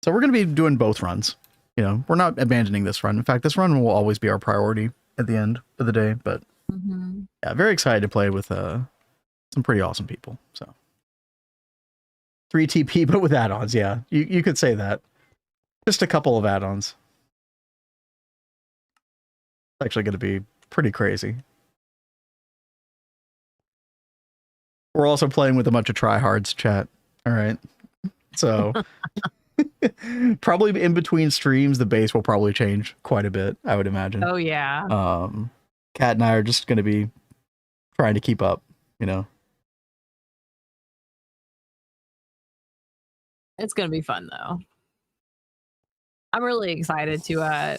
So we're going to be doing both runs. You know, we're not abandoning this run. In fact, this run will always be our priority at the end of the day. But yeah, very excited to play with some pretty awesome people. So 3 TP, but with add-ons. Yeah, you could say that. Just a couple of add-ons. It's actually going to be pretty crazy. We're also playing with a bunch of tryhards, chat. All right. So probably in between streams, the base will probably change quite a bit, I would imagine. Oh, yeah. Kat and I are just going to be trying to keep up, you know. It's going to be fun, though. I'm really excited to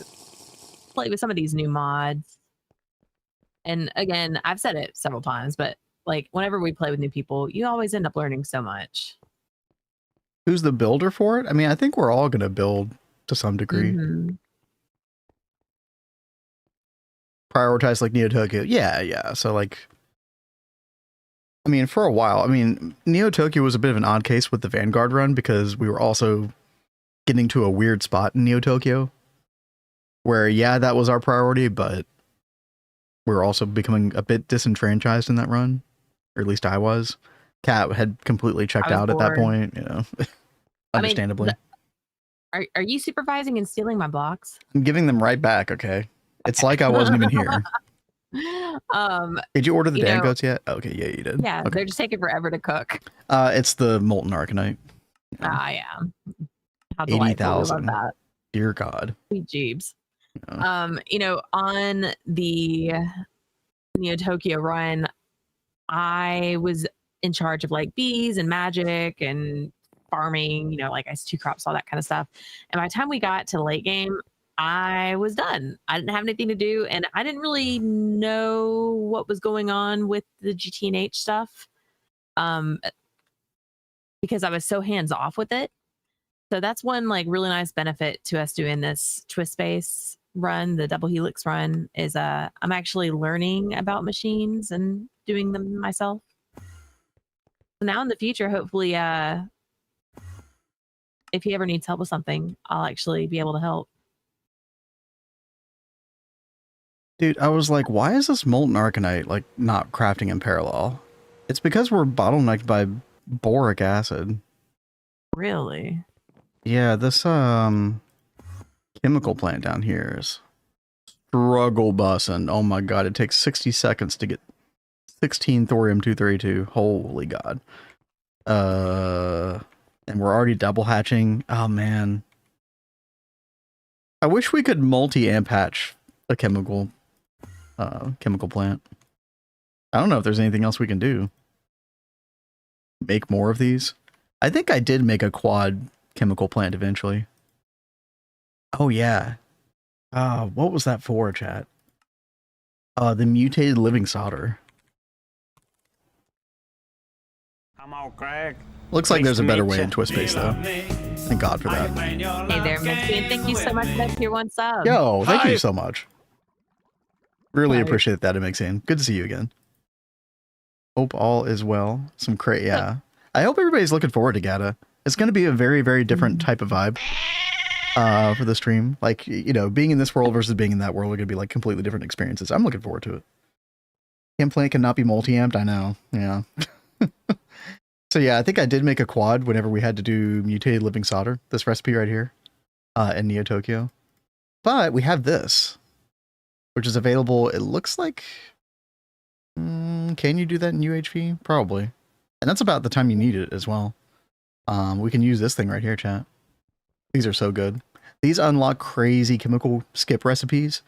play with some of these new mods. And again, I've said it several times, but like whenever we play with new people, you always end up learning so much. Who's the builder for it? I mean, I think we're all going to build to some degree. Prioritize like Neo Tokyo. Yeah. So like, I mean, for a while, I mean, Neo Tokyo was a bit of an odd case with the Vanguard run because we were also getting to a weird spot in Neo Tokyo where, yeah, that was our priority, but we were also becoming a bit disenfranchised in that run, or at least I was. Kat had completely checked out bored at that point, you know, understandably. I mean, are you supervising and stealing my blocks? I'm giving them right back, okay? It's like I wasn't even here. Did you order the Dan goats yet? Okay, yeah, you did. Yeah, okay. They're just taking forever to cook. It's the Molten Arcanite. Yeah. How 80,000. Dear God. Sweet Jeebs. Yeah. You know, on the Neo Tokyo run, I was in charge of like bees and magic and farming, you know, like ice 2 crops, all that kind of stuff. And by the time we got to the late game, I was done. I didn't have anything to do, and I didn't really know what was going on with the GTNH stuff, because I was so hands off with it. So that's one like really nice benefit to us doing this Twist Space run, the DoubleHelix run, is I'm actually learning about machines and doing them myself. So now in the future, hopefully, if he ever needs help with something, I'll actually be able to help. Dude, I was like, why is this Molten Arcanite like not crafting in parallel? It's because we're bottlenecked by boric acid. Really? Yeah, this chemical plant down here is struggle bussin'. Oh my god, it takes 60 seconds to get 16 thorium-232. Holy god. And we're already double hatching. Oh man. I wish we could multi-amp hatch a chemical plant. I don't know if there's anything else we can do. Make more of these. I think I did make a quad chemical plant eventually. Oh yeah. What was that for, chat? The mutated living solder. I'm all Craig. Looks like there's a better way in Twist Space though. Thank God for that. Hey there, Mitzi, and thank you so much for your one sub. Yo, thank you so much. Really appreciate that, Mixin. Good to see you again. Hope all is well. Some yeah. I hope everybody's looking forward to GATA. It's going to be a very, very different type of vibe for the stream. Like, you know, being in this world versus being in that world are going to be like completely different experiences. I'm looking forward to it. Chem plant cannot be multi-amped. I know. Yeah. So yeah, I think I did make a quad whenever we had to do mutated living solder. This recipe right here in Neo Tokyo. But we have this, which is available. It looks like, can you do that in UHV? Probably. And that's about the time you need it as well. We can use this thing right here, chat. These are so good. These unlock crazy chemical skip recipes.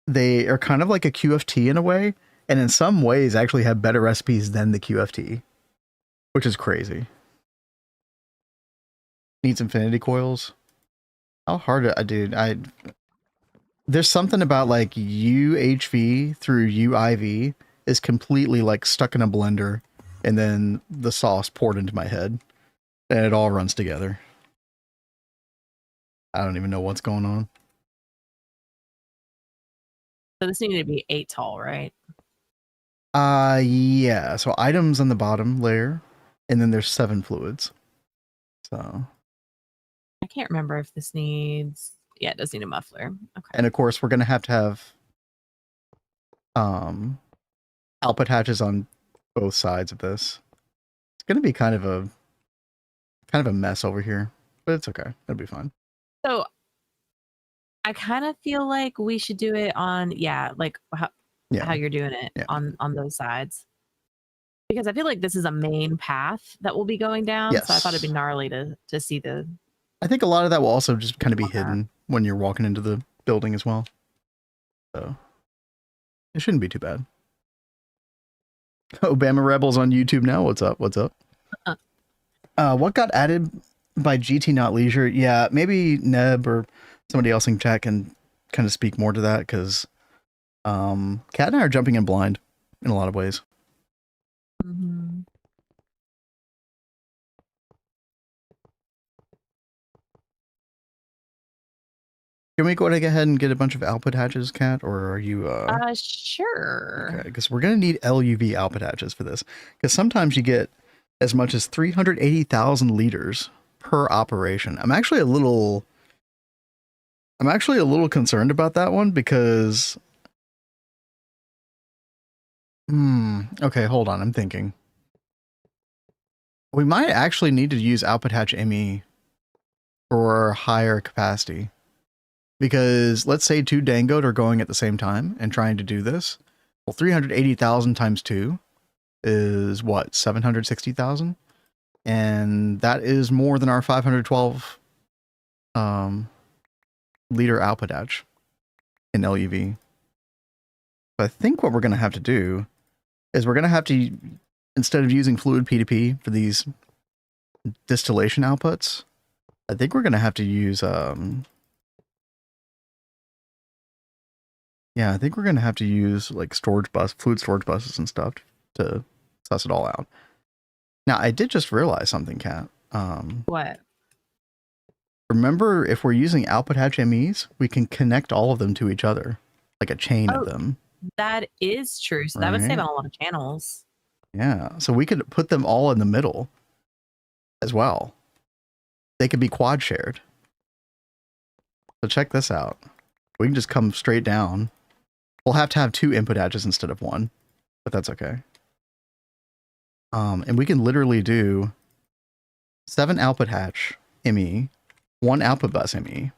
They are kind of like a QFT in a way, and in some ways actually have better recipes than the QFT, which is crazy. Needs infinity coils. How hard there's something about like UHV through UIV is completely like stuck in a blender and then the sauce poured into my head and it all runs together. I don't even know what's going on. So this needed to be 8 tall, right? Yeah. So items on the bottom layer, and then there's 7 fluids. So I can't remember if this needs. Yeah, it does need a muffler. Okay. And of course, we're gonna have output hatches on both sides of this. It's gonna be kind of a mess over here, but it's okay. It'll be fine. So I kind of feel like we should do it on like how you're doing it on those sides, because I feel like this is a main path that we'll be going down. Yes. So I thought it'd be gnarly to see the. I think a lot of that will also just kind of be hidden when you're walking into the building as well. So it shouldn't be too bad. Obama Rebels on YouTube now. What's up? What's up? What got added by GT Not Leisure? Yeah, maybe Neb or somebody else in chat can kind of speak more to that, because Kat and I are jumping in blind in a lot of ways. Mm-hmm. Can we go ahead and get a bunch of output hatches, Kat, or are you sure. Okay, because we're gonna need LuV output hatches for this, because sometimes you get as much as 380,000 liters per operation. I'm actually a little concerned about that one, because okay, hold on, I'm thinking. We might actually need to use output hatch ME for higher capacity. Because let's say 2 Dangoed are going at the same time and trying to do this. Well, 380,000 times 2 is what? 760,000? And that is more than our 512 liter output hatch in LuV. So I think what we're going to have to do is we're going to have to, instead of using fluid P2P for these distillation outputs, I think we're going to have to use yeah, I think we're going to have to use like fluid storage buses and stuff to suss it all out. Now, I did just realize something, Kat. What? Remember, if we're using output hatch MEs, we can connect all of them to each other, like a chain of them. That is true. So that would save on a lot of channels. Yeah, so we could put them all in the middle as well. They could be quad shared. So check this out. We can just come straight down. We'll have to have 2 input hatches instead of 1, but that's okay. And we can literally do 7 output hatch ME, 1 output bus ME,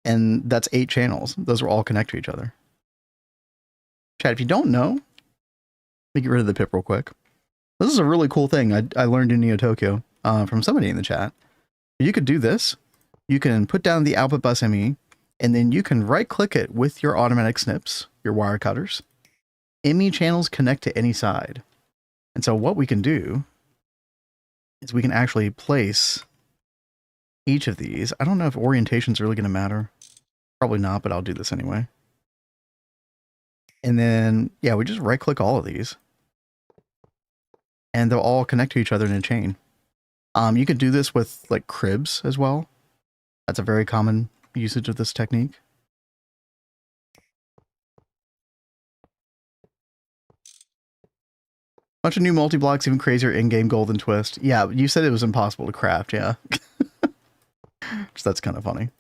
and that's 8 channels. Those will all connect to each other. Chat, if you don't know, let me get rid of the pip real quick. This is a really cool thing I learned in Neo Tokyo from somebody in the chat. You could do this. You can put down the output bus ME, and then you can right click it with your automatic snips, your wire cutters. ME channels connect to any side. And so what we can do is we can actually place each of these. I don't know if orientation's really going to matter. Probably not, but I'll do this anyway. And then, yeah, we just right click all of these. And they'll all connect to each other in a chain. You could do this with like cribs as well. That's a very common usage of this technique. Bunch of new multi-blocks, even crazier in-game golden twist. Yeah, you said it was impossible to craft, yeah. So that's kind of funny.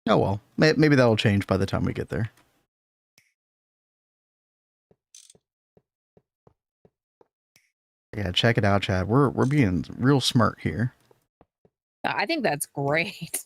Oh well, maybe that'll change by the time we get there. Yeah, check it out, Chad. We're being real smart here. I think that's great.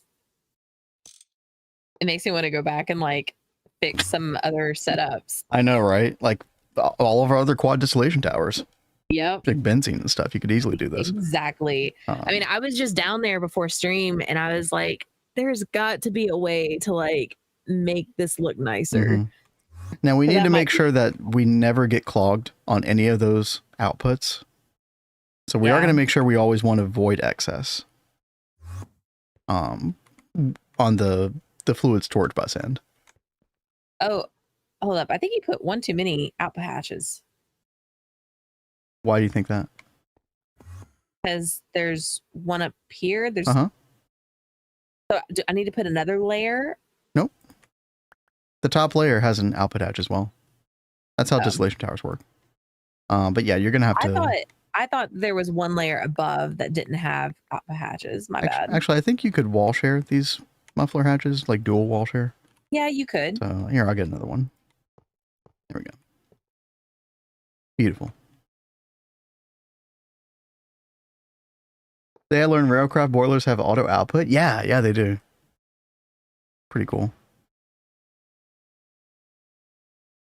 It makes me want to go back and like fix some other setups. I know, right? Like all of our other quad distillation towers. Yep. Like benzene and stuff. You could easily do this. Exactly. I mean, I was just down there before stream and I was like, there's got to be a way to like make this look nicer. Mm-hmm. Now we need to make sure that we never get clogged on any of those outputs. So we are going to make sure we always want to avoid excess on the fluid storage bus end. Oh, hold up. I think you put one too many output hatches. Why do you think that? Because there's one up here. There's So I need to put another layer. Nope. The top layer has an output hatch as well. That's how distillation towers work. But yeah, you're gonna have to. I thought there was one layer above that didn't have output hatches. My bad. Actually, I think you could wall share these muffler hatches, like dual wall share. Yeah, you could. So here, I'll get another one. There we go. Beautiful. Did I learn railcraft boilers have auto output? Yeah, they do. Pretty cool.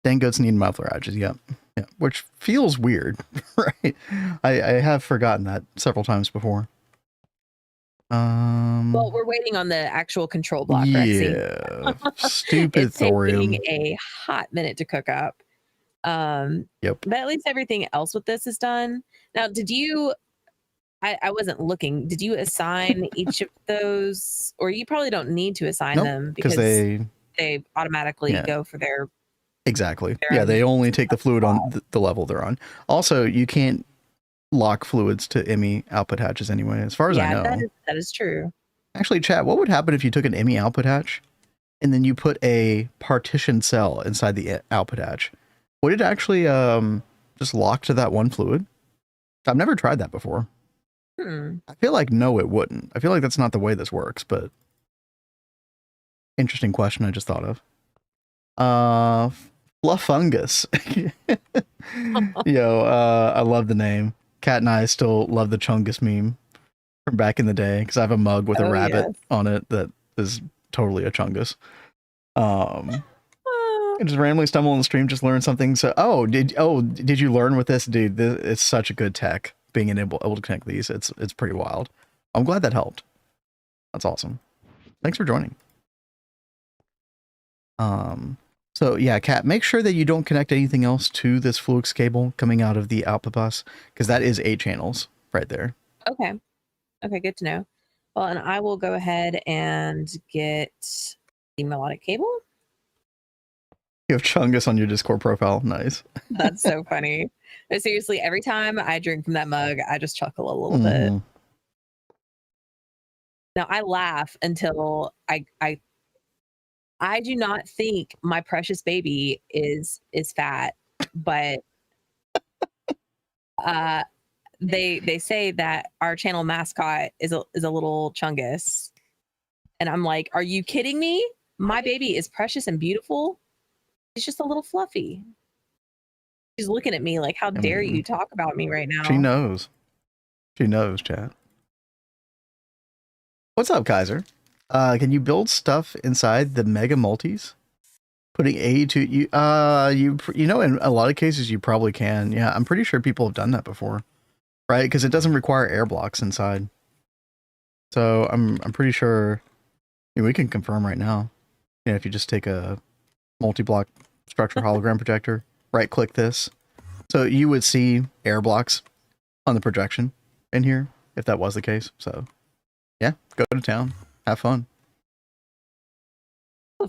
Dang goats need muffler hatches. Yep. Yeah, which feels weird, right? I have forgotten that several times before. Well, we're waiting on the actual control block. Yeah. Stupid it's thorium. Taking a hot minute to cook up. Yep. But at least everything else with this is done. Now, did you? I wasn't looking. Did you assign each of those, or you probably don't need to assign them because they automatically go for their. Exactly. Yeah, they only take the fluid on the level they're on. Also, you can't lock fluids to IMI output hatches anyway, as far as I know. That is true. Actually, chat, what would happen if you took an IMI output hatch and then you put a partition cell inside the output hatch? Would it actually just lock to that one fluid? I've never tried that before. I feel like no, it wouldn't. I feel like that's not the way this works, but interesting question I just thought of. Fluffungus. Yo, I love the name. Kat and I still love the Chungus meme from back in the day because I have a mug with a rabbit on it that is totally a Chungus. I just randomly stumble on the stream, just learn something. So, did you learn with this, dude? It's such a good tech. Being able to connect these, it's pretty wild. I'm glad that helped. That's awesome. Thanks for joining. So yeah, Kat, make sure that you don't connect anything else to this Fluix cable coming out of the output bus, because that is 8 channels right there. Okay, good to know. Well, and I will go ahead and get the melodic cable. You have Chungus on your Discord profile. Nice. That's so funny. But seriously, every time I drink from that mug, I just chuckle a little bit. Now I laugh until I do not think my precious baby is fat, but they say that our channel mascot is a little Chungus, and I'm like, are you kidding me? My baby is precious and beautiful. She's just a little fluffy. She's looking at me like, how dare you talk about me right now? She knows. She knows, chat. What's up, Kaiser? Can you build stuff inside the mega multis? Putting A to you know, in a lot of cases you probably can. Yeah, I'm pretty sure people have done that before, right? Because it doesn't require air blocks inside. So I'm pretty sure we can confirm right now. Yeah, if you just take a multi-block structure hologram projector, right click this, so you would see air blocks on the projection in here, if that was the case. So yeah, go to town, have fun.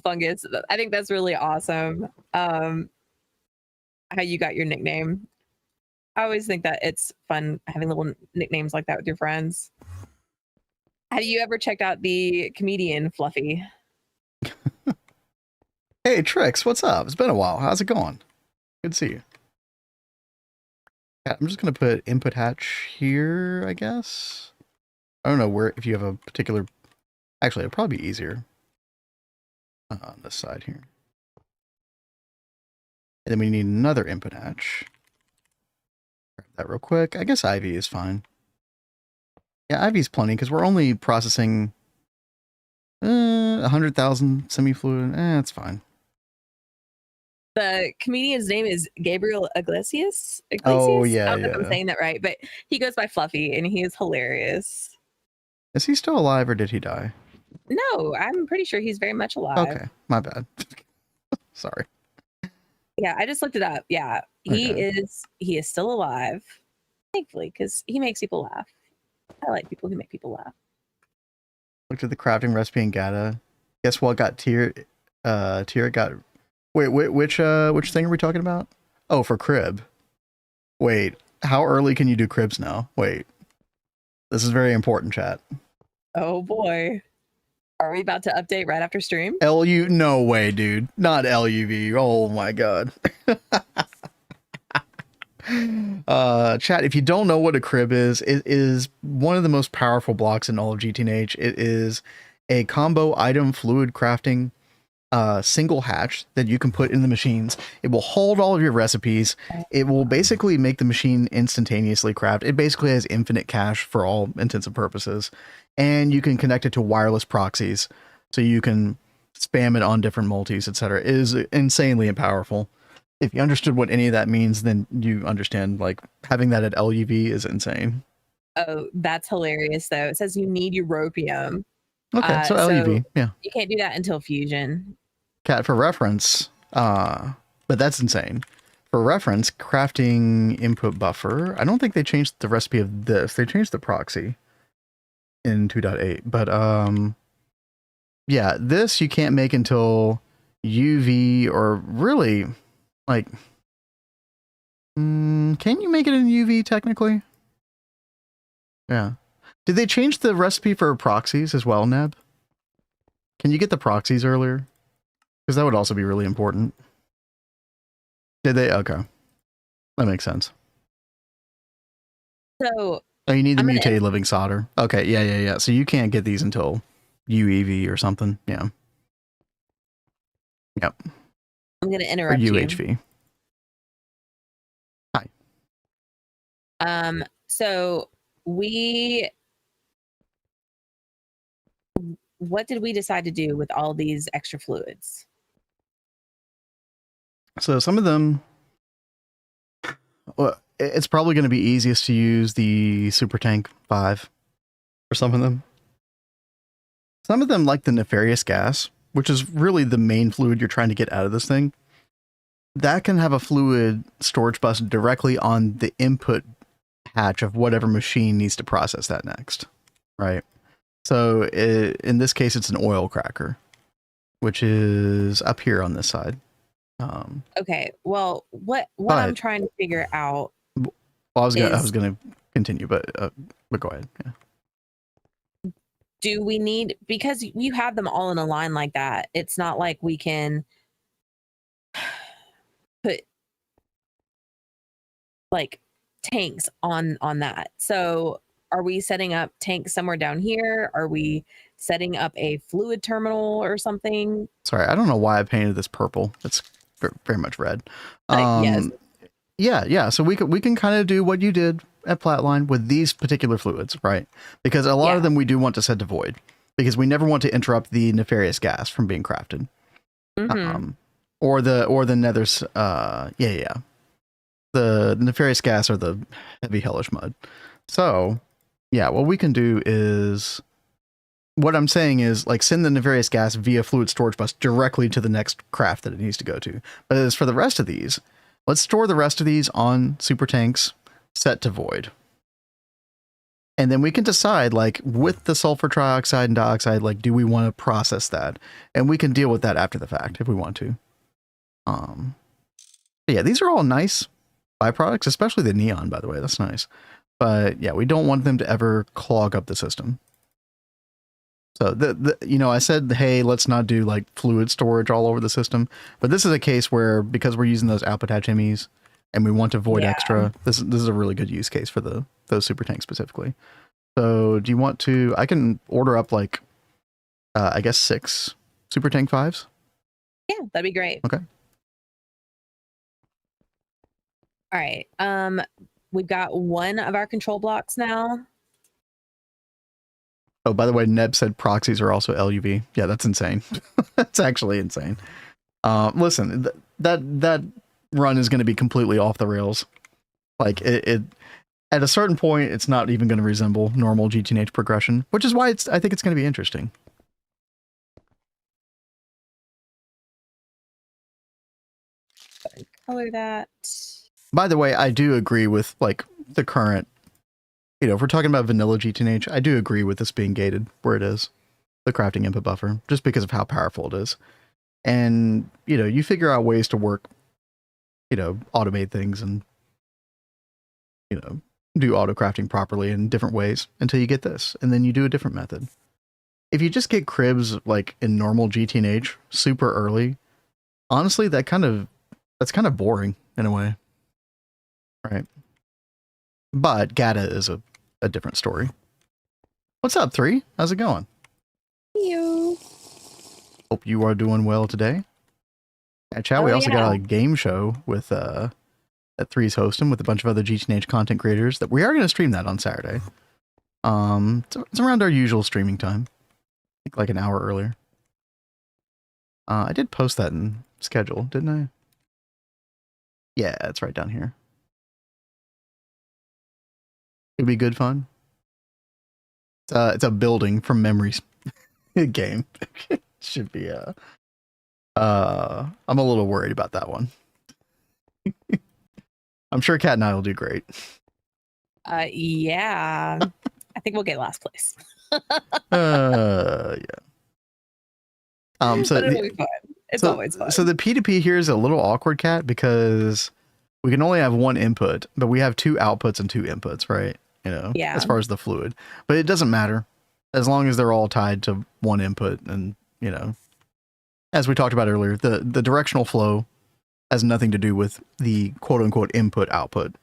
Fungus, I think that's really awesome. How you got your nickname. I always think that it's fun having little nicknames like that with your friends. Have you ever checked out the comedian Fluffy? Hey Trix, what's up? It's been a while. How's it going? Good to see you. Yeah, I'm just gonna put input hatch here, I guess. I don't know where, if you have a particular, actually it'd probably be easier on this side here. And then we need another input hatch. Grab that real quick. I guess Ivy is fine. Yeah, Ivy's plenty because we're only processing 100,000 semi-fluid. That's fine. The comedian's name is Gabriel Iglesias. Oh yeah, I don't know if I'm saying that right, but he goes by Fluffy, and he is hilarious. Is he still alive or did he die? No, I'm pretty sure he's very much alive. Okay, my bad. Sorry. Yeah, I just looked it up. Yeah, he is still alive, thankfully, because he makes people laugh. I like people who make people laugh. Looked at the crafting recipe in Gata. Guess what got tier got. Wait, which thing are we talking about? Oh, for crib. Wait, how early can you do cribs now? Wait. This is very important, chat. Oh boy. Are we about to update right after stream? No way, dude. Not LUV. Oh my god. Chat, if you don't know what a crib is, it is one of the most powerful blocks in all of GTNH. It is a combo item fluid crafting single hatch that you can put in the machines. It will hold all of your recipes. It will basically make the machine instantaneously craft. It basically has infinite cache for all intents and purposes. And you can connect it to wireless proxies, so you can spam it on different multis, etc. It is insanely powerful. If you understood what any of that means, then you understand, like, having that at LUV is insane. Oh, that's hilarious, though. It says you need europium. Okay, so LUV, yeah. You can't do that until fusion. Cat, for reference, but that's insane. For reference, crafting input buffer, I don't think they changed the recipe of this. They changed the proxy in 2.8, but yeah, this you can't make until UV, or really, like, can you make it in UV technically? Yeah. Did they change the recipe for proxies as well, Neb? Can you get the proxies earlier? Because that would also be really important. Did they? Okay. That makes sense. So... Oh, you need the mutated living solder. Okay, yeah. So you can't get these until UEV or something. Yeah. Yep. I'm going to interrupt you. Or UHV. Hi. So what did we decide to do with all these extra fluids? So some of them, well, it's probably going to be easiest to use the Super Tank 5 for some of them. Some of them, like the nefarious gas, which is really the main fluid you're trying to get out of this thing, that can have a fluid storage bus directly on the input hatch of whatever machine needs to process that next, right? So in this case, it's an oil cracker, which is up here on this side. Okay, well, what I'm trying to figure out. Well, I was gonna continue, but go ahead. Yeah. Do we need, because you have them all in a line like that, it's not like we can put like tanks on that. So are we setting up tanks somewhere down here? Are we setting up a fluid terminal or something? Sorry, I don't know why I painted this purple. It's very much red. Yes. Yeah. So we can kind of do what you did at Flatline with these particular fluids, right? Because a lot of them we do want to set to void, because we never want to interrupt the nefarious gas from being crafted. Mm-hmm. Or the nethers. The nefarious gas or the heavy hellish mud. So yeah, what we can do is, what I'm saying is, like, send the nefarious gas via fluid storage bus directly to the next craft that it needs to go to. But as for the rest of these, let's store the rest of these on super tanks set to void. And then we can decide, like, with the sulfur trioxide and dioxide, like, do we want to process that? And we can deal with that after the fact if we want to. Yeah, these are all nice byproducts, especially the neon, by the way. That's nice. But yeah, we don't want them to ever clog up the system. So you know, I said, hey, let's not do like fluid storage all over the system. But this is a case where, because we're using those output hatch emis and we want to avoid extra, this is a really good use case for those super tanks specifically. So do you want to, I can order up like, I guess 6 super tank 5s. Yeah, that'd be great. Okay. All right. We've got one of our control blocks now. Oh, by the way, Neb said proxies are also LuV. Yeah, that's insane. That's actually insane. Listen, that run is going to be completely off the rails. Like it at a certain point, it's not even going to resemble normal GTNH progression, which is why I think it's going to be interesting. Color that. By the way, I do agree with like the current, you know, if we're talking about vanilla GTNH, I do agree with this being gated where it is, the crafting input buffer, just because of how powerful it is. And, you know, you figure out ways to work, you know, automate things and, you know, do auto crafting properly in different ways until you get this. And then you do a different method. If you just get cribs like in normal GTNH super early, honestly, that's kind of boring in a way. Right. But GATA is a different story. What's up, 3? How's it going? You. Hope you are doing well today. At chat, we also got a game show with that 3's hosting with a bunch of other GTNH content creators that we are going to stream that on Saturday. It's around our usual streaming time. I think like an hour earlier. I did post that in schedule, didn't I? Yeah, it's right down here. It'd be good fun. It's a building from memories game. Should be I'm a little worried about that one. I'm sure Cat and I will do great. Yeah. I think we'll get last place. Yeah. So it'll be fun. It's always fun. So the P2P here is a little awkward, Cat, because we can only have one input, but we have 2 outputs and 2 inputs, right? You know, as far as the fluid, but it doesn't matter as long as they're all tied to one input. And, you know, as we talked about earlier, the directional flow has nothing to do with the quote unquote input output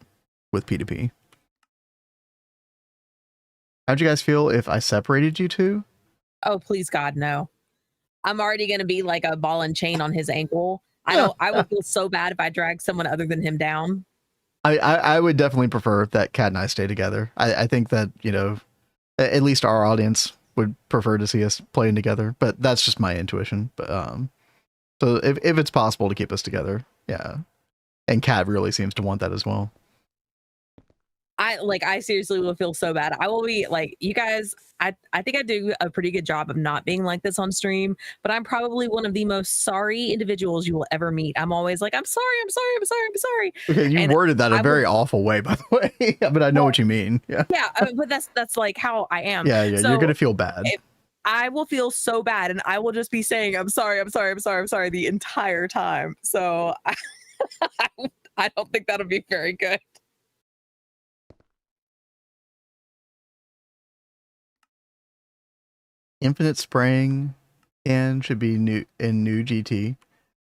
with P2P. How'd you guys feel if I separated you two? Oh, please, God, no. I'm already going to be like a ball and chain on his ankle. I would feel so bad if I dragged someone other than him down. I would definitely prefer that Cat and I stay together. I think that, you know, at least our audience would prefer to see us playing together, but that's just my intuition. But so if it's possible to keep us together, yeah. And Cat really seems to want that as well. I seriously will feel so bad. I will be like, you guys, I think I do a pretty good job of not being like this on stream, but I'm probably one of the most sorry individuals you will ever meet. I'm always like, I'm sorry. Okay, you worded that a very awful way, by the way. But I know what you mean. Yeah. Yeah, but that's like how I am. Yeah, so you're gonna feel bad. I will feel so bad, and I will just be saying, I'm sorry the entire time. So I don't think that'll be very good. Infinite spraying can should be new GT.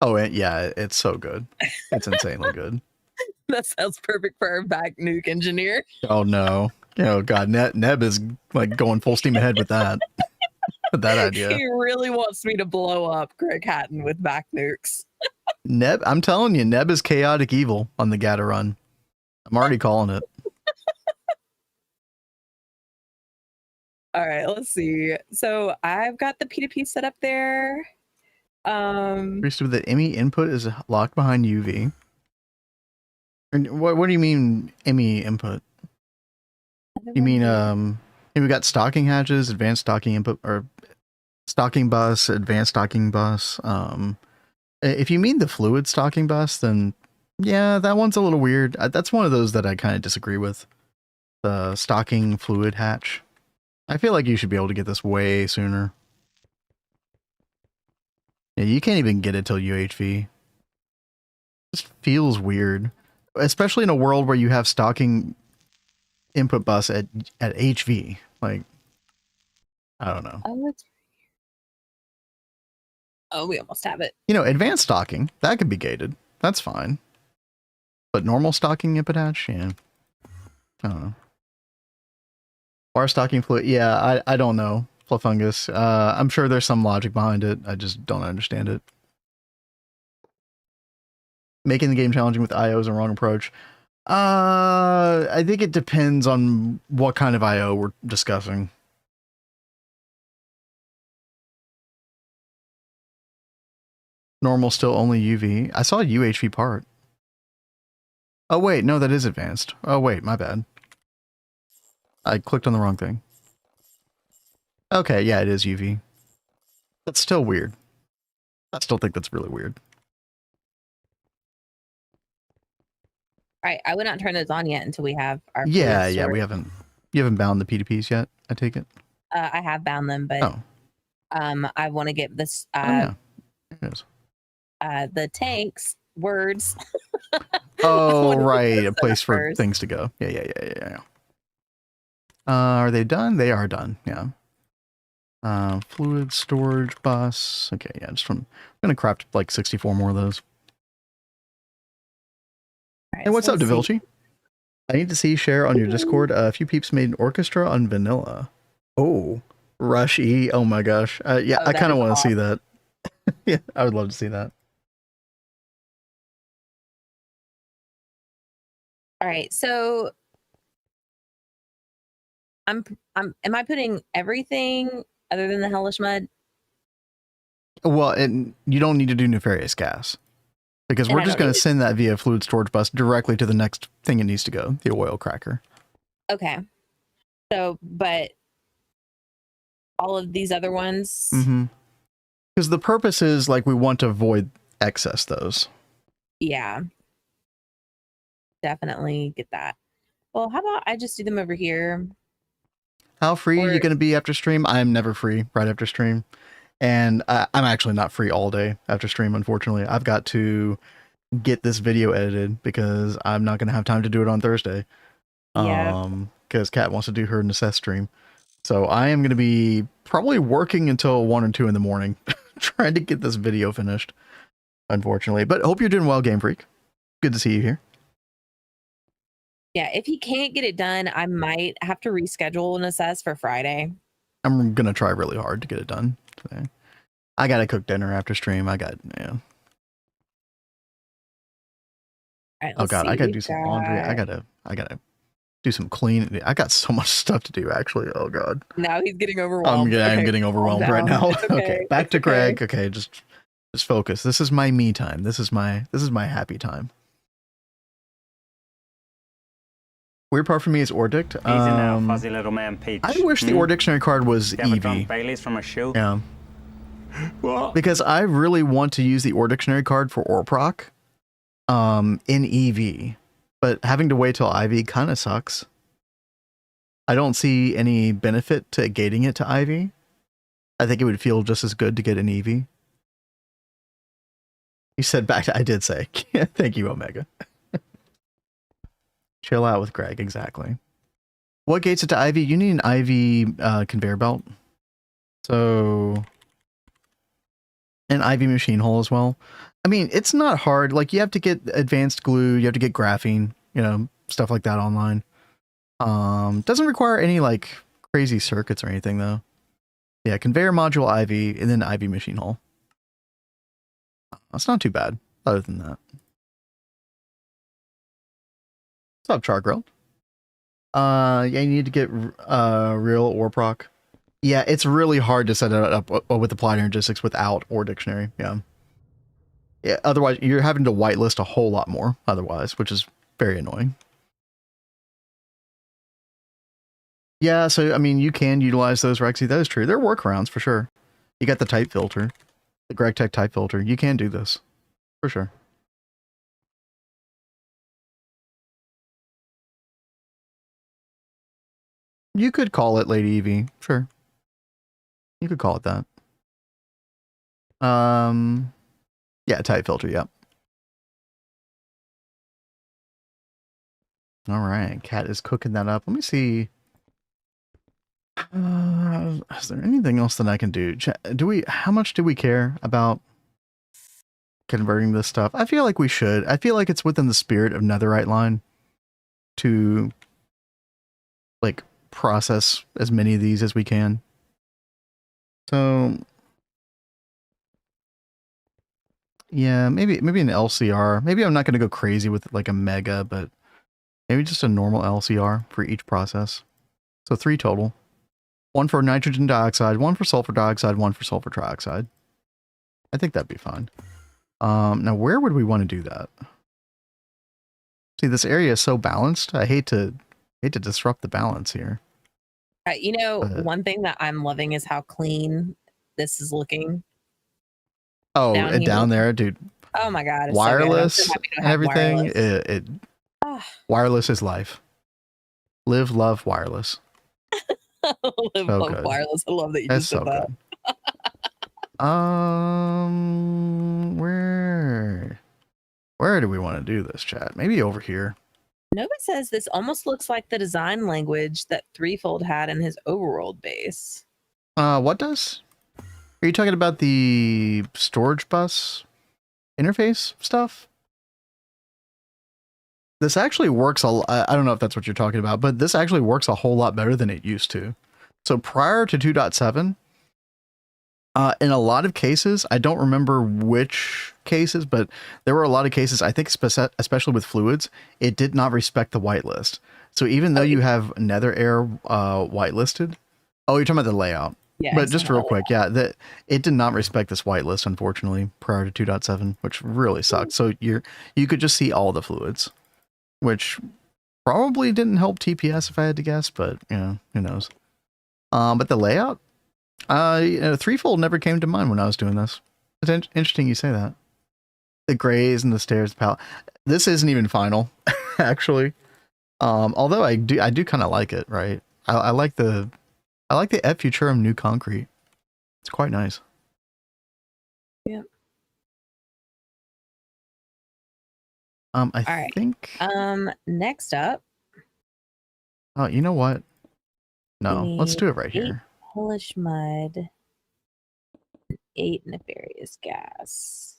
Oh, yeah, it's so good. It's insanely good. That sounds perfect for our back nuke engineer. Oh no! Oh god, Neb is like going full steam ahead with that. That idea. He really wants me to blow up Greg Hatton with back nukes. Neb, I'm telling you, Neb is chaotic evil on the GATA run. I'm already calling it. All right, let's see. So I've got the P2P set up there. The IMI input is locked behind UV. What do you mean IMI input? You mean we got stocking hatches, advanced stocking input, or stocking bus, advanced stocking bus. If you mean the fluid stocking bus, then yeah, that one's a little weird. That's one of those that I kind of disagree with. The stocking fluid hatch. I feel like you should be able to get this way sooner. Yeah, you can't even get it till UHV. It just feels weird. Especially in a world where you have stocking input bus at HV. Like, I don't know. Oh, we almost have it. You know, advanced stocking, that could be gated. That's fine. But normal stocking input hatch, yeah. I don't know. Bar stocking fluid, yeah, I don't know. Flufungus. I'm sure there's some logic behind it. I just don't understand it. Making the game challenging with IO is a wrong approach. I think it depends on what kind of IO we're discussing. Normal still only UV. I saw a UHV part. Oh wait, no, that is advanced. Oh wait, my bad. I clicked on the wrong thing. Okay, yeah, it is UV. That's still weird. I still think that's really weird. All right, I would not turn those on yet until we have our. Yeah, we haven't. You haven't bound the P2Ps yet, I take it. I have bound them, but I want to get this. Yeah. Yes. The tanks words. Oh right, a place for things to go. Yeah. Are they done? They are done. Yeah. Fluid storage bus. Okay, yeah. I'm gonna craft like 64 more of those. Right, hey, what's up, DoubleHelix? I need to see share on your Discord. A few peeps made an orchestra on vanilla. Oh, Rush E. Oh my gosh. Yeah, I kind of want to see that. Yeah, I would love to see that. All right, so am I putting everything other than the hellish mud? Well, and you don't need to do nefarious gas because we're just going to send that via fluid storage bus directly to the next thing it needs to go, the oil cracker. Okay. So, but all of these other ones. Because the purpose is like we want to avoid excess those. Yeah. Definitely get that. Well, how about I just do them over here? How free are you going to be after stream? I'm never free right after stream. And I'm actually not free all day after stream, unfortunately. I've got to get this video edited because I'm not going to have time to do it on Thursday. Yeah. Because Kat wants to do her Necess stream. So I am going to be probably working until 1 or 2 in the morning trying to get this video finished, unfortunately. But hope you're doing well, Game Freak. Good to see you here. Yeah, if he can't get it done, I might have to reschedule an assess for Friday. I'm going to try really hard to get it done today. I got to cook dinner after stream. Yeah. Right, oh God, I got to do some laundry. I got to do some cleaning. I got so much stuff to do, actually. Oh God. Now he's getting overwhelmed. I'm getting overwhelmed right now. Okay, back to Greg. Okay, just focus. This is my me time. This is my happy time. Weird part for me is Ordict. Easy now, fuzzy little man Peach. I wish the Ore Dictionary card was EV. Bailey's from a shoe. Yeah. What? Because I really want to use the Ore Dictionary card for Ore Proc in EV. But having to wait till IV kind of sucks. I don't see any benefit to gating it to IV. I think it would feel just as good to get an EV. You said back to, I did say. Thank you, Omega. Chill out with Greg, exactly. What gates it to IV? You need an IV conveyor belt. So, an IV machine hole as well. I mean, it's not hard. Like, you have to get advanced glue, you have to get graphene, you know, stuff like that online. Doesn't require any, like, crazy circuits or anything, though. Yeah, conveyor module IV, and then IV machine hole. That's not too bad, other than that. What's up, Chargrill? Yeah, you need to get real Ore Proc. Yeah, it's really hard to set it up with Applied Energistics without Ore Dictionary. Yeah. Yeah, otherwise you're having to whitelist a whole lot more otherwise, which is very annoying. Yeah, so I mean, you can utilize those, Rexy. That is true. There are workarounds for sure. You got the type filter, the Gregtech type filter. You can do this for sure. You could call it Lady Evie. Sure. You could call it that. Yeah, type filter, yep. All right, Cat is cooking that up. Let me see. Is there anything else that I can do? How much do we care about converting this stuff? I feel like we should. I feel like it's within the spirit of Netherite Line to like process as many of these as we can. So yeah, maybe an LCR. Maybe I'm not going to go crazy with like a mega, but maybe just a normal LCR for each process. So 3 total. 1 for nitrogen dioxide, 1 for sulfur dioxide, 1 for sulfur trioxide. I think that'd be fine. Now where would we want to do that? See, this area is so balanced. I hate to disrupt the balance here. You know, one thing that I'm loving is how clean this is looking. Oh, down there, dude. Oh my god, it's wireless so and everything. Wireless is life. Live, love, wireless. Live, so love, good. Wireless. I love that you just said that. Where do we want to do this, chat? Maybe over here. Nova says this almost looks like the design language that Threefold had in his overworld base. What does? Are you talking about the storage bus interface stuff? This actually works I don't know if that's what you're talking about, but this actually works a whole lot better than it used to. So prior to 2.7, in a lot of cases, I don't remember which cases, but there were a lot of cases, I think especially with fluids, it did not respect the whitelist. So even though you have Nether Air whitelisted, oh, you're talking about the layout. Yeah, but just real quick, yeah, it did not respect this whitelist, unfortunately, prior to 2.7, which really sucked. So you could just see all the fluids, which probably didn't help TPS if I had to guess, but you know, who knows. But the layout, Threefold never came to mind when I was doing this. It's interesting you say that. The grays and the stairs, the palette. This isn't even final, actually. Although I do kind of like it, right? I like the Et Futurum new concrete. It's quite nice. Yeah. I think. Next up. Oh, you know what? No, let's do it right here. Hellish mud. 8 nefarious gas.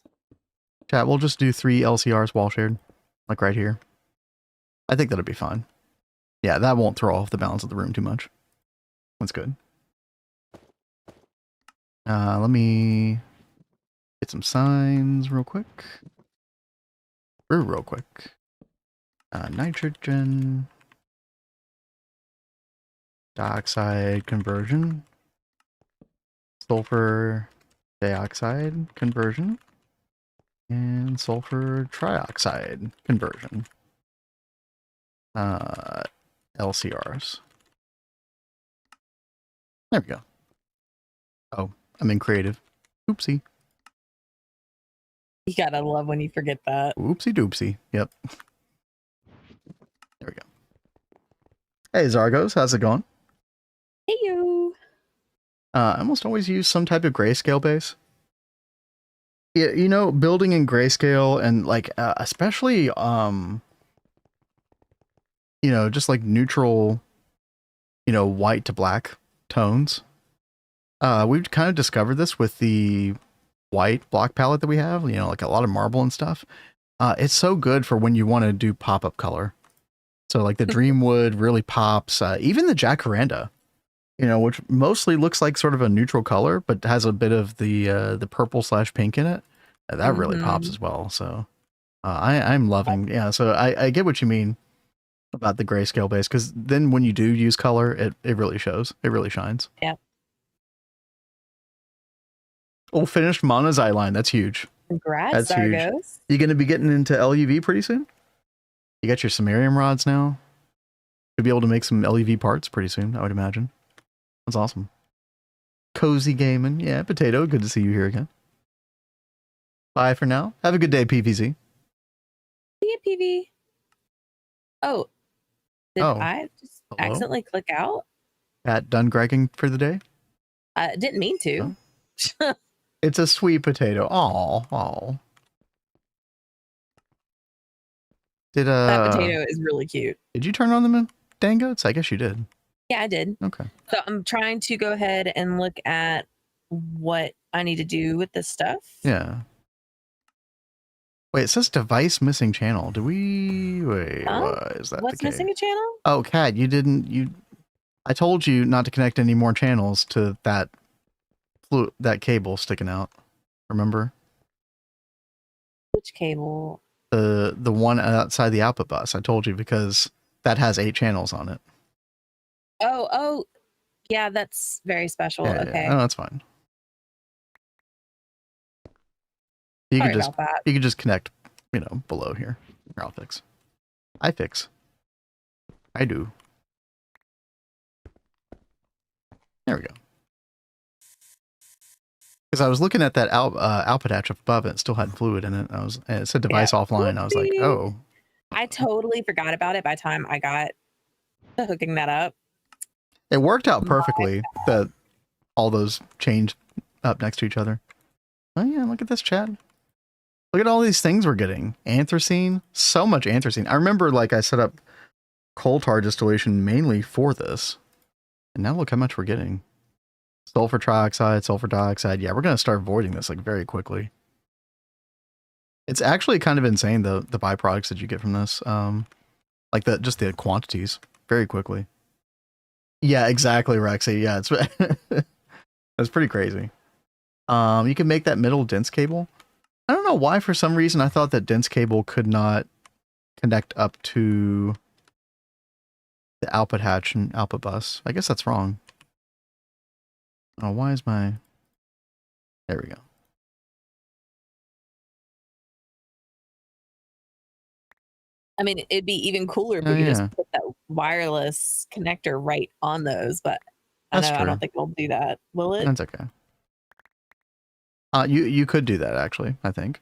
Chat, we'll just do 3 LCRs wall shared, like right here. I think that'll be fine. Yeah, that won't throw off the balance of the room too much. That's good. Let me get some signs real quick. Real quick. Nitrogen dioxide conversion. Sulfur dioxide conversion. And sulfur trioxide conversion. LCRs. There we go. Oh, I'm in creative. Oopsie. You gotta love when you forget that. Oopsie doopsie. Yep. There we go. Hey Zargos, how's it going? Hey you. I almost always use some type of grayscale base. Yeah, you know, building in grayscale and like especially you know, just like neutral, you know, white to black tones. We've kind of discovered this with the white block palette that we have, you know, like a lot of marble and stuff. It's so good for when you want to do pop-up color. So like the Dreamwood really pops, even the Jacaranda, you know, which mostly looks like sort of a neutral color, but has a bit of the purple/pink in it. That really pops as well. So I'm loving, yeah. So I get what you mean about the grayscale base, because then when you do use color, it really shows. It really shines. Yeah. Oh, finished Monazite line. That's huge. Congrats, that's huge. Zargos. You going to be getting into LuV pretty soon? You got your samarium rods now? You'll be able to make some LuV parts pretty soon, I would imagine. That's awesome. Cozy gaming. Yeah, Potato. Good to see you here again. Bye for now. Have a good day, PVZ. See you, PV. Oh. Did I just accidentally click out? Cat done gregging for the day? Didn't mean to. Oh. It's a sweet potato. Aw. Did that potato is really cute. Did you turn on the dang goats? I guess you did. Yeah, I did. Okay. So I'm trying to go ahead and look at what I need to do with this stuff. Yeah. Wait, it says device missing channel. Do we wait? Why is that? What's the case? Missing a channel? Oh, Cat, you didn't. I told you not to connect any more channels to that cable sticking out. Remember? Which cable? The one outside the output bus. I told you because that has 8 channels on it. Oh, yeah, that's very special. Yeah, okay. Yeah. Oh, that's fine. You Sorry could just about that. You could just connect, below here. I'll fix. I fix. I do. There we go. Because I was looking at that output hatch up above, and it still had fluid in it. And it said device offline. I was like, oh. I totally forgot about it by the time I got to hooking that up. It worked out perfectly that all those changed up next to each other. Oh yeah, look at this, chat. Look at all these things we're getting. Anthracene, so much anthracene. I remember I set up coal tar distillation mainly for this. And now look how much we're getting. Sulfur trioxide, sulfur dioxide. Yeah, we're going to start voiding this very quickly. It's actually kind of insane, the byproducts that you get from this. Just the quantities very quickly. Yeah, exactly, Rexy. Yeah, it's pretty crazy. You can make that middle dense cable. I don't know why, for some reason, I thought that dense cable could not connect up to the output hatch and output bus. I guess that's wrong. Oh, why is my... There we go. I mean, it'd be even cooler if we could just put that wireless connector right on those, but I don't think we'll do that. Will it? That's okay. You could do that, actually, I think.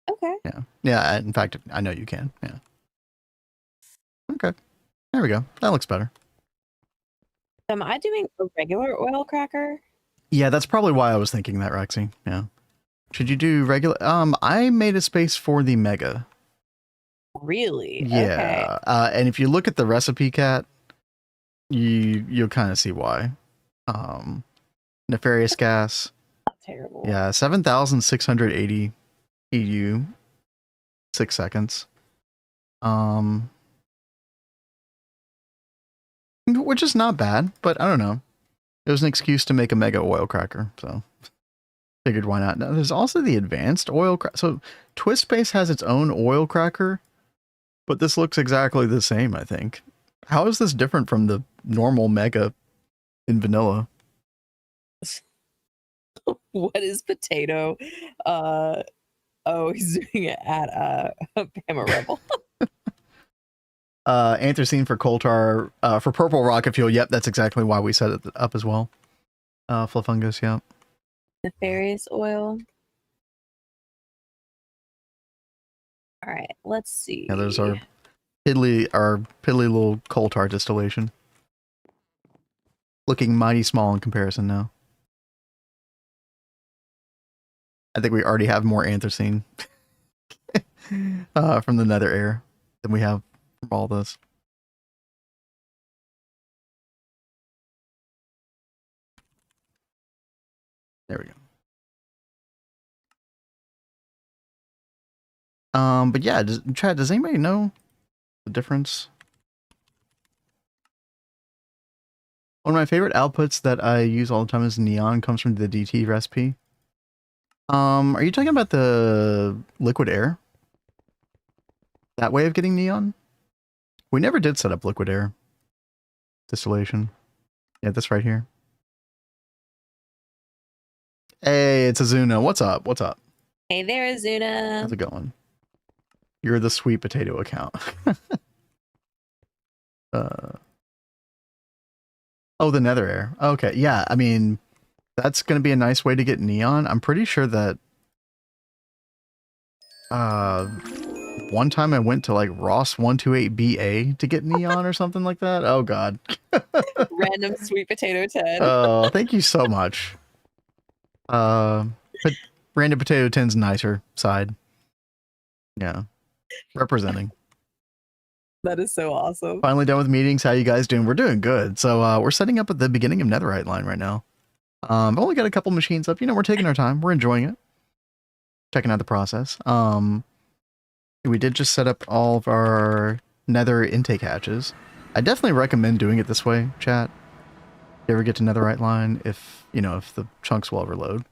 Okay. Yeah, in fact, I know you can. Yeah. Okay. There we go. That looks better. Am I doing a regular oil cracker? Yeah, that's probably why I was thinking that, Rexy. Yeah. Should you do regular? I made a space for the mega. Really? Yeah. Okay. And if you look at the recipe, Cat, you'll kind of see why. Nefarious gas. Terrible. Yeah, 7,680 EU, 6 seconds. Which is not bad, but I don't know. It was an excuse to make a mega oil cracker, so figured why not. Now, there's also the advanced oil cracker. So Twist Space has its own oil cracker, but this looks exactly the same, I think. How is this different from the normal mega in vanilla? What is potato? He's doing it at Bama Rebel. Anthracene for coal tar, for purple rocket fuel. Yep, that's exactly why we set it up as well. Flafungus, yeah. Nefarious oil. All right, let's see. Yeah, there's our piddly little coal tar distillation. Looking mighty small in comparison now. I think we already have more anthracene from the nether air than we have from all this. There we go. But yeah, Chad, does anybody know the difference? One of my favorite outputs that I use all the time is neon, comes from the DT recipe. Are you talking about the liquid air? That way of getting neon? We never did set up liquid air distillation. Yeah, this right here. Hey, it's Azuna. What's up? What's up? Hey there, Azuna. How's it going? You're the sweet potato account. Oh, the nether air. Okay, yeah, I mean, that's going to be a nice way to get neon. I'm pretty sure that one time I went to like Ross 128BA to get neon or something like that. Oh God. Random sweet potato 10. Oh, thank you so much. But Random Potato 10's nicer side. Yeah. Representing. That is so awesome. Finally done with meetings. How you guys doing? We're doing good. So we're setting up at the beginning of Netherite Line right now. I've only got a couple machines up. You know, we're taking our time. We're enjoying it. Checking out the process. We did just set up all of our nether intake hatches. I definitely recommend doing it this way, chat. If you ever get to Netherite Line, if the chunks will overload.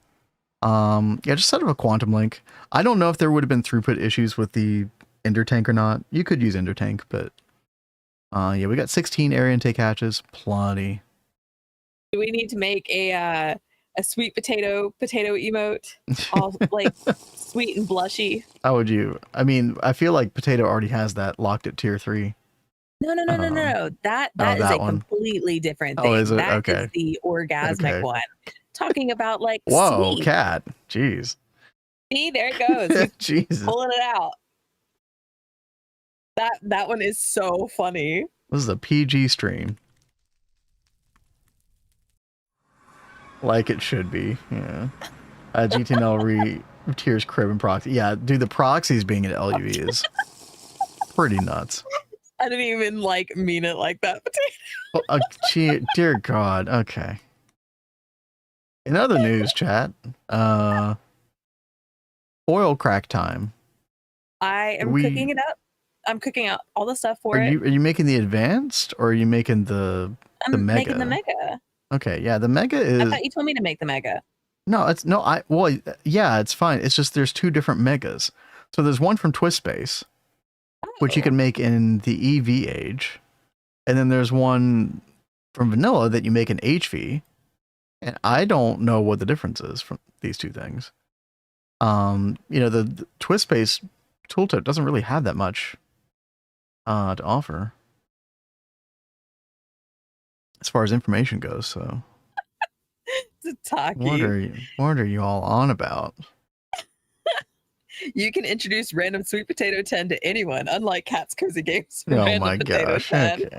Yeah, just set up a quantum link. I don't know if there would have been throughput issues with the Ender Tank or not. You could use Ender Tank, but yeah, we got 16 area intake hatches, plenty. Do we need to make a sweet potato emote, all like sweet and blushy? How would you? I mean, I feel like Potato already has that locked at tier 3. No. That is a completely different thing. Oh, is it? That Okay. is the orgasmic one. Talking about like whoa, sweet. cat. Jeez. See, there it goes. Jesus. Pulling it out. That one is so funny. This is a PG stream. Like it should be, yeah. GTNL tiers crib and proxy. Yeah, dude, the proxies being an LuV is pretty nuts. I didn't even like mean it like that. Dear God. Okay. In other news, chat, oil crack time. I am cooking it up. I'm cooking out all the stuff for it. Are you making the advanced or are you making the mega? I'm making the mega. Okay, yeah, the mega is. I thought you told me to make the mega. No, yeah, it's fine. It's just there's two different megas. So there's one from Twist Space, which you can make in the LuV Age, and then there's one from Vanilla that you make in HV. And I don't know what the difference is from these two things. The Twist Space tooltip doesn't really have that much to offer as far as information goes. So, what are you all on about? You can introduce random sweet potato 10 to anyone, unlike Cat's Cozy Games. Oh my gosh! Okay.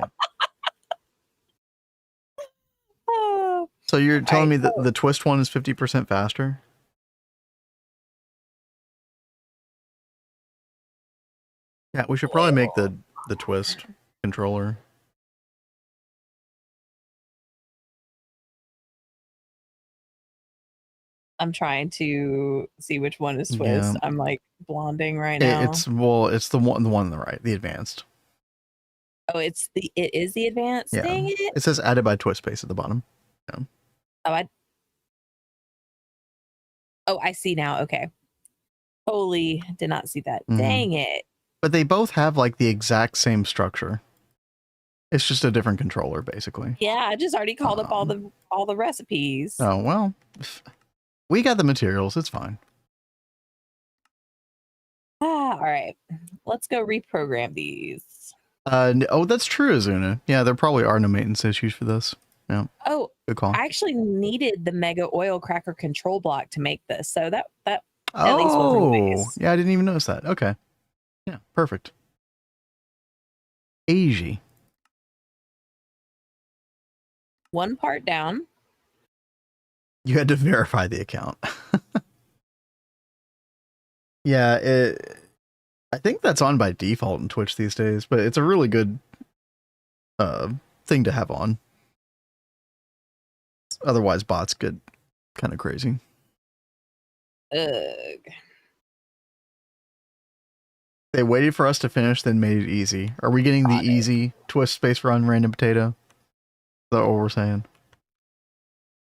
So you're telling me that the Twist one is 50% faster? Yeah, we should probably make the Twist controller. I'm trying to see which one is Twist. Yeah. I'm like blonding right now. It's the one on the right, the advanced. Oh, it is the advanced. Yeah. Dang it. It says added by Twist Space at the bottom. Yeah. I see now. Okay. Holy, did not see that. Mm-hmm. Dang it. But they both have like the exact same structure. It's just a different controller, basically. Yeah, I just already called up all the recipes. Oh well, we got the materials. It's fine. All right, let's go reprogram these. That's true, Azuna. Yeah, there probably are no maintenance issues for this. Yeah. Oh, good call. I actually needed the Mega Oil Cracker control block to make this, so that at least wasn't a waste. Yeah, I didn't even notice that. Okay. Yeah, perfect. Easy. One part down. You had to verify the account. Yeah, I think that's on by default in Twitch these days, but it's a really good thing to have on. Otherwise, bots get kind of crazy. Ugh. They waited for us to finish, then made it easy. Are we getting the easy Twist Space Run Random Potato? Is that what we're saying?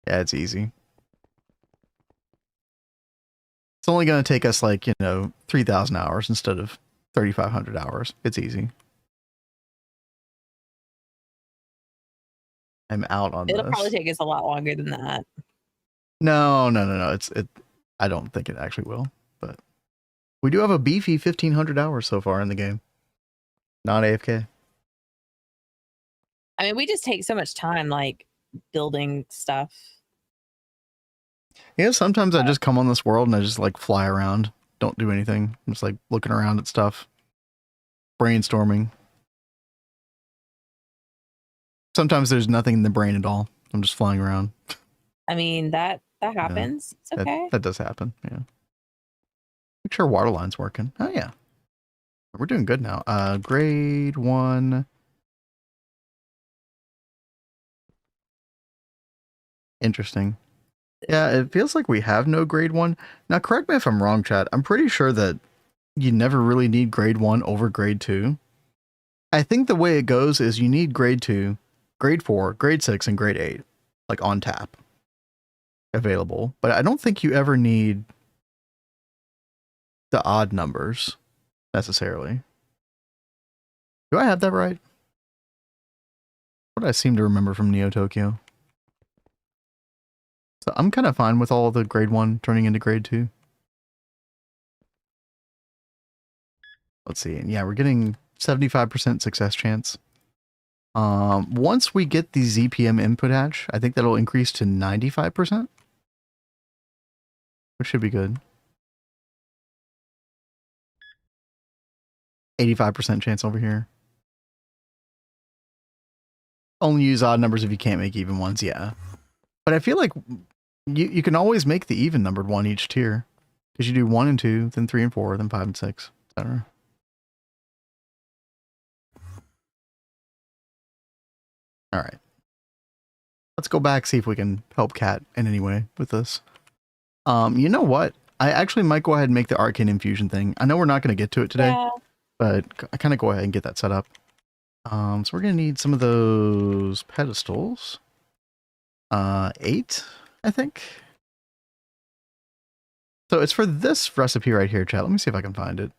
Yeah, it's easy. It's only going to take us like, 3,000 hours instead of 3,500 hours. It's easy. I'm out on this. It'll probably take us a lot longer than that. No. I don't think it actually will, but we do have a beefy 1,500 hours so far in the game. Not AFK. I mean, we just take so much time, like, building stuff. Yeah, sometimes I just come on this world and I just, like, fly around. Don't do anything. I'm just, like, looking around at stuff. brainstorming. Sometimes there's nothing in the brain at all. I'm just flying around. I mean, that happens. It's okay. That does happen. Yeah. Make sure water line's working. Oh yeah. We're doing good now. Grade 1. Interesting. Yeah, it feels like we have no grade 1. Now, correct me if I'm wrong, chat. I'm pretty sure that you never really need grade 1 over grade 2. I think the way it goes is you need grade 2, grade 4, grade 6, and grade 8, like on tap, available. But I don't think you ever need the odd numbers, necessarily. Do I have that right? What do I seem to remember from Neo Tokyo? So I'm kind of fine with all the grade 1 turning into grade 2. Let's see. Yeah, we're getting 75% success chance. Once we get the ZPM input hatch, I think that'll increase to 95%. Which should be good. 85% chance over here. Only use odd numbers if you can't make even ones, yeah. But I feel like you can always make the even numbered one each tier. Because you do 1 and 2, then 3 and 4, then 5 and 6, etc. Alright. Let's go back, see if we can help Cat in any way with this. You know what? I actually might go ahead and make the Arcane Infusion thing. I know we're not going to get to it today, but I kind of go ahead and get that set up. So we're going to need some of those pedestals. 8, I think. So it's for this recipe right here, chat. Let me see if I can find it.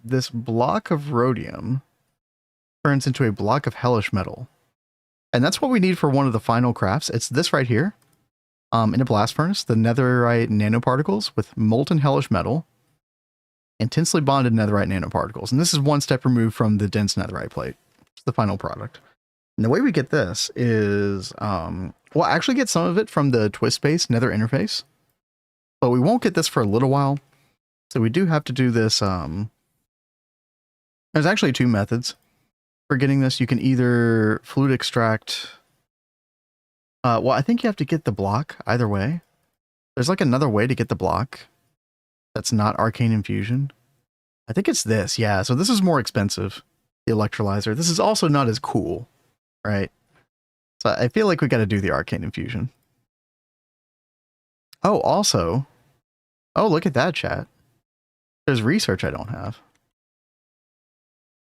This block of rhodium turns into a block of hellish metal. And that's what we need for one of the final crafts. It's this right here. In a blast furnace, the netherite nanoparticles with molten hellish metal, intensely bonded netherite nanoparticles. And this is one step removed from the dense netherite plate. It's the final product. And the way we get this is, we'll actually get some of it from the twist space nether interface, but we won't get this for a little while. So we do have to do this. There's actually 2 methods for getting this. You can either fluid extract. Well, I think you have to get the block either way. There's like another way to get the block that's not arcane infusion. I think it's this. Yeah. So this is more expensive. The electrolyzer. This is also not as cool. Right. So I feel like we got to do the arcane infusion. Oh, also. Oh, look at that, chat. There's research I don't have.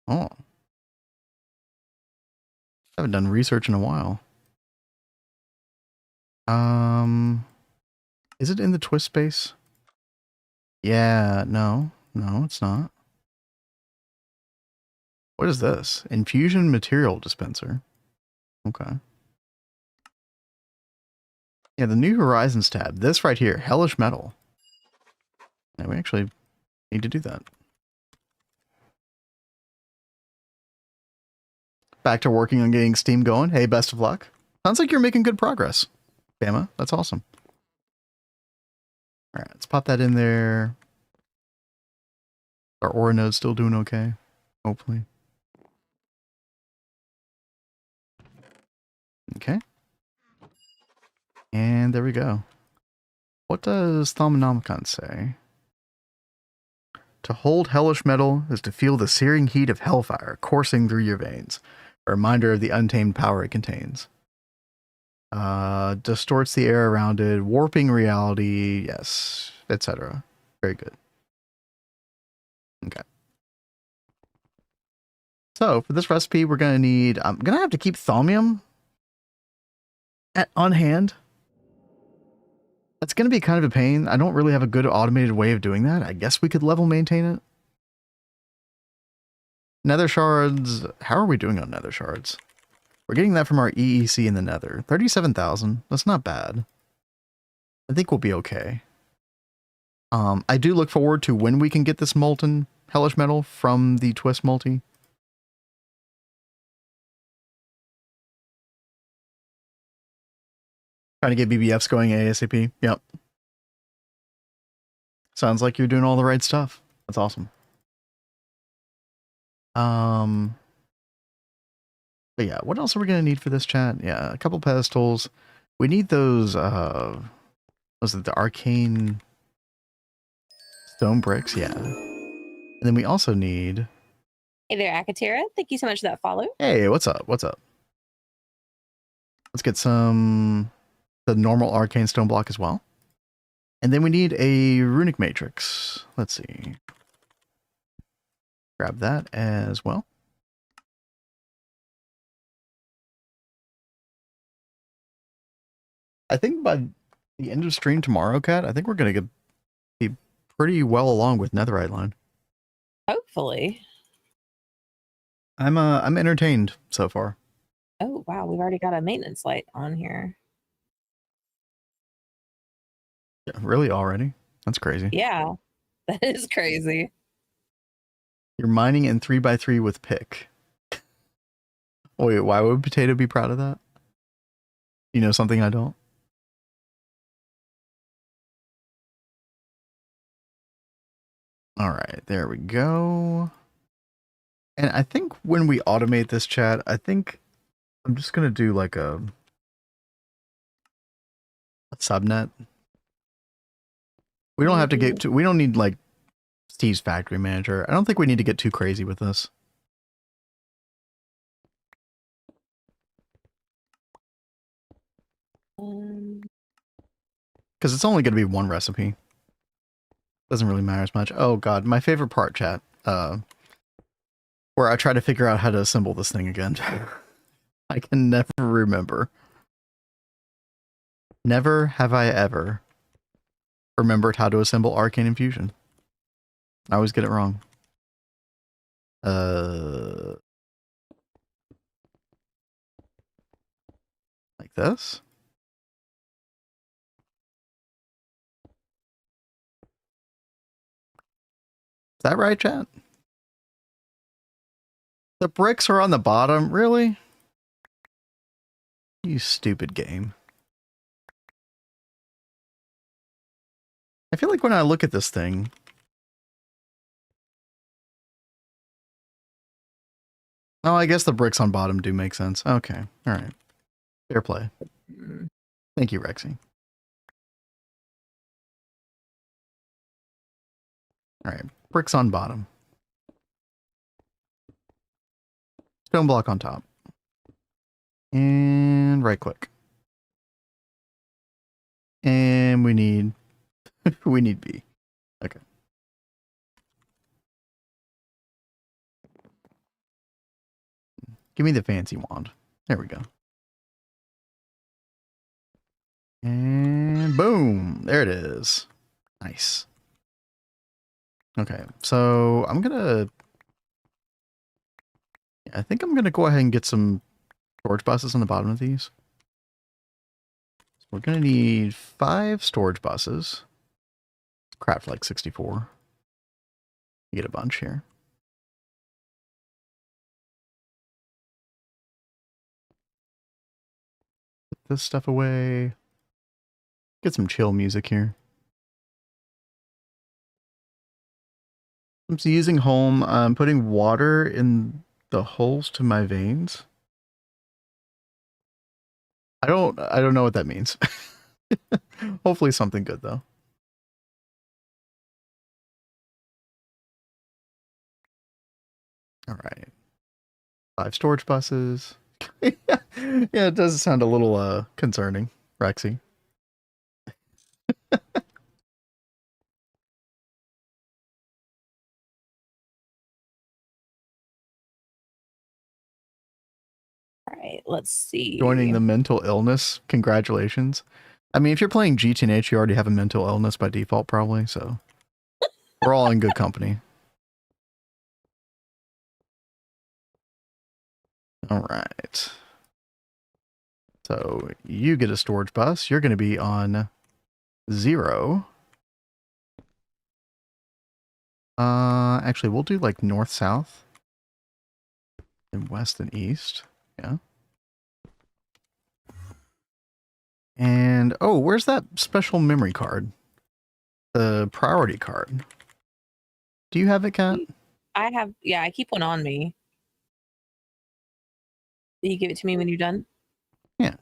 Oh. I haven't done research in a while. Is it in the twist space? Yeah, no, it's not. What is this? Infusion material dispenser. Okay. Yeah, the New Horizons tab. This right here, hellish metal. Yeah, we actually need to do that. Back to working on getting Steam going. Hey, best of luck. Sounds like you're making good progress, Bama. That's awesome. All right, let's pop that in there. Our Aura node's still doing okay, hopefully. Okay. And there we go. What does Thaumonomicon say? To hold hellish metal is to feel the searing heat of hellfire coursing through your veins, a reminder of the untamed power it contains. Distorts the air around it, warping reality, yes, etc. Very good. Okay. So for this recipe, we're going to need, I'm going to have to keep thaumium on hand. That's going to be kind of a pain. I don't really have a good automated way of doing that. I guess we could level maintain it. Nether shards. How are we doing on nether shards? We're getting that from our EEC in the nether. 37,000. That's not bad. I think we'll be okay. I do look forward to when we can get this molten hellish metal from the twist multi. Trying to get BBFs going ASAP. Yep. Sounds like you're doing all the right stuff. That's awesome. But yeah, what else are we gonna need for this chat? Yeah, a couple pedestals. We need those. Was it the arcane stone bricks? Yeah. And then we also need. Hey there, Akatera. Thank you so much for that follow. Hey, what's up? What's up? Let's get the normal arcane stone block as well. And then we need a runic matrix. Let's see. Grab that as well. I think by the end of stream tomorrow, Kat, I think we're going to be pretty well along with Netherite Line. Hopefully. I'm entertained so far. Oh, wow. We've already got a maintenance light on here. Yeah, really already? That's crazy. Yeah, that is crazy. You're mining in 3x3 with pick. Wait, why would Potato be proud of that? You know something I don't? All right, there we go. And I think when we automate this chat, I think I'm just going to do like a subnet. We don't have to get to, we don't need like Steve's factory manager. I don't think we need to get too crazy with this. Because it's only going to be one recipe. Doesn't really matter as much. Oh god, my favorite part, chat. Where I try to figure out how to assemble this thing again. I can never remember. Never have I ever remembered how to assemble Arcane Infusion. I always get it wrong. Like this? Is that right, chat? The bricks are on the bottom? Really? You stupid game. I feel like when I look at this thing... Oh, I guess the bricks on bottom do make sense. Okay, alright. Fair play. Thank you, Rexy. Alright, bricks on bottom. Stone block on top. And right click. And we need we need B. Okay. Give me the fancy wand. There we go. And boom, there it is. Nice. Okay, so I think I'm gonna go ahead and get some storage buses on the bottom of these. So we're gonna need 5 storage buses. Craft like 64. You get a bunch here. Put this stuff away. Get some chill music here. I'm using home. I'm putting water in the holes to my veins. I don't know what that means. Hopefully something good though. All right. 5 storage buses. Yeah, it does sound a little concerning, Rexy. All right, let's see. Joining the mental illness. Congratulations. I mean, if you're playing GTNH, you already have a mental illness by default, probably. So we're all in good company. All right. So you get a storage bus. You're going to be on 0. Actually, we'll do like north, south, and west and east. Yeah. And oh, where's that special memory card? The priority card. Do you have it, Kat? I have, yeah, I keep one on me. You give it to me when you're done? Yeah.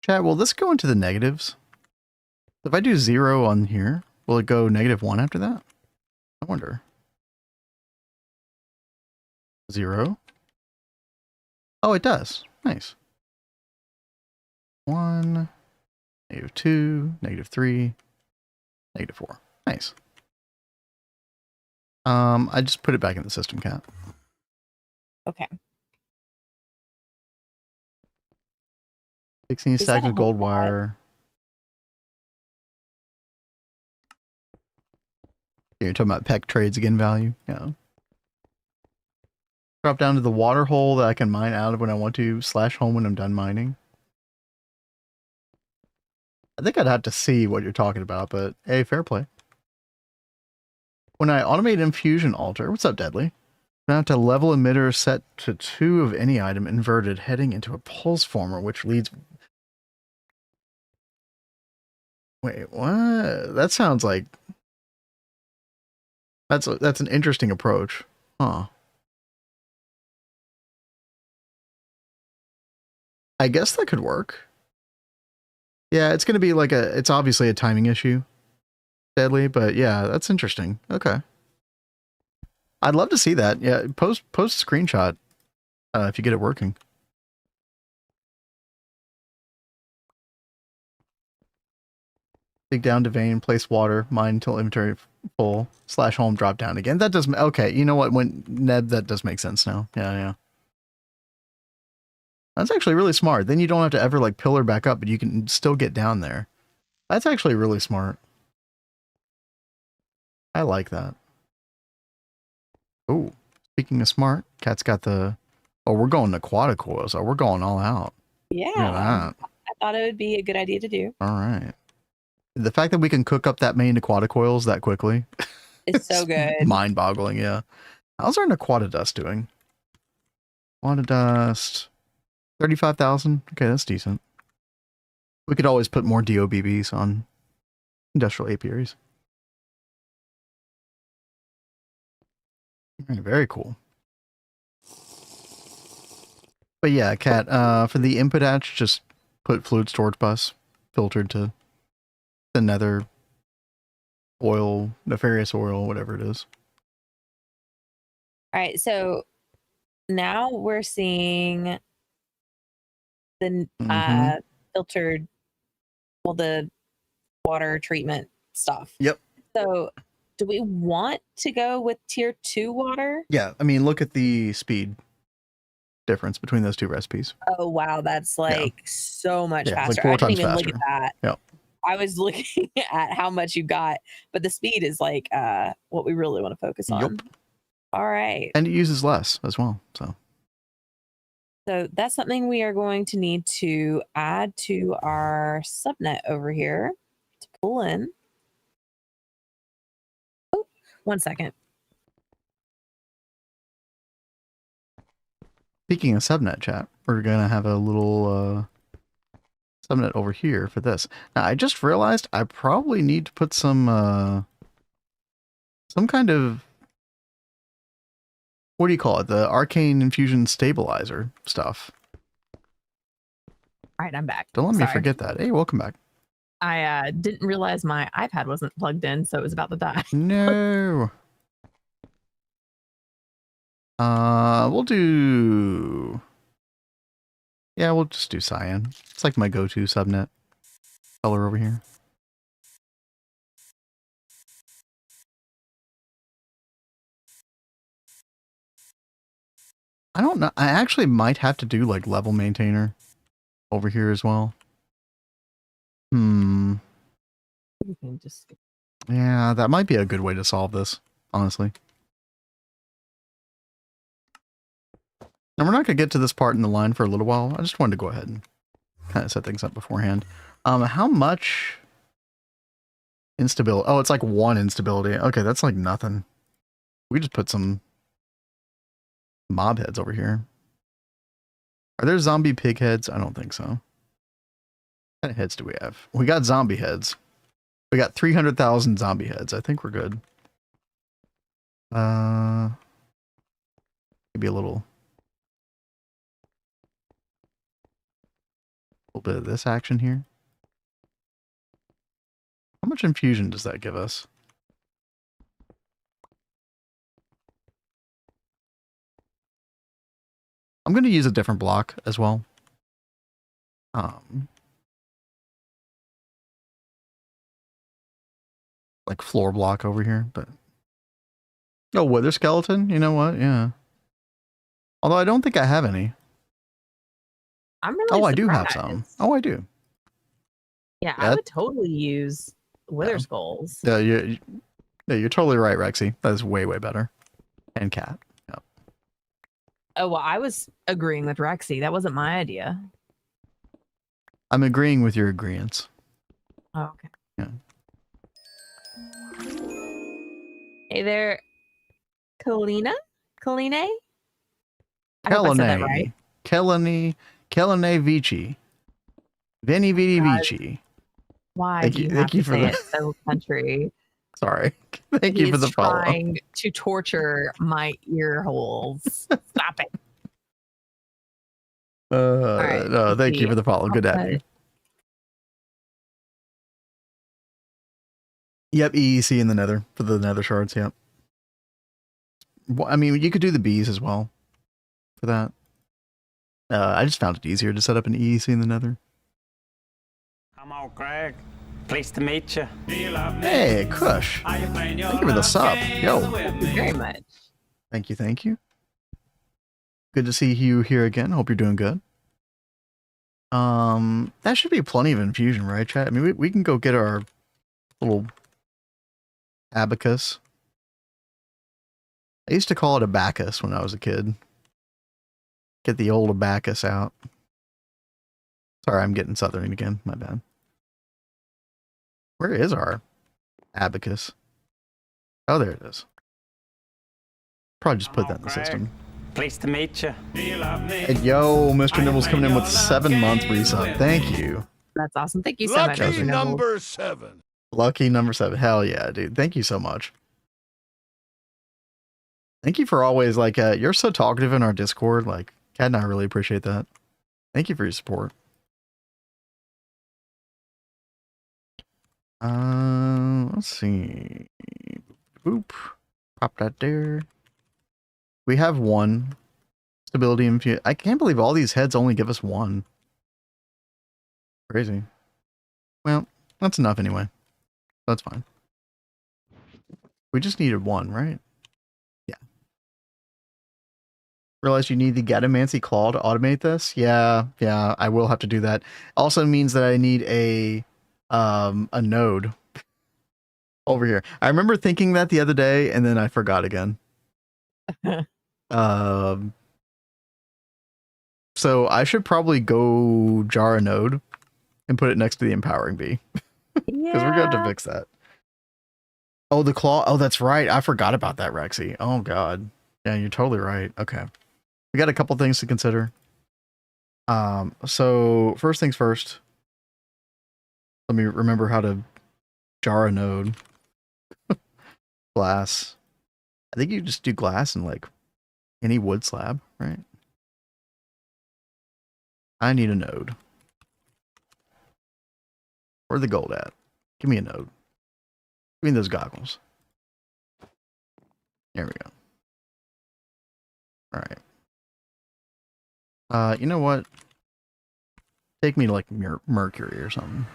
Chat, will this go into the negatives? If I do 0 on here, will it go -1 after that? I wonder. 0. Oh, it does. Nice. 1, -2, -3, -4. Nice. I just put it back in the system, Cat. Okay. 16 stacks of gold wire. You're talking about peck trades again value? Yeah. Drop down to the water hole that I can mine out of when I want to, /home when I'm done mining. I think I'd have to see what you're talking about, but hey, fair play. When I automate infusion altar, what's up, Deadly? I have to level emitter set to 2 of any item inverted, heading into a pulse former, which leads... Wait, what? That sounds like... That's an interesting approach. Huh. I guess that could work. Yeah, it's going to be like it's obviously a timing issue, Deadly, but yeah, that's interesting. Okay. I'd love to see that. Yeah, post a screenshot if you get it working. Dig down to vein, place water, mine until inventory full, /home, drop down again. That does, okay, you know what, when Neb, that does make sense now. Yeah. That's actually really smart. Then you don't have to ever like pillar back up, but you can still get down there. That's actually really smart. I like that. Oh, speaking of smart, Cat's got the... Oh, we're going to quadacoils. Oh, we're going all out. Yeah. I thought it would be a good idea to do. All right. The fact that we can cook up that many quadacoils that quickly. It's so good. Mind-boggling, yeah. How's our Naquata dust doing? Quada dust. 35,000. Okay, that's decent. We could always put more DOBBs on industrial apiaries. Very cool. But yeah, Cat, for the input hatch, just put fluid storage bus filtered to the nether oil, nefarious oil, whatever it is. All right, so now we're seeing the filtered, well, the water treatment stuff. Yep. So do we want to go with tier 2 water? Yeah, I mean, look at the speed difference between those two recipes. Oh, wow, that's like so much faster. Like 4 times I didn't even faster. look at that. Yep. I was looking at how much you got, but the speed is like what we really want to focus on. Yep. All right. And it uses less as well. So that's something we are going to need to add to our subnet over here to pull in. Oh, 1 second. Speaking of subnet, chat, we're going to have a little subnet over here for this. Now, I just realized I probably need to put some kind of, what do you call it? The arcane infusion stabilizer stuff. All right, I'm back. Don't let me forget that. Hey, welcome back. I didn't realize my iPad wasn't plugged in, so it was about to die. No. We'll do... Yeah, we'll just do cyan. It's like my go-to subnet color over here. I don't know. I actually might have to do like level maintainer over here as well. Yeah, that might be a good way to solve this, honestly. And we're not going to get to this part in the line for a little while. I just wanted to go ahead and kind of set things up beforehand. How much instability? Oh, it's like 1 instability. Okay, that's like nothing. We just put some mob heads over here. Are there zombie pig heads? I don't think so. What kind of heads do we have? We got zombie heads. We got 300,000 zombie heads. I think we're good. Maybe a little bit of this action here. How much infusion does that give us? I'm going to use a different block as well. Like floor block over here, but oh, wither skeleton. You know what? Yeah. Although I don't think I have any. I'm really. Oh, I do have some. Oh, I do. Yeah, I would totally use wither skulls. Yeah, you're totally right, Rexy. That is way better. And cat. Yep. Oh well, I was agreeing with Rexy. That wasn't my idea. I'm agreeing with your agreeance. Oh, okay. Yeah. Hey there, Kalina? Kaline? I hope I said that right. Kelene Vici. Veni Vidi Vici. Why do you have to say it so country? Sorry. Thank you for the follow. He's trying to torture my ear holes. Stop it. Right, no, thank you for the follow. Good to have you. Yep, EEC in the nether for the nether shards. Yep. Well, I mean, you could do the bees as well for that. I just found it easier to set up an EEC in the nether. Come on, Greg. Pleased to meet you. Hey, Kush. Thank you for the sub. Yo. Thank you very much. Thank you, thank you. Good to see you here again. Hope you're doing good. That should be plenty of infusion, right, chat? I mean, we can go get our little abacus. I used to call it abacus when I was a kid. Get the old abacus out. Sorry, I'm getting southern again. My bad. Where is our abacus? Oh, there it is. Probably just put that in the system. Pleased to meet you. And yo, Mr. Nibbles coming in with 7 months resub. Thank you. That's awesome. Thank you so much. Lucky number 7. Lucky number 7. Hell yeah, dude. Thank you so much. Thank you for always, like, you're so talkative in our Discord. Like, Kat and I really appreciate that. Thank you for your support. Let's see. Boop. Pop that there. We have 1 stability infuse. I can't believe all these heads only give us 1. Crazy. Well, that's enough anyway. That's fine. We just needed 1, right? Yeah. Realize you need the Gadamancy Claw to automate this? Yeah, I will have to do that. Also means that I need a node over here. I remember thinking that the other day and then I forgot again. So I should probably go jar a node and put it next to the empowering bee. Because we're going to fix that. Oh, the claw. Oh, that's right. I forgot about that, Rexy. Oh, God. Yeah, you're totally right. Okay. We got a couple things to consider. So first things first. Let me remember how to jar a node. Glass. I think you just do glass and like any wood slab, right? I need a node. Where's the gold at? Give me a node. Give me those goggles. There we go. All right. You know what? Take me to like Mercury or something.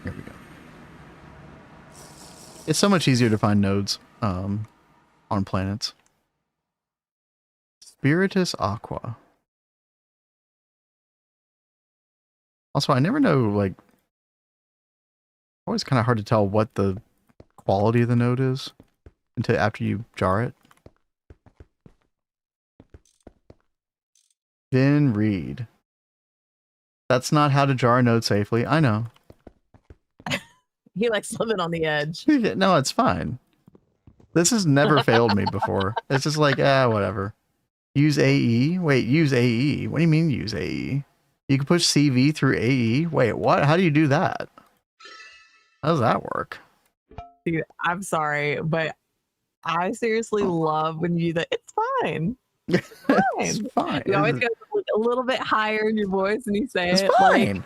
Here we go. It's so much easier to find nodes on planets. Spiritus Aqua. Also, I never know, like, always kind of hard to tell what the quality of the node is until after you jar it. Then read. That's not how to jar a node safely. I know. He likes living on the edge. No, it's fine. This has never failed me before. It's just like, whatever. Use AE? Wait, use AE? What do you mean use AE? You can push CV through AE? Wait, what? How do you do that? How does that work? Dude, I'm sorry, but I seriously love when you do that. It's fine. It's fine. It's fine. You always go a little bit higher in your voice and you say it's it. Fine.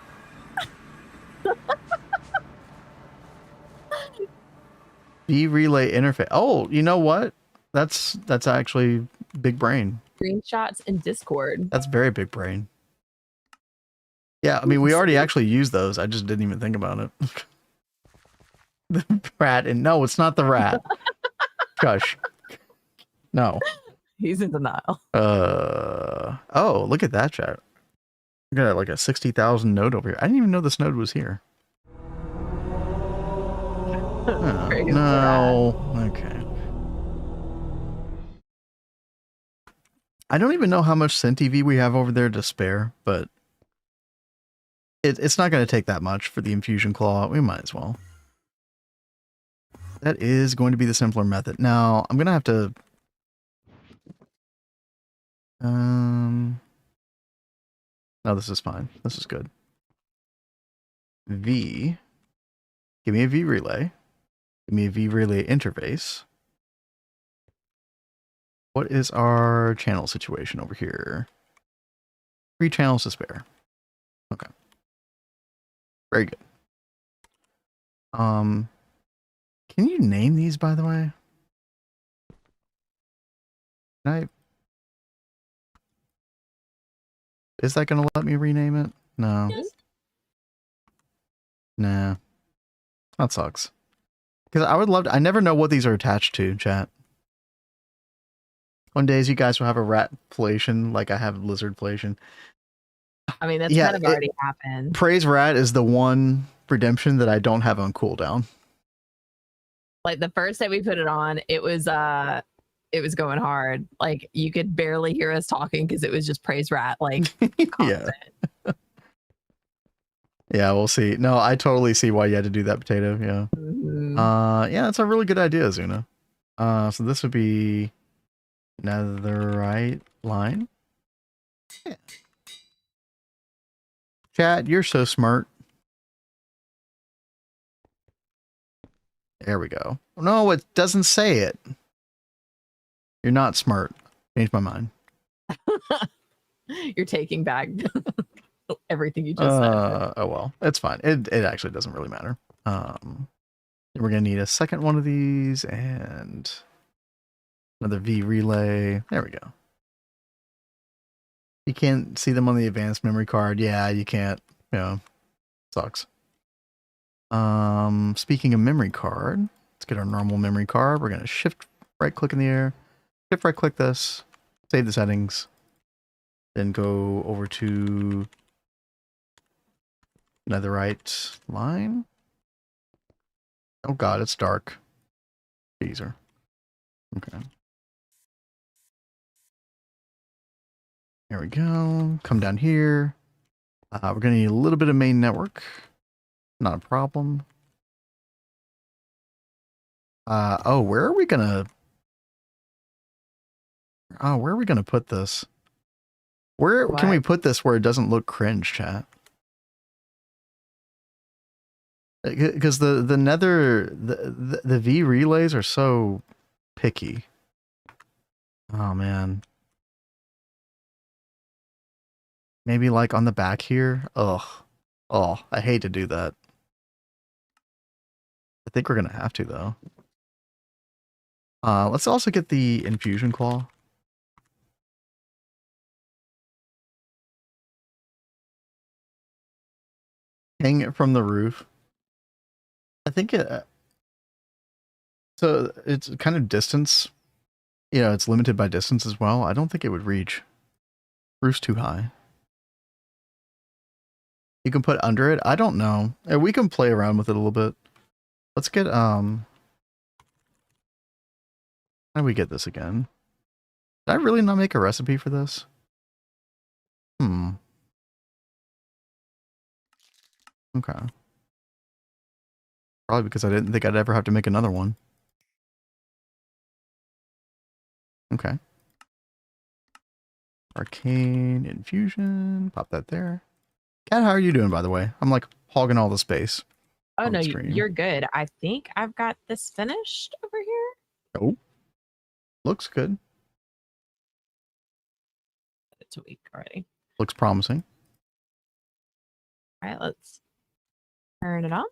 V-relay interface. Oh, you know what? That's actually big brain. Screenshots in Discord. That's very big brain. Yeah, I mean, we already actually used those. I just didn't even think about it. The rat, and no, it's not the rat. Shush. No. He's in denial. Oh, look at that chat. We got like a 60,000 node over here. I didn't even know this node was here. Oh, no. Okay. I don't even know how much CinTV we have over there to spare, but it's not going to take that much for the infusion claw. We might as well. That is going to be the simpler method. Now, I'm going to have to... No, this is fine. This is good. V. Give me a V relay. Give me a V relay interface. What is our channel situation over here? 3 channels to spare. Okay. Very good. Can you name these, by the way? Is that going to let me rename it? No. Yes. Nah. That sucks. Because I would love to... I never know what these are attached to, chat. One day you guys will have a ratflation like I have lizardflation. I mean, that's kind of already happened. Praise rat is the one redemption that I don't have on cooldown. Like the first day we put it on, it was going hard. Like you could barely hear us talking because it was just praise rat. Like yeah. Yeah, we'll see. No, I totally see why you had to do that, Potato. Yeah. Mm-hmm. Yeah, that's a really good idea, Zuna. So this would be Netherite Line. Yeah. Chat, you're so smart. There we go. No, it doesn't say it. You're not smart. Changed my mind. You're taking back everything you just said. Oh well, it's fine. It actually doesn't really matter. We're gonna need a second one of these and another V relay. There we go. You can't see them on the advanced memory card. Yeah, you can't. Yeah, sucks. Speaking of memory card, let's get our normal memory card. We're gonna shift right click in the air, shift right click this, save the settings, then go over to Netherite Line. Oh god, it's dark. Teaser. Okay. There we go. Come down here. We're gonna need a little bit of main network. Not a problem. Oh, where are we gonna put this? Where can we put this where it doesn't look cringe, chat? Because the V relays are so picky. Oh man. Maybe like on the back here. Ugh. Oh, I hate to do that. I think we're gonna have to though. Let's also get the infusion claw. Hang it from the roof. I think it. So it's kind of distance. You know, it's limited by distance as well. I don't think it would reach. Roof's too high. You can put under it. I don't know. We can play around with it a little bit. Let's get how do we get this again? Did I really not make a recipe for this? Okay. Probably because I didn't think I'd ever have to make another one. Okay. Arcane infusion. Pop that there. Kat, how are you doing, by the way? I'm like hogging all the space. Oh no, you're good. I think I've got this finished over here. Oh. looks good. It's a week already. Looks promising. All right, let's turn it on.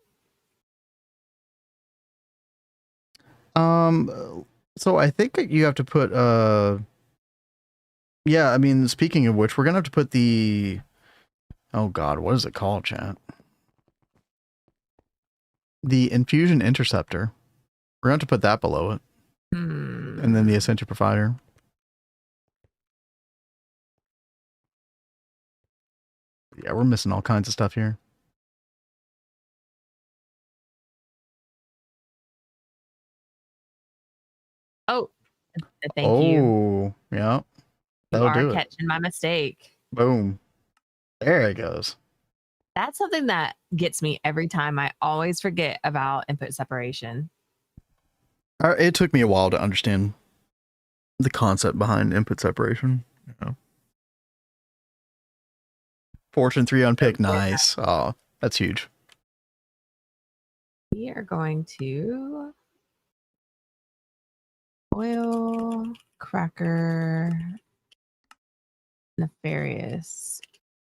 So I think you have to put, yeah, I mean, speaking of which, we're going to have to put the, oh God, what is it called, chat? The infusion interceptor. We're going to have to put that below it. And then the Essentia provider. Yeah, we're missing all kinds of stuff here. Oh, thank you. Oh, yeah. You are catching my mistake. Boom. There it goes. That's something that gets me every time. I always forget about input separation. It took me a while to understand the concept behind input separation. Yeah. Fortune 3 on pick. Nice. Oh, that's huge. We are going to oil, cracker, nefarious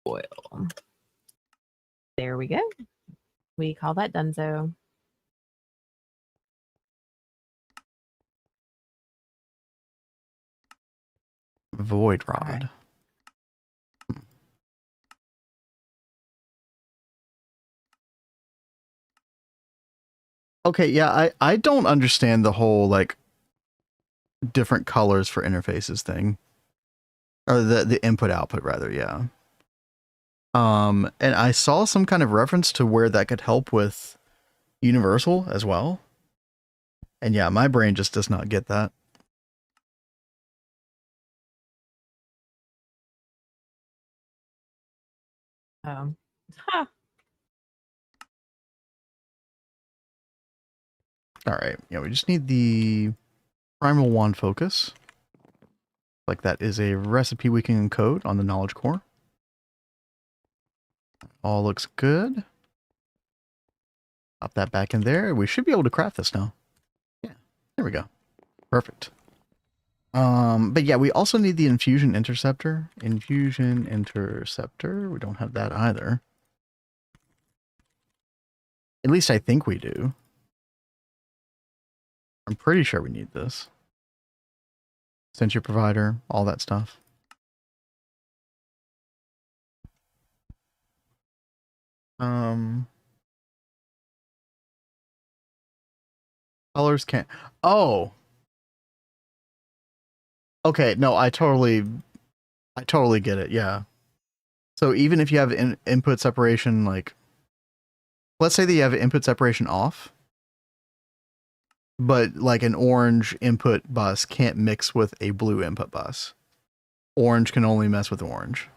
oil. There we go. We call that donezo. Void rod. Right. Okay, yeah, I don't understand the whole like different colors for interfaces thing. Or the input output rather, yeah. And I saw some kind of reference to where that could help with Universal as well. And yeah, my brain just does not get that. Huh. All right, yeah, we just need the primal wand focus. Like that is a recipe we can encode on the knowledge core. All looks good. Pop that back in there. We should be able to craft this now. Yeah, there we go. Perfect. But yeah, we also need the infusion interceptor. Infusion interceptor. We don't have that either. At least I think we do. I'm pretty sure we need this. Sensor provider, all that stuff. Colors can't. Oh. Okay, no, I totally get it. Yeah. So even if you have input separation, like, let's say that you have input separation off, but like an orange input bus can't mix with a blue input bus. Orange can only mess with orange.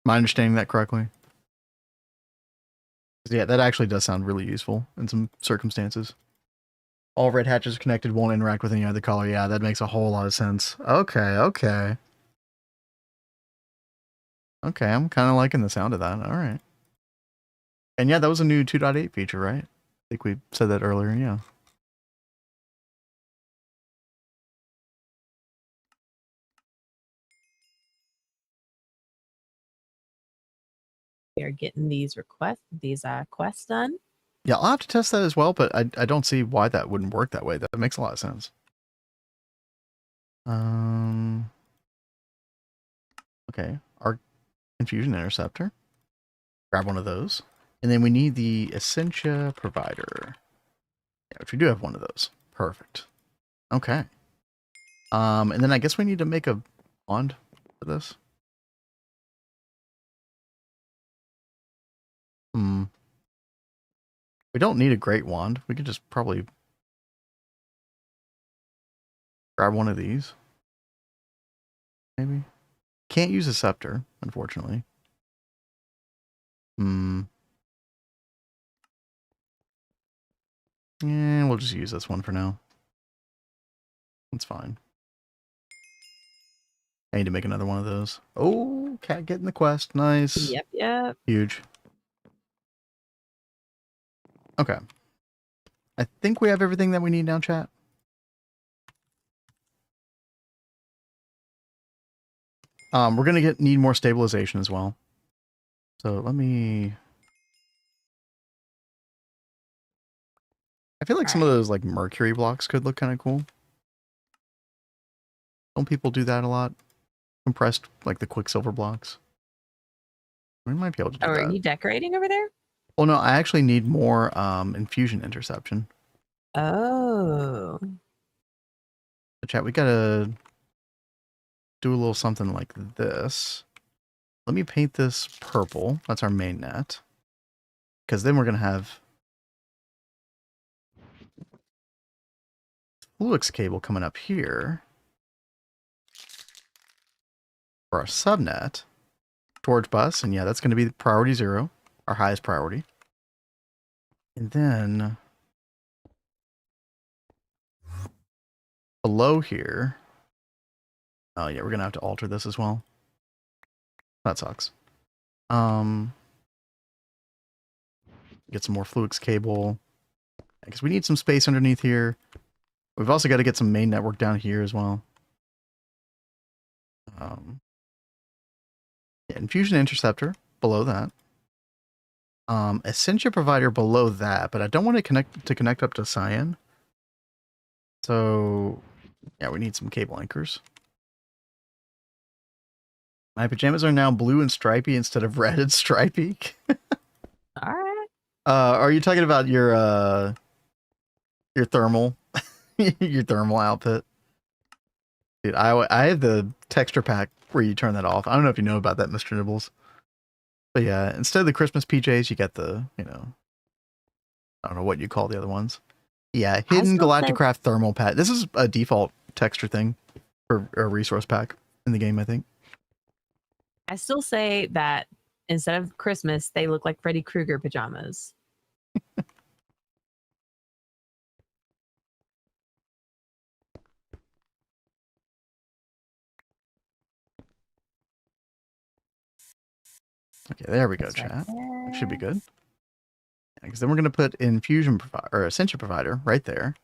Am I understanding that correctly? Yeah, that actually does sound really useful in some circumstances. All red hatches connected won't interact with any other color. Yeah, that makes a whole lot of sense. Okay, okay. Okay, I'm kind of liking the sound of that. All right. And yeah, that was a new 2.8 feature, right? I think we said that earlier, yeah. We are getting these quests done. Yeah, I'll have to test that as well, but I don't see why that wouldn't work that way. That makes a lot of sense. Okay, our infusion interceptor. Grab one of those. And then we need the Essentia provider. Yeah, which we do have one of those. Perfect. Okay. And then I guess we need to make a wand for this. We don't need a great wand. We could just probably grab one of these. Maybe. Can't use a scepter, unfortunately. And we'll just use this one for now. That's fine. I need to make another one of those. Oh, cat getting the quest. Nice. Yep, yep. Huge. Okay. I think we have everything that we need now, chat. We're gonna need more stabilization as well. So let me. I feel like some of those like mercury blocks could look kind of cool. Don't people do that a lot? Compressed, like the quicksilver blocks. We might be able to do that. Are you decorating over there? Well, no, I actually need more infusion interception. Oh. So chat, we gotta do a little something like this. Let me paint this purple. That's our main net. Because then we're gonna have LuVage cable coming up here for our subnet. Storage bus, and yeah, that's gonna be priority 0, our highest priority. And then below here, oh yeah, we're gonna have to alter this as well. That sucks. Get some more Fluix cable, because we need some space underneath here. We've also got to get some main network down here as well. Yeah, infusion interceptor below that. Essentia provider below that, but I don't want to connect up to cyan. So yeah, we need some cable anchors. My pajamas are now blue and stripy instead of red and stripy. All right. Are you talking about your thermal, your thermal outfit? Dude, I have the texture pack where you turn that off. I don't know if you know about that, Mr. Nibbles. But yeah, instead of the Christmas PJs, you get the, I don't know what you call the other ones. Yeah, hidden Galacticraft thermal pack. This is a default texture thing for a resource pack in the game, I think. I still say that instead of Christmas, they look like Freddy Krueger pajamas. Okay, there we go, chat. That should be good. Because then we're going to put infusion or Essentia provider right there.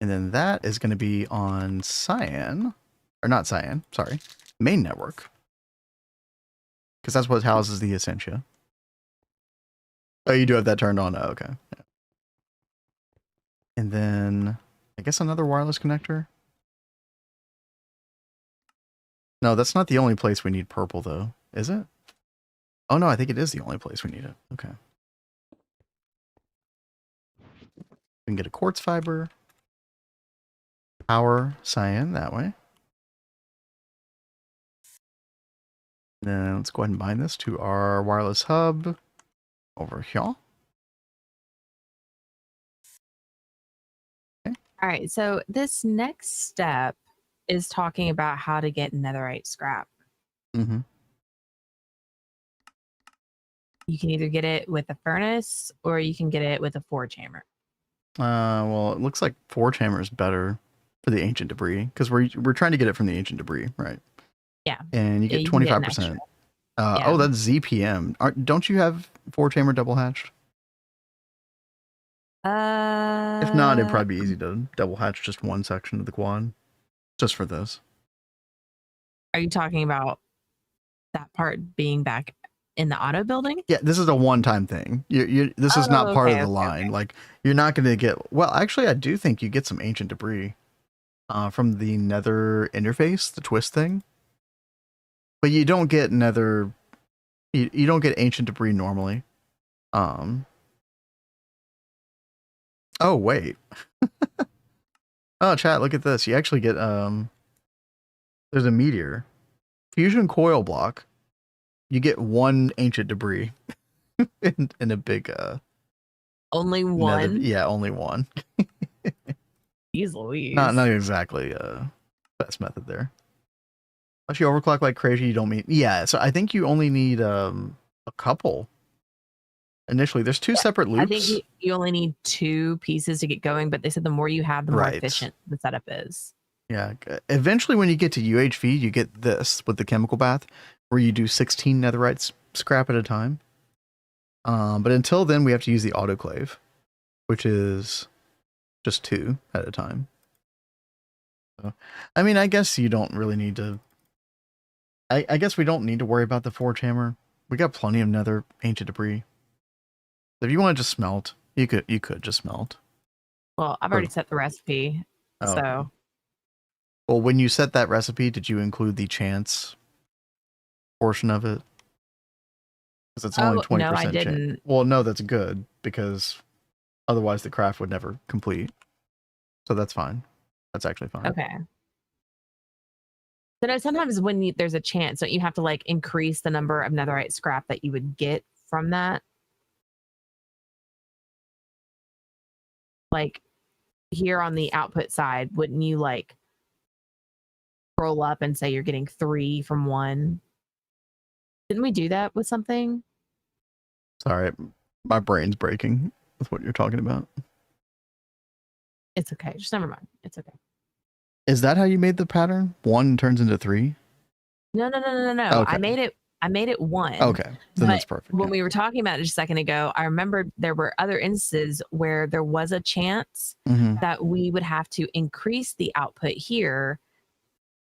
And then that is going to be on cyan, or not cyan, sorry, main network. Because that's what houses the Essentia. Oh, you do have that turned on. Oh, okay. Yeah. And then I guess another wireless connector. No, that's not the only place we need purple though, is it? Oh no, I think it is the only place we need it. Okay. We can get a quartz fiber. Power cyan that way. Then let's go ahead and bind this to our wireless hub over here. Okay. All right, so this next step is talking about how to get netherite scrap. Mm-hmm. You can either get it with a furnace or you can get it with a forge hammer. Well, it looks like forge hammer is better for the ancient debris because we're trying to get it from the ancient debris, right? Yeah. And you get 25%. Yeah. Oh, that's ZPM. Don't you have forge hammer double hatched? If not, it'd probably be easy to double hatch just one section of the quad, just for this. Are you talking about that part being back in the auto building? Yeah, this is a one-time thing. This is not part of the line. Like, you're not going to get... Well, actually, I do think you get some ancient debris from the nether interface, the twist thing. But you don't get nether... You don't get ancient debris normally. Oh, wait. Oh, chat, look at this. You actually get... There's a meteor. Fusion coil block. You get one ancient debris in a big only one. Yeah, only one. Jeez Louise. Not exactly best method there. If you overclock like crazy, you don't mean so I think you only need a couple. Initially, there's two separate loops. I think you only need 2 pieces to get going, but they said the more you have, the more efficient the setup is. Yeah. Eventually, when you get to UH feed, you get this with the chemical bath, where you do 16 netherite scrap at a time. But until then, we have to use the autoclave, which is just 2 at a time. So, I mean, I guess you don't really need to I guess we don't need to worry about the forge hammer. We got plenty of nether ancient debris. If you want to just smelt, you could just smelt. Well, I've already set the recipe, so. Okay. Well, when you set that recipe, did you include the chance portion of it? Because it's only 20% no, I chance. didn't. Well, no, that's good because otherwise the craft would never complete. So that's fine. That's actually fine. Okay. So no, sometimes when there's a chance, don't you have to like increase the number of netherite scrap that you would get from that? Like here on the output side, wouldn't you like scroll up and say you're getting 3 from 1? Didn't we do that with something? Sorry, my brain's breaking with what you're talking about. It's okay. Just never mind. It's okay. Is that how you made the pattern? 1 turns into 3? No. Okay. I made it 1. Okay. Then that's perfect. When we were talking about it just a second ago, I remembered there were other instances where there was a chance that we would have to increase the output here.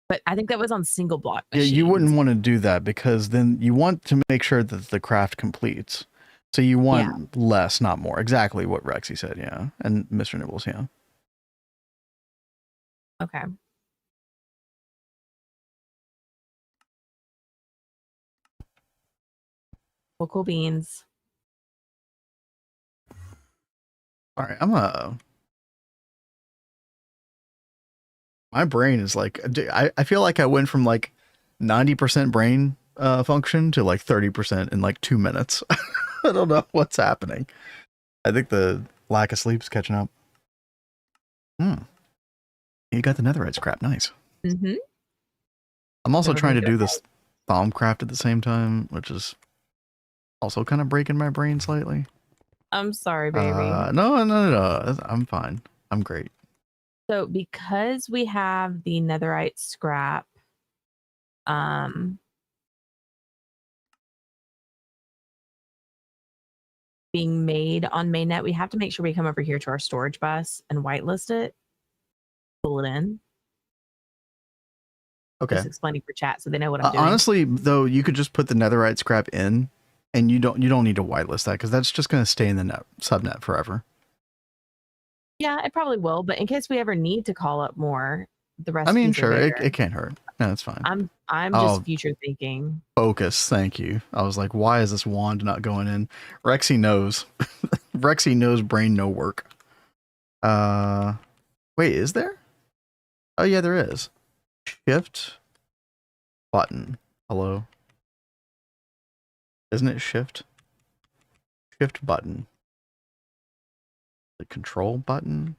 But I think that was on single block machines. Yeah, you wouldn't want to do that because then you want to make sure that the craft completes. So you want less, not more. Exactly what Rexy said, yeah. And Mr. Nibbles, yeah. Okay. Well, cool beans. All right, my brain is like, I feel like I went from like 90% brain function to like 30% in like 2 minutes. I don't know what's happening. I think the lack of sleep's catching up. You got the netherite scrap, nice. I'm also trying to do this bomb craft at the same time, which is also kind of breaking my brain slightly. I'm sorry, baby. No. I'm fine. I'm great. So because we have the netherite scrap, being made on mainnet, we have to make sure we come over here to our storage bus and whitelist it, pull it in. Okay. Just explaining for chat so they know what I'm doing. Honestly, though, you could just put the netherite scrap in, and you don't need to whitelist that because that's just going to stay in the subnet forever. Yeah, it probably will, but in case we ever need to call up more, the rest. I mean, sure, it can't hurt. No, it's fine. I'm just future thinking. Focus, thank you. I was like, why is this wand not going in? Rexy knows. Rexy knows brain no work. Wait, is there? Oh yeah, there is. Shift button. Hello. Isn't it shift? Shift button. The control button.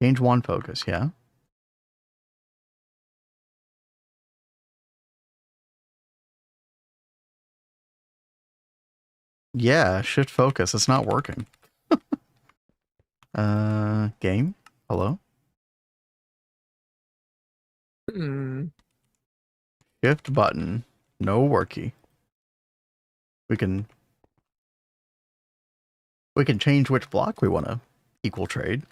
Change wand focus, yeah. Yeah, shift focus. It's not working. Game? Hello? Shift button. No worky. We can change which block we want to equal trade.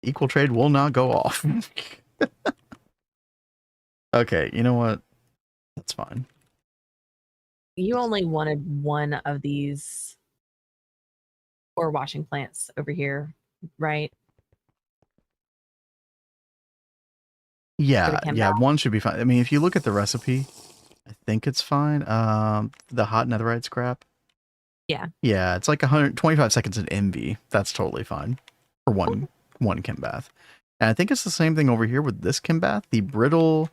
Equal trade will not go off. Okay, you know what? That's fine. You only wanted 1 of these ore washing plants over here, right? Yeah, 1 should be fine. I mean, if you look at the recipe, I think it's fine. The hot netherite scrap. Yeah. Yeah, it's like 125 seconds in MV. That's totally fine for one chem bath. And I think it's the same thing over here with this chem bath, the brittle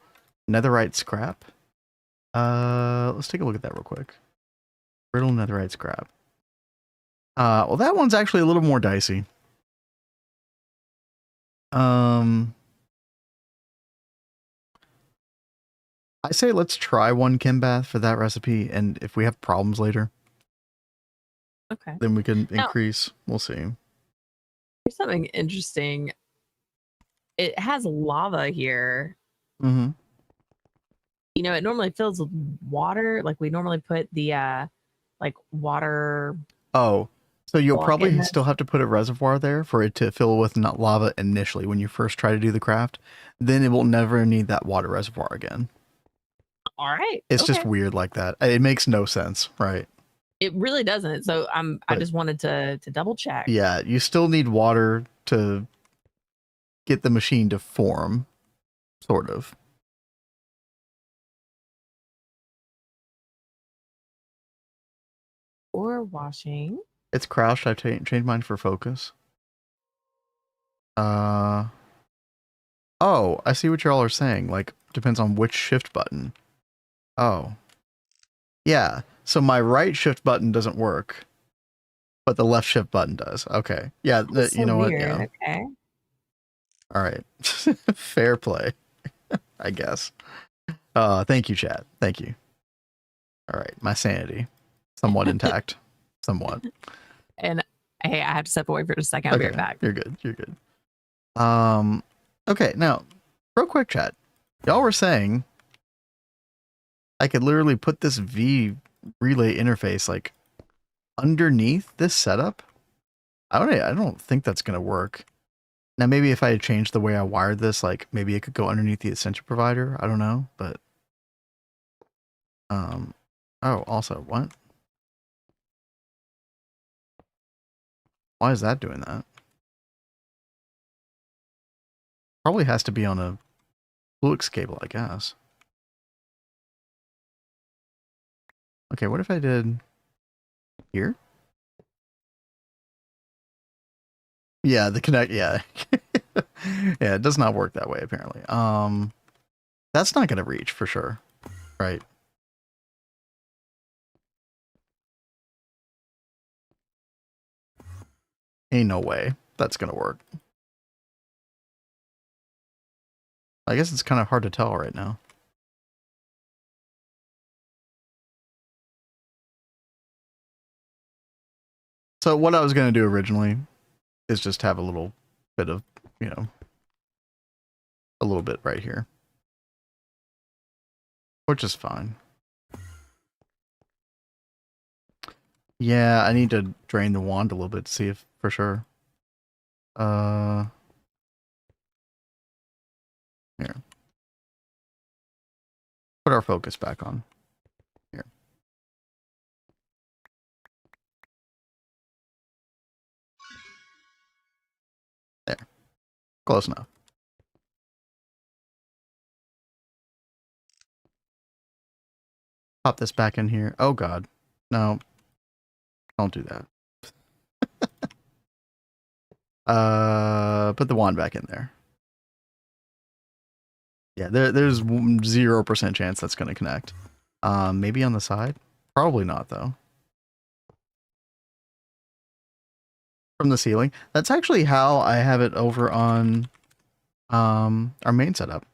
netherite scrap. Let's take a look at that real quick. Brittle netherite scrap. Well, that one's actually a little more dicey. I say let's try 1 chem bath for that recipe, and if we have problems later, okay, then we can increase. We'll see. Here's something interesting. It has lava here. You know, it normally fills with water. Like we normally put the like water. Oh, So you'll probably still have to put a reservoir there for it to fill with lava initially when you first try to do the craft. Then it will never need that water reservoir again. All right. It's just weird like that. It makes no sense, right? It really doesn't. So I just wanted to double check. Yeah, you still need water to get the machine to form, sort of. Or washing. It's crouched. I've changed mine for focus. Oh, I see what y'all are saying. Like, depends on which shift button. Oh. Yeah, so my right shift button doesn't work, but the left shift button does. Okay. Yeah, you know what? Yeah. Okay. All right. Fair play, I guess. Thank you, chat. Thank you. All right, my sanity, somewhat intact. Somewhat. And hey, I have to step away for a second. I'll be right back. You're good. You're good. Okay, now, real quick, chat. Y'all were saying I could literally put this V relay interface like underneath this setup. I don't think that's gonna work. Now, maybe if I had changed the way I wired this, like maybe it could go underneath the essential provider. I don't know, but oh, also, what? Why is that doing that? Probably has to be on a LuVage cable, I guess. Okay, what if I did here? Yeah, the connect, yeah. Yeah, it does not work that way, apparently. That's not gonna reach for sure, right? Ain't no way that's gonna work. I guess it's kind of hard to tell right now. So what I was going to do originally is just have a little bit of, you know, a little bit right here, which is fine. Yeah, I need to drain the wand a little bit to see if for sure. Here. Put our focus back on. Here. There. Close enough. Pop this back in here. Oh god. No. Don't do that. Put the wand back in there. Yeah, there's 0% chance that's going to connect. Maybe on the side? Probably not, though. From the ceiling. That's actually how I have it over on our main setup.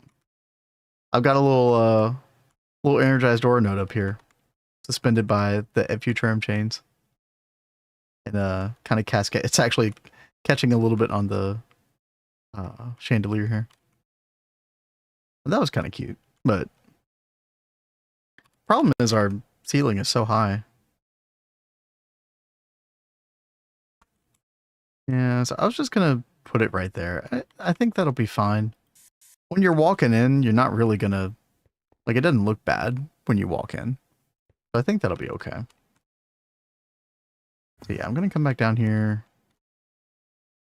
I've got a little energized ore node up here, suspended by the Futurem chains. And kind of cascade. It's actually catching a little bit on the chandelier here. That was kind of cute, but problem is our ceiling is so high. Yeah, so I was just gonna put it right there. I think that'll be fine. When you're walking in, you're not really gonna, like, it doesn't look bad when you walk in. So I think that'll be okay. So yeah, I'm gonna come back down here,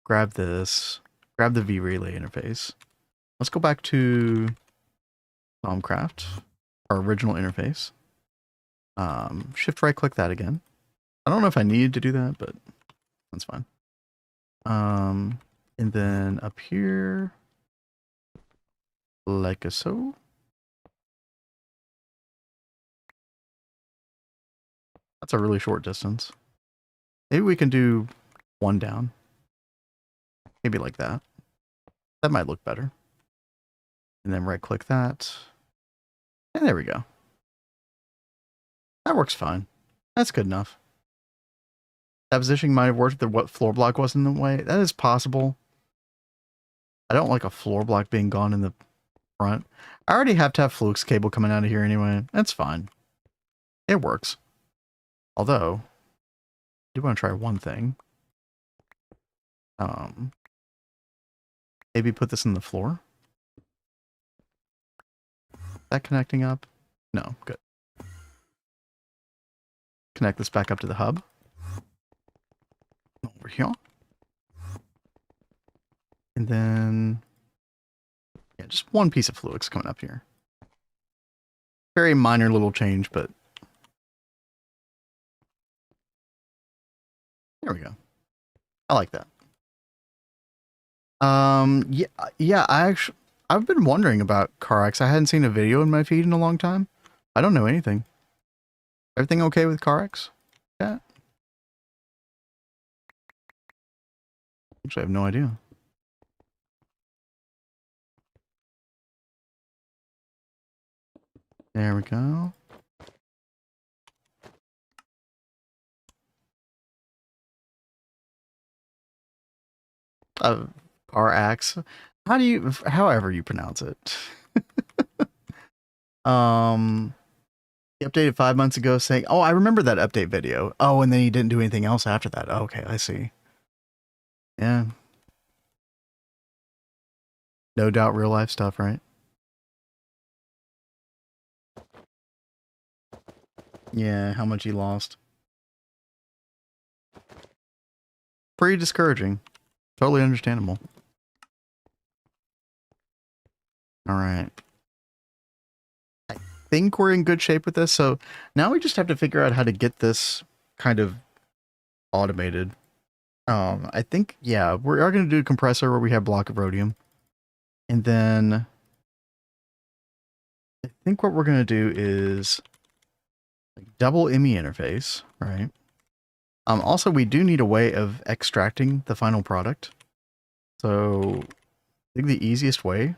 grab this, grab the V relay interface. Let's go back to Craft, our original interface. Shift right click that again. I don't know if I needed to do that, but that's fine. And then up here, like so. That's a really short distance. Maybe we can do one down. Maybe like that. That might look better. And then right click that. And there we go. That works fine. That's good enough. That positioning might have worked if what floor block was in the way. That is possible. I don't like a floor block being gone in the front. I already have to have flux cable coming out of here anyway. That's fine. It works. Although, I do want to try one thing. Maybe put this in the floor. Is that connecting up? No, good. Connect this back up to the hub. Over here. And then, yeah, just one piece of fluix coming up here. Very minor little change, but there we go. I like that. Yeah, I've been wondering about CarX. I hadn't seen a video in my feed in a long time. I don't know anything. Everything okay with CarX? Yeah. Actually, I have no idea. There we go. CarX. However you pronounce it. He updated 5 months ago saying, oh, I remember that update video. Oh, and then he didn't do anything else after that. Oh, okay, I see. Yeah. No doubt real life stuff, right? Yeah, how much he lost. Pretty discouraging. Totally understandable. All right. I think we're in good shape with this. So now we just have to figure out how to get this kind of automated. I think, yeah, we are going to do a compressor where we have block of rhodium. And then I think what we're going to do is double ME interface, right? Also, we do need a way of extracting the final product. So I think the easiest way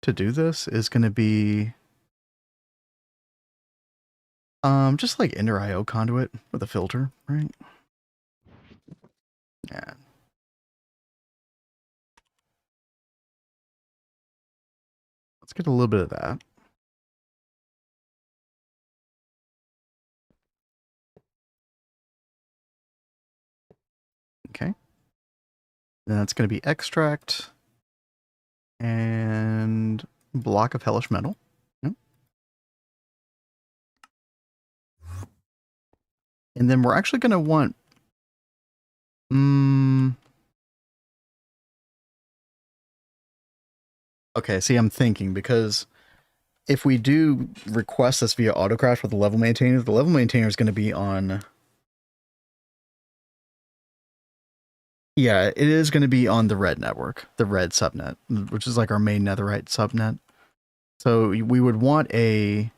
to do this is going to be just like Ender IO conduit with a filter, right? Yeah. Let's get a little bit of that. Okay. Then that's going to be extract and block of hellish metal. Yep. And then we're actually going to want okay, see, I'm thinking because if we do request this via autocrash with the level maintainer is going to be on. Yeah, it is going to be on the red network, the red subnet, which is like our main netherite subnet. So we would want a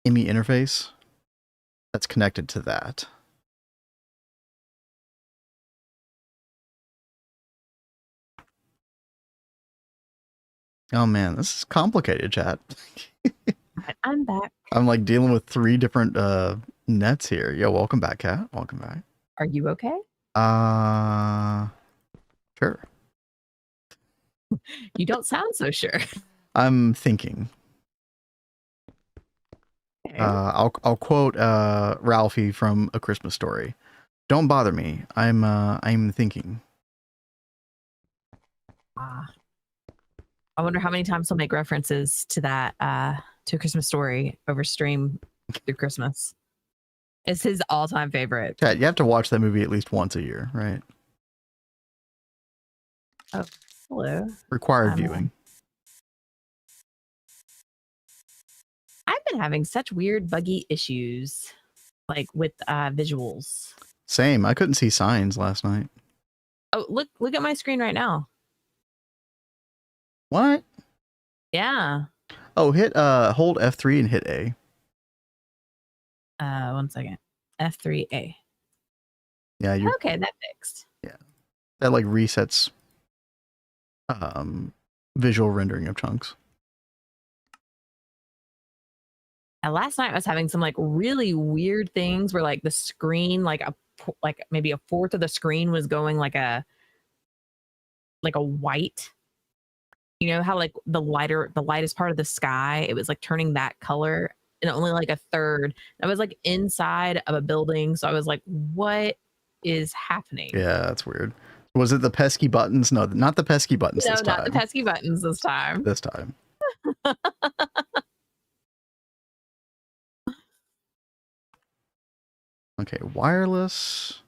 ME interface that's connected to that. Oh man, this is complicated, chat. I'm back. I'm like dealing with 3 different nets here. Yo, welcome back, Kat. Welcome back. Are you okay? Sure. You don't sound so sure. I'm thinking. Okay. I'll quote Ralphie from A Christmas Story. Don't bother me. I'm thinking. I wonder how many times he'll make references to that to A Christmas Story over stream through Christmas. It's his all-time favorite. Chat, you have to watch that movie at least once a year, right? Oh, hello. Required viewing. I've been having such weird buggy issues, like with visuals. Same. I couldn't see signs last night. Oh, look at my screen right now. What? Yeah. Oh, hold F3 and hit A. 1 second. F3A. Yeah, you okay, that fixed. Yeah. That like resets visual rendering of chunks. And last night I was having some like really weird things where like the screen, like maybe a fourth of the screen was going like a white. You know how like the lightest part of the sky, it was like turning that color, and only like a third. I was like inside of a building, so I was like, what is happening? Yeah, that's weird. Was it the pesky buttons? No, not the pesky buttons this time. No, not the pesky buttons this time. This time. Okay, wireless.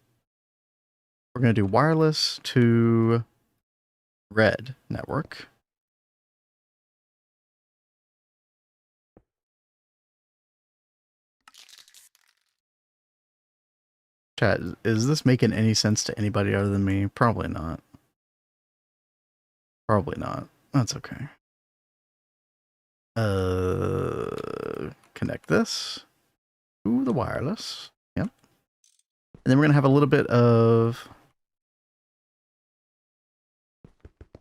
We're going to do wireless to red network. Chat, is this making any sense to anybody other than me? Probably not. Probably not. That's okay. Connect this to the wireless. Yep. And then we're going to have a little bit of...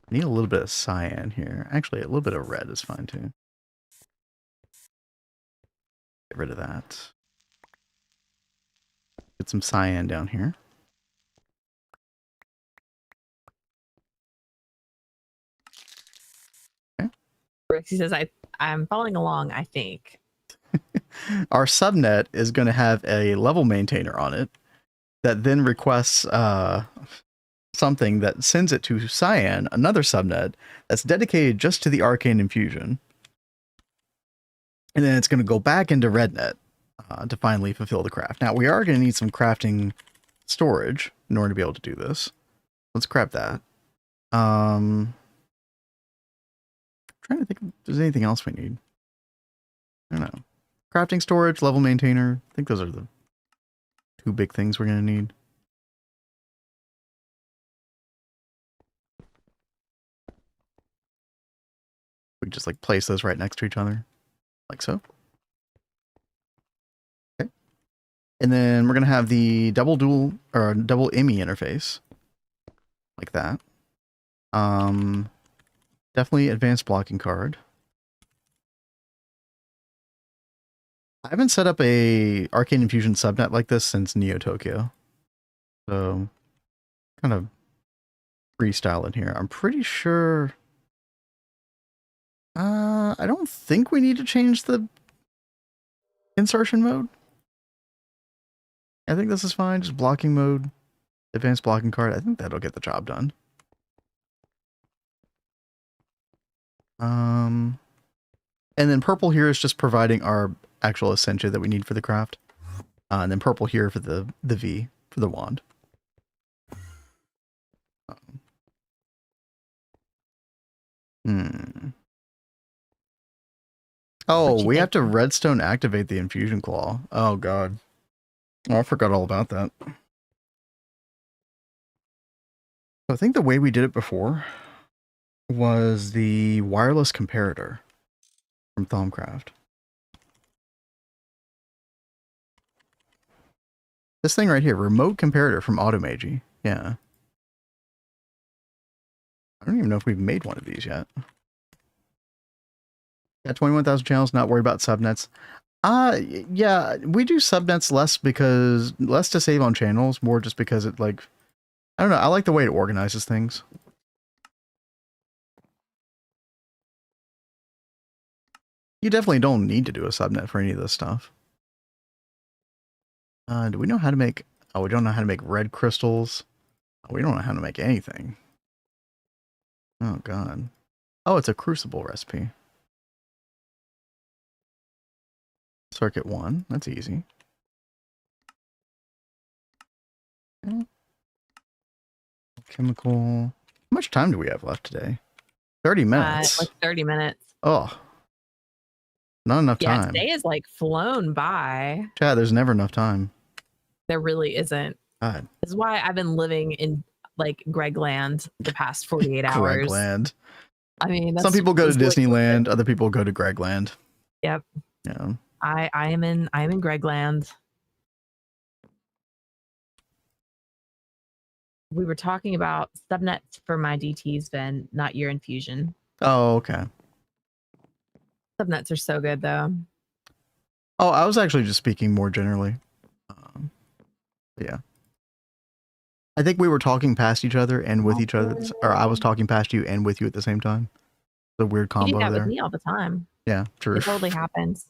I need a little bit of cyan here. Actually, a little bit of red is fine too. Get rid of that. Get some cyan down here. Okay. Rixie says, I'm following along, I think. Our subnet is going to have a level maintainer on it that then requests something that sends it to Cyan, another subnet that's dedicated just to the arcane infusion. And then it's going to go back into RedNet to finally fulfill the craft. Now, we are going to need some crafting storage in order to be able to do this. Let's grab that. Trying to think if there's anything else we need. I don't know. Crafting storage, level maintainer. I think those are the two big things we're going to need. We just like place those right next to each other, like so. Okay. And then we're going to have the double ME interface, like that. Definitely advanced blocking card. I haven't set up a Arcane Infusion subnet like this since Neo Tokyo. So, kind of freestyle in here. I'm pretty sure... I don't think we need to change the insertion mode. I think this is fine. Just blocking mode, advanced blocking card. I think that'll get the job done. And then purple here is just providing our actual essentia that we need for the craft. And then purple here for the V, for the wand. Oh, we have to redstone activate the infusion claw. Oh, God. Oh, I forgot all about that. So I think the way we did it before was the wireless comparator from Thaumcraft. This thing right here, remote comparator from Automagi. Yeah. I don't even know if we've made one of these yet. Yeah, 21,000 channels, not worried about subnets. Yeah, we do subnets less to save on channels, more just because it like, I don't know, I like the way it organizes things. You definitely don't need to do a subnet for any of this stuff. Do we know how to make, oh, we don't know how to make red crystals. Oh, we don't know how to make anything. Oh, God. Oh, it's a crucible recipe. Circuit 1, that's easy. Okay. Chemical. How much time do we have left today? 30 minutes. Like 30 minutes. Oh. Not enough time. Yeah, today is like flown by. Chad, there's never enough time. There really isn't. God. This is why I've been living in like Gregland the past 48 hours. Gregland. I mean, some people go to Disneyland, other people go to Gregland. Yep. Yeah. I am in Gregland. We were talking about subnets for my DTs, Ben, not your infusion. Oh, okay. Subnets are so good, though. Oh, I was actually just speaking more generally. Yeah. I think we were talking past each other and with each other, or I was talking past you and with you at the same time. The weird combo you do that there. With me all the time. Yeah, true. It totally happens.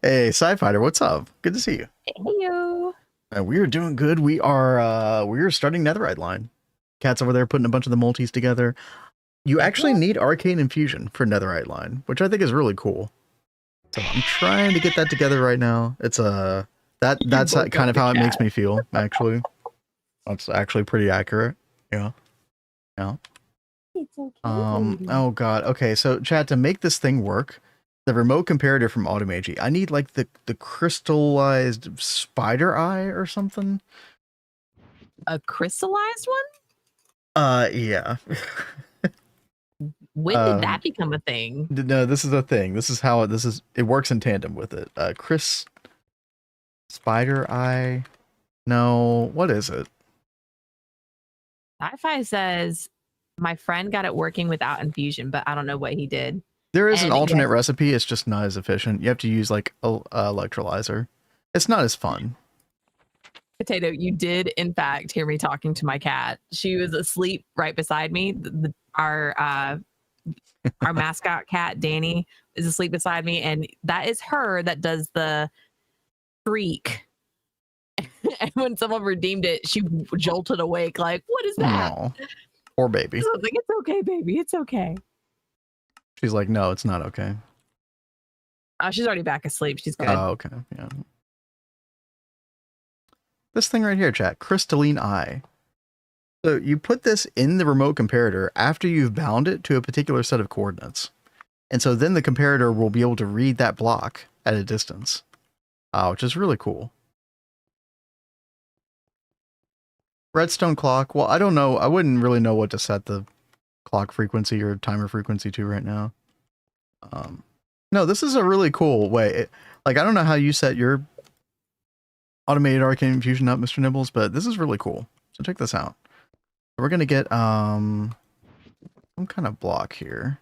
Hey, Sci-Fighter, what's up? Good to see you. Hey, yo. We are doing good. We are starting Netherite Line. Cat's over there putting a bunch of the multis together. You actually need Arcane Infusion for Netherite Line, which I think is really cool. So I'm trying to get that together right now. It's that's kind of how it makes me feel, actually. That's actually pretty accurate. Yeah. Yeah. It's okay. Oh god. Okay, so chat, to make this thing work, the remote comparator from Automagi, I need like the crystallized spider eye or something. A crystallized one? Yeah. When did that become a thing? No, this is a thing. This is how it works in tandem with it. Chris spider eye. No, what is it? Sci-fi says my friend got it working without infusion, but I don't know what he did. There is an alternate recipe. It's just not as efficient. You have to use like a electrolyzer. It's not as fun. Potato, you did in fact hear me talking to my cat. She was asleep right beside me. Our mascot cat Danny is asleep beside me, and that is her that does the shriek. And when someone redeemed it, she jolted awake like, what is that? No. Poor baby. So I was like, it's okay, baby, it's okay. She's like, no, it's not okay. She's already back asleep. She's good. Oh, okay. Yeah. This thing right here, chat, crystalline eye. So you put this in the remote comparator after you've bound it to a particular set of coordinates. And so then the comparator will be able to read that block at a distance, which is really cool. Redstone clock. Well, I don't know. I wouldn't really know what to set the clock frequency or timer frequency to right now. No, this is a really cool way. Like, I don't know how you set your automated arcane infusion up, Mr. Nibbles, but this is really cool. So check this out. We're going to get some kind of block here.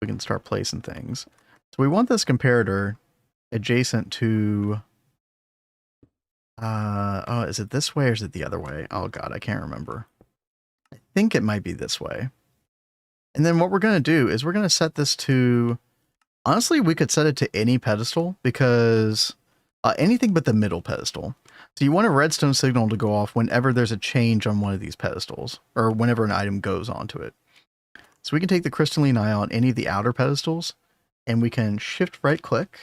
We can start placing things. So we want this comparator adjacent to... oh, is it this way or is it the other way? Oh god, I can't remember. I think it might be this way. And then what we're going to do is we're going to set this to... Honestly, we could set it to any pedestal because... anything but the middle pedestal. So you want a redstone signal to go off whenever there's a change on one of these pedestals, or whenever an item goes onto it. So we can take the crystalline eye on any of the outer pedestals, and we can shift right click,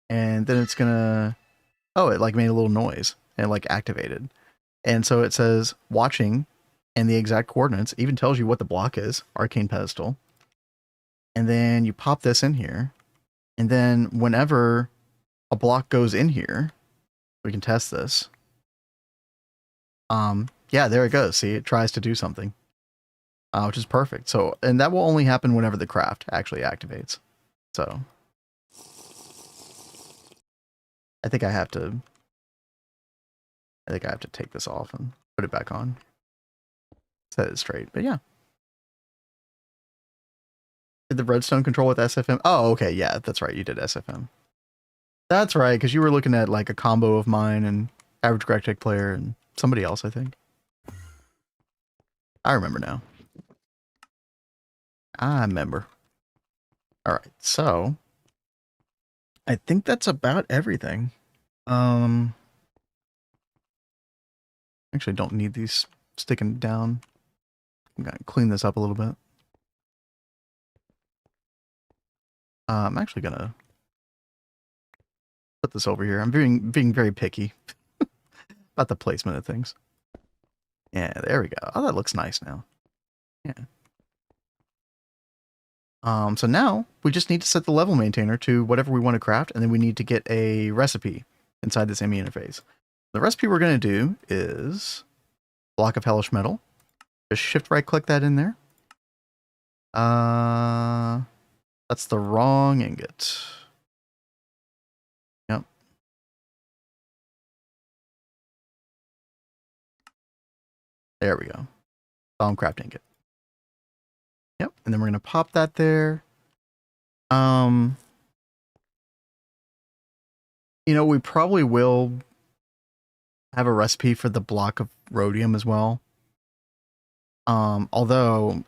and then it's gonna... Oh, it like made a little noise, and it like activated. And so it says watching, and the exact coordinates, even tells you what the block is, arcane pedestal. And then you pop this in here, and then whenever a block goes in here, we can test this. Yeah, there it goes. See, it tries to do something, which is perfect. So, and that will only happen whenever the craft actually activates. So, I think I have to take this off and put it back on. Set it straight. But yeah. Did the redstone control with SFM? Oh, okay. Yeah, that's right. You did SFM. That's right, because you were looking at like a combo of mine and average Gregtech player and somebody else, I think. I remember now. I remember. All right, so I think that's about everything. Actually, don't need these sticking down. I'm gonna clean this up a little bit. I'm actually gonna put this over here. I'm being very picky about the placement of things. Yeah, there we go. Oh, that looks nice now. Yeah. So now we just need to set the level maintainer to whatever we want to craft, and then we need to get a recipe inside this ME interface. The recipe we're going to do is block of hellish metal. Just shift right click that in there. That's the wrong ingot. Yep. There we go. Bombcraft ingot. Yep, and then we're gonna pop that there. You know, we probably will have a recipe for the block of rhodium as well. Although,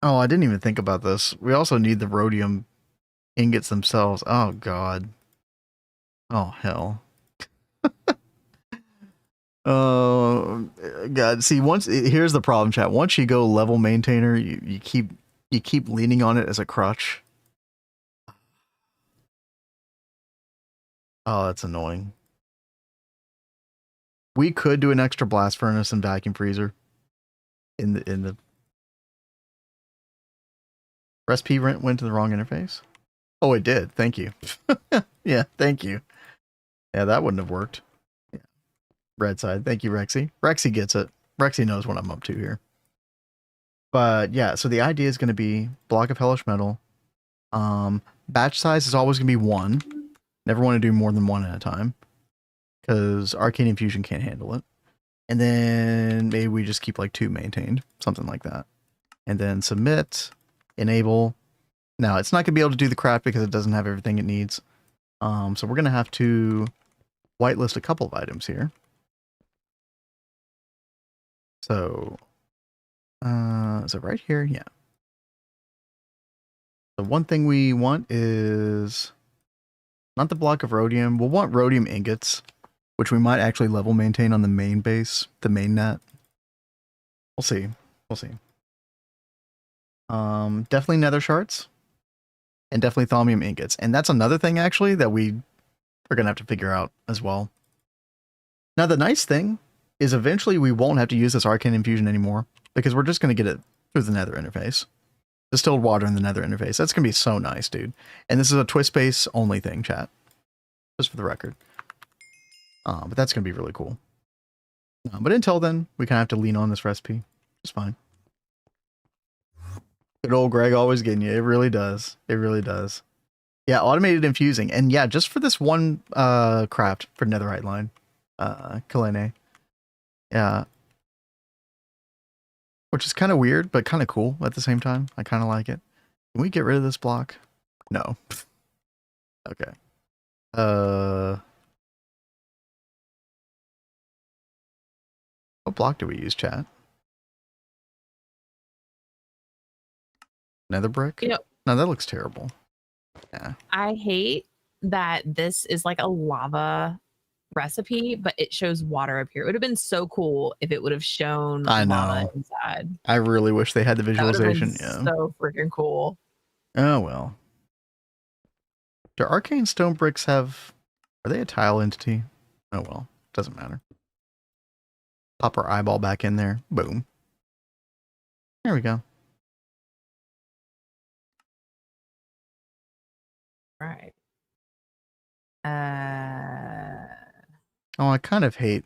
oh, I didn't even think about this. We also need the rhodium ingots themselves. Oh god. Oh hell. Oh God! See, here's the problem, chat. Once you go level maintainer, you keep leaning on it as a crutch. Oh, that's annoying. We could do an extra blast furnace and vacuum freezer. In the recipe went to the wrong interface. Oh, it did. Thank you. Yeah, thank you. Yeah, that wouldn't have worked. Yeah. Red side. Thank you, Rexy. Rexy gets it. Rexy knows what I'm up to here. But yeah, so the idea is going to be block of hellish metal. Batch size is always going to be 1. Never want to do more than 1 at a time, because Arcane Infusion can't handle it. And then maybe we just keep like 2 maintained, something like that. And then submit, enable. Now it's not going to be able to do the craft because it doesn't have everything it needs. So we're going to have to whitelist a couple of items here. So, is it right here? Yeah. The one thing we want is not the block of rhodium. We'll want rhodium ingots, which we might actually level maintain on the main base, the main net. We'll see. We'll see. Definitely nether shards. And definitely thaumium ingots. And that's another thing, actually, that we are going to have to figure out as well. Now, the nice thing is eventually we won't have to use this Arcane Infusion anymore, because we're just going to get it through the nether interface. Distilled water in the nether interface. That's going to be so nice, dude. And this is a twist base only thing, chat. Just for the record. But that's going to be really cool. But until then, we kind of have to lean on this recipe. It's fine. Good old Greg always getting you. It really does. It really does. Yeah, automated infusing. And yeah, just for this one craft for Netherite Line. Kalene. Yeah. Which is kind of weird, but kind of cool at the same time. I kind of like it. Can we get rid of this block? No. Okay. What block do we use, chat? Nether brick? You know, no, that looks terrible. Yeah. I hate that this is like a lava recipe, but it shows water up here. It would have been so cool if it would have shown lava inside. I really wish they had the visualization. Yeah. So freaking cool. Oh well. Do arcane stone bricks have... Are they a tile entity? Oh well. Doesn't matter. Pop our eyeball back in there. Boom. There we go. Right. Oh, I kind of hate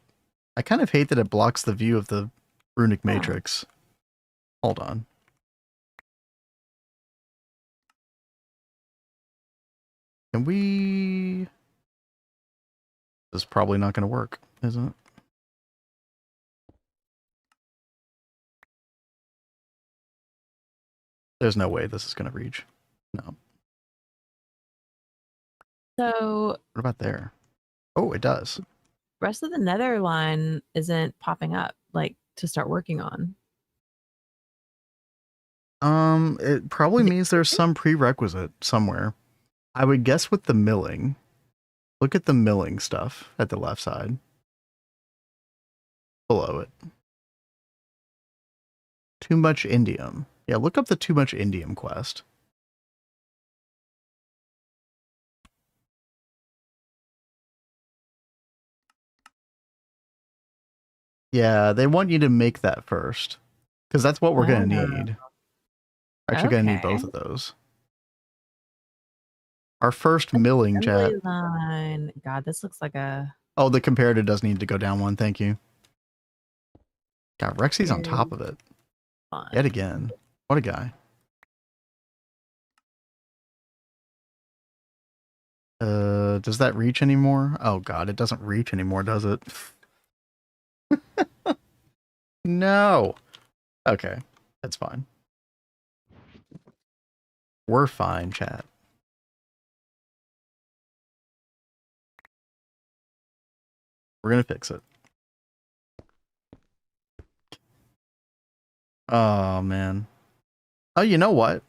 that it blocks the view of the runic matrix. Hold on. Can we... This is probably not going to work, isn't it? There's no way this is going to reach. No. So... What about there? Oh, it does. Rest of the nether line isn't popping up, like, to start working on. It probably means there's some prerequisite somewhere. I would guess with the milling. Look at the milling stuff at the left side. Below it. Too much indium. Yeah, look up the too much indium quest. Yeah, they want you to make that first. Because that's what we're going to need. We're actually going to need both of those. Our first milling, chat. Line. God, this looks like a... Oh, the comparator does need to go down one. Thank you. God, Rexy's on top of it. Fun. Yet again. What a guy. Does that reach anymore? Oh God, it doesn't reach anymore, does it? No. Okay, that's fine. We're fine, chat. We're gonna fix it. Oh man. Oh, you know what?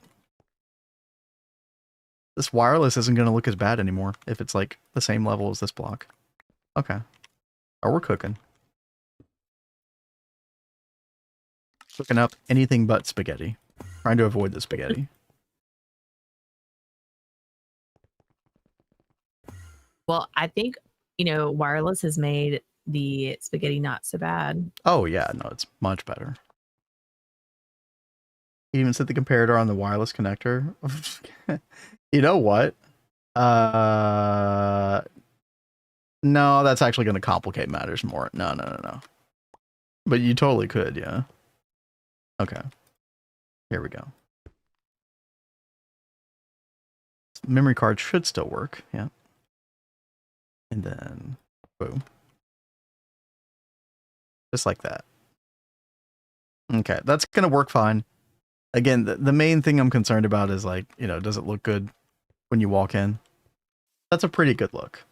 This wireless isn't gonna look as bad anymore if it's like the same level as this block. Okay. Oh, we're cooking. Cooking up anything but spaghetti. Trying to avoid the spaghetti. Well, I think, you know, wireless has made the spaghetti not so bad. Oh, yeah. No, it's much better. You even set the comparator on the wireless connector. You know what? No, that's actually going to complicate matters more. No. But you totally could, yeah. Okay. Here we go. Memory card should still work, yeah. And then, boom. Just like that. Okay, that's going to work fine. Again, the main thing I'm concerned about is like, you know, does it look good when you walk in? That's a pretty good look.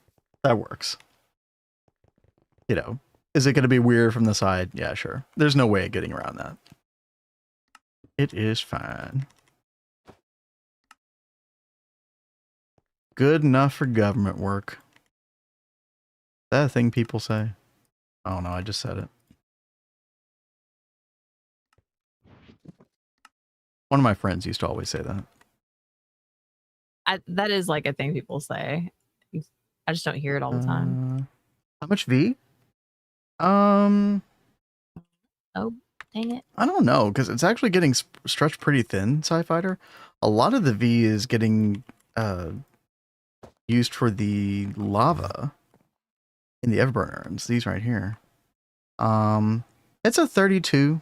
That works. You know, is it going to be weird from the side? Yeah, sure. There's no way of getting around that. It is fine. Good enough for government work. Is that a thing people say? Oh no, I just said it. One of my friends used to always say that. That is like a thing people say. I just don't hear it all the time. How much V? Oh, dang it. I don't know, because it's actually getting stretched pretty thin, Sci-Fighter. A lot of the V is getting used for the lava in the Everburn urns. These right here. It's a 32.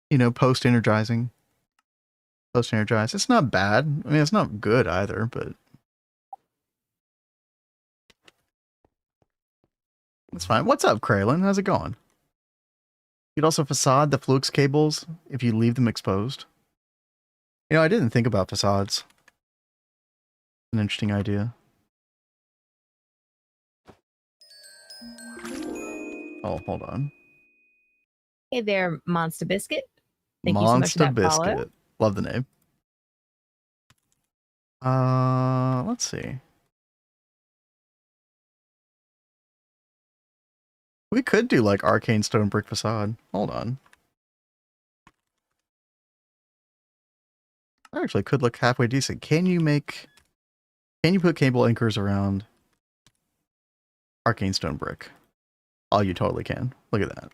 You know, post-energizing. Post-energized. It's not bad. I mean, it's not good either, but it's fine. What's up, Kraylin? How's it going? You'd also facade the flux cables if you leave them exposed. You know, I didn't think about facades. An interesting idea. Oh, hold on. Hey there, Monster Biscuit. Thank Monster you so much for that Biscuit. follow. Love the name. Let's see. We could do like arcane stone brick facade. Hold on. I actually could look halfway decent. Can you put cable anchors around arcane stone brick? Oh, you totally can. Look at that.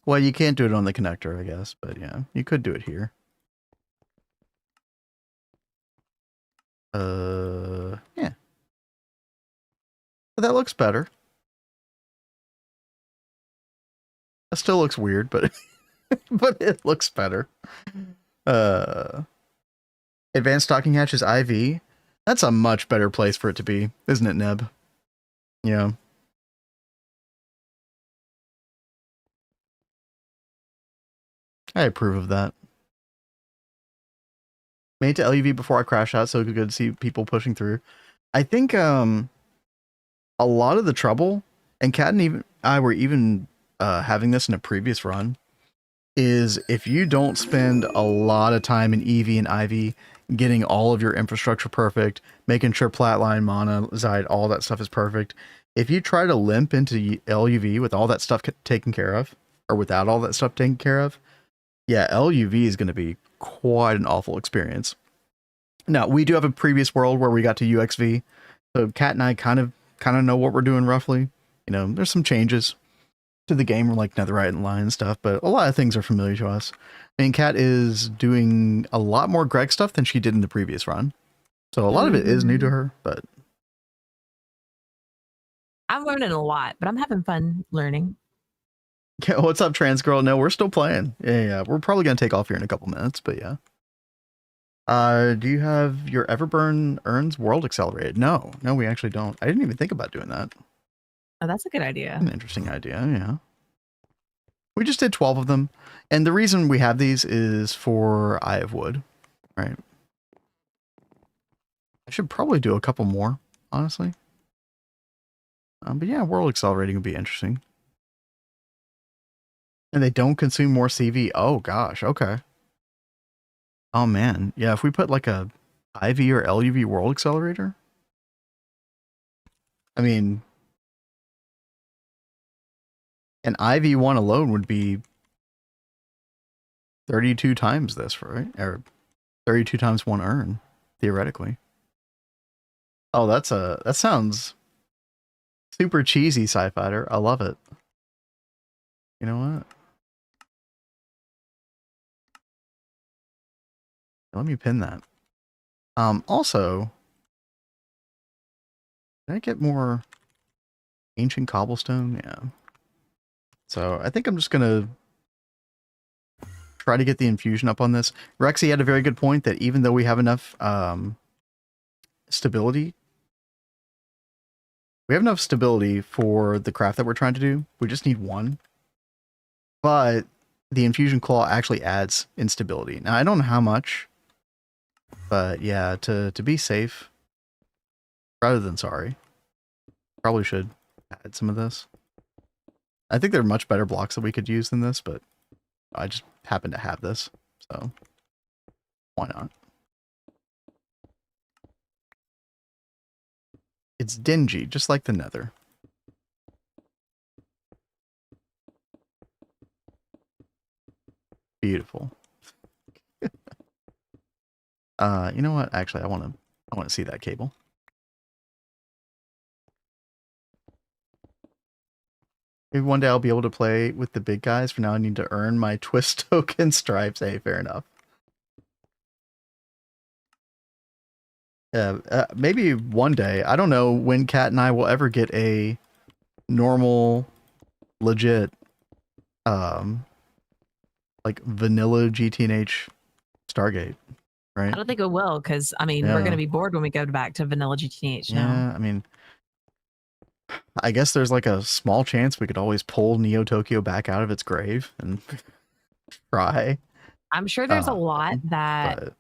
Well, you can't do it on the connector, I guess, but yeah, you could do it here. Yeah. But that looks better. That still looks weird, but but it looks better. Advanced stocking hatches IV. That's a much better place for it to be, isn't it, Neb? Yeah. I approve of that. Made to LUV before I crash out, so good to see people pushing through. I think a lot of the trouble, and Kat and even I were even having this in a previous run, is if you don't spend a lot of time in EV and IV getting all of your infrastructure perfect, making sure Platline, Monazite, all that stuff is perfect. If you try to limp into LUV with all that stuff taken care of, or without all that stuff taken care of, yeah, LUV is going to be quite an awful experience. Now, we do have a previous world where we got to UXV, so Kat and I kind of know what we're doing roughly. You know, there's some changes to the game, like Netherite Line and stuff, but a lot of things are familiar to us. I mean, Kat is doing a lot more Greg stuff than she did in the previous run, so a lot of it is new to her, but I'm learning a lot, but I'm having fun learning. Yeah, what's up, trans girl? No, we're still playing. Yeah. We're probably gonna take off here in a couple minutes, but yeah. Do you have your Everburn urns world accelerated? No, we actually don't. I didn't even think about doing that. Oh, that's a good idea. An interesting idea, yeah. We just did 12 of them, and the reason we have these is for Eye of Wood, right? I should probably do a couple more, honestly. But yeah, world accelerating would be interesting. And they don't consume more CV. Oh gosh, okay. Oh man, yeah. If we put like a IV or LUV world accelerator, I mean, an IV1 alone would be 32 times this, right? Or 32 times 1 urn, theoretically. Oh, that sounds super cheesy, Sci-Fighter. I love it. You know what? Let me pin that. Also, can I get more ancient cobblestone? Yeah. So I think I'm just gonna try to get the infusion up on this. Rexy had a very good point that even though we have enough stability, we have enough stability for the craft that we're trying to do. We just need 1. But the infusion claw actually adds instability. Now I don't know how much, but yeah, to be safe, rather than sorry, probably should add some of this. I think there are much better blocks that we could use than this, but I just happen to have this, so why not? It's dingy, just like the Nether. Beautiful. You know what? Actually, I want to see that cable. Maybe one day I'll be able to play with the big guys. For now, I need to earn my twist token stripes. Hey, fair enough. Maybe one day. I don't know when Kat and I will ever get a normal, legit, like vanilla GTNH Stargate, right? I don't think it will, because I mean, we're gonna be bored when we go back to vanilla GTNH now. Yeah, I mean, I guess there's like a small chance we could always pull Neo Tokyo back out of its grave and try. I'm sure there's a lot that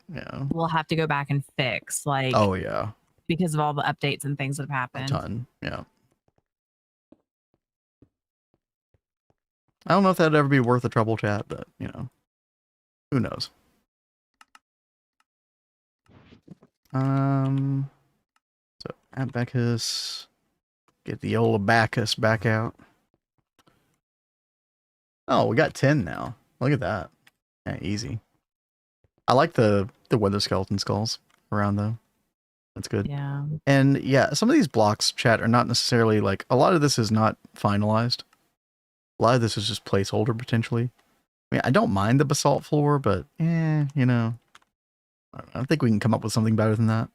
we'll have to go back and fix, like because of all the updates and things that have happened. A ton, yeah. I don't know if that'd ever be worth the trouble, chat, but you know, who knows? So Abacus, get the old Abacus back out. Oh, we got 10 now. Look at that. Yeah, easy. I like the weather skeleton skulls around though. That's good. Yeah. And yeah, some of these blocks, chat, are not necessarily like, a lot of this is not finalized. A lot of this is just placeholder potentially. I mean, I don't mind the basalt floor, but you know, I think we can come up with something better than that.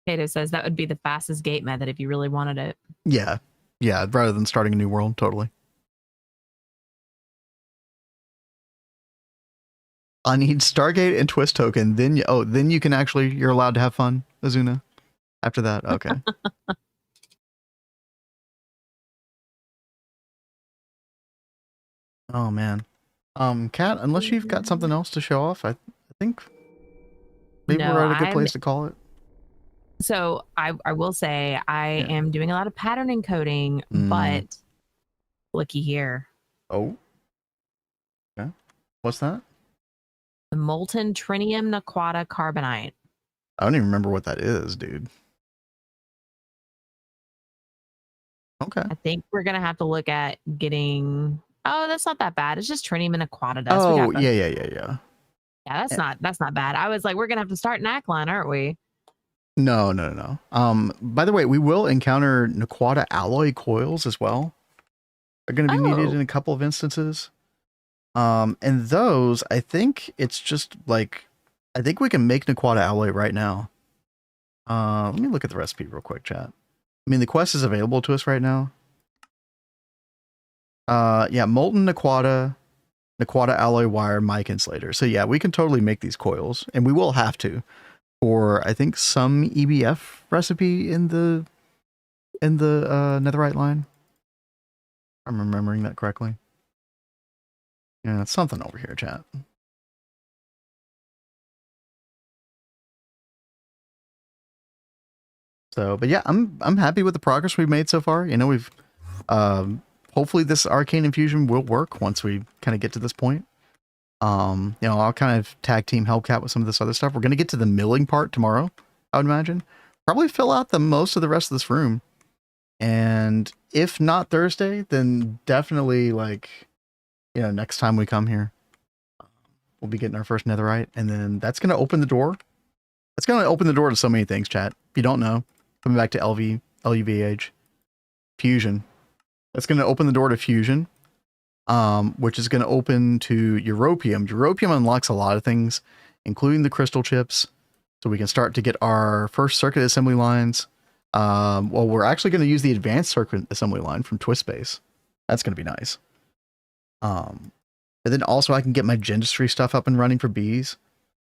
Kato says that would be the fastest gate method if you really wanted it. Yeah. Yeah, rather than starting a new world, totally. I need Stargate and Twist Token. Then you can actually, you're allowed to have fun, Azuna. After that, okay. Oh man, Kat, unless you've got something else to show off, I think maybe we're at a good place to call it. So I will say I am doing a lot of pattern encoding, but looky here. Oh. Okay. What's that? The molten trinium naquata carbonite. I don't even remember what that is, dude. Okay. I think we're gonna have to look at getting. Oh, that's not that bad. It's just trinium and aquata dust. Oh, yeah. Yeah, that's not bad. I was like, we're gonna have to start an act line, aren't we? No. By the way, we will encounter naquata alloy coils as well. They're gonna be needed in a couple of instances. And those, I think it's just like, I think we can make naquata alloy right now. Let me look at the recipe real quick, chat. I mean, the quest is available to us right now. Yeah, molten naquata alloy wire, mic insulator. So yeah, we can totally make these coils, and we will have to for, I think, some EBF recipe in the Netherite line. I'm remembering that correctly. Yeah, it's something over here, chat. So, but yeah, I'm happy with the progress we've made so far. You know, we've hopefully this arcane infusion will work once we kind of get to this point. You know, I'll kind of tag team Hellcat with some of this other stuff. We're going to get to the milling part tomorrow I would imagine. Probably fill out the most of the rest of this room. And if not Thursday, then definitely like, you know, next time we come here, we'll be getting our first netherite. And then that's going to open the door. That's going to open the door to so many things, chat. If you don't know, coming back to LuV Age, fusion. That's going to open the door to fusion, which is going to open to europium. Europium unlocks a lot of things, including the crystal chips. So we can start to get our first circuit assembly lines. Well, we're actually going to use the advanced circuit assembly line from Twist Space. That's going to be nice. And then also I can get my dentistry stuff up and running for bees.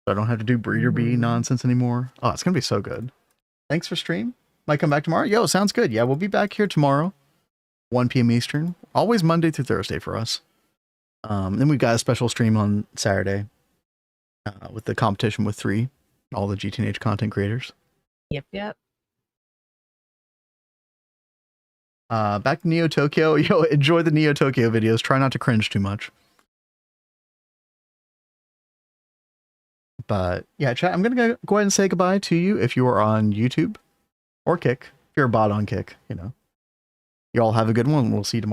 So I don't have to do breeder bee nonsense anymore. Oh, it's going to be so good. Thanks for stream. Might come back tomorrow. Yo, sounds good. Yeah, we'll be back here tomorrow. 1 p.m. Eastern. Always Monday through Thursday for us. Then we've got a special stream on Saturday with the competition with 3. All the GTNH content creators. Yep. Back to Neo Tokyo. Yo, enjoy the Neo Tokyo videos. Try not to cringe too much. But yeah, chat, I'm going to go ahead and say goodbye to you if you are on YouTube or Kick. If you're a bot on Kick, you know. You all have a good one. We'll see you tomorrow.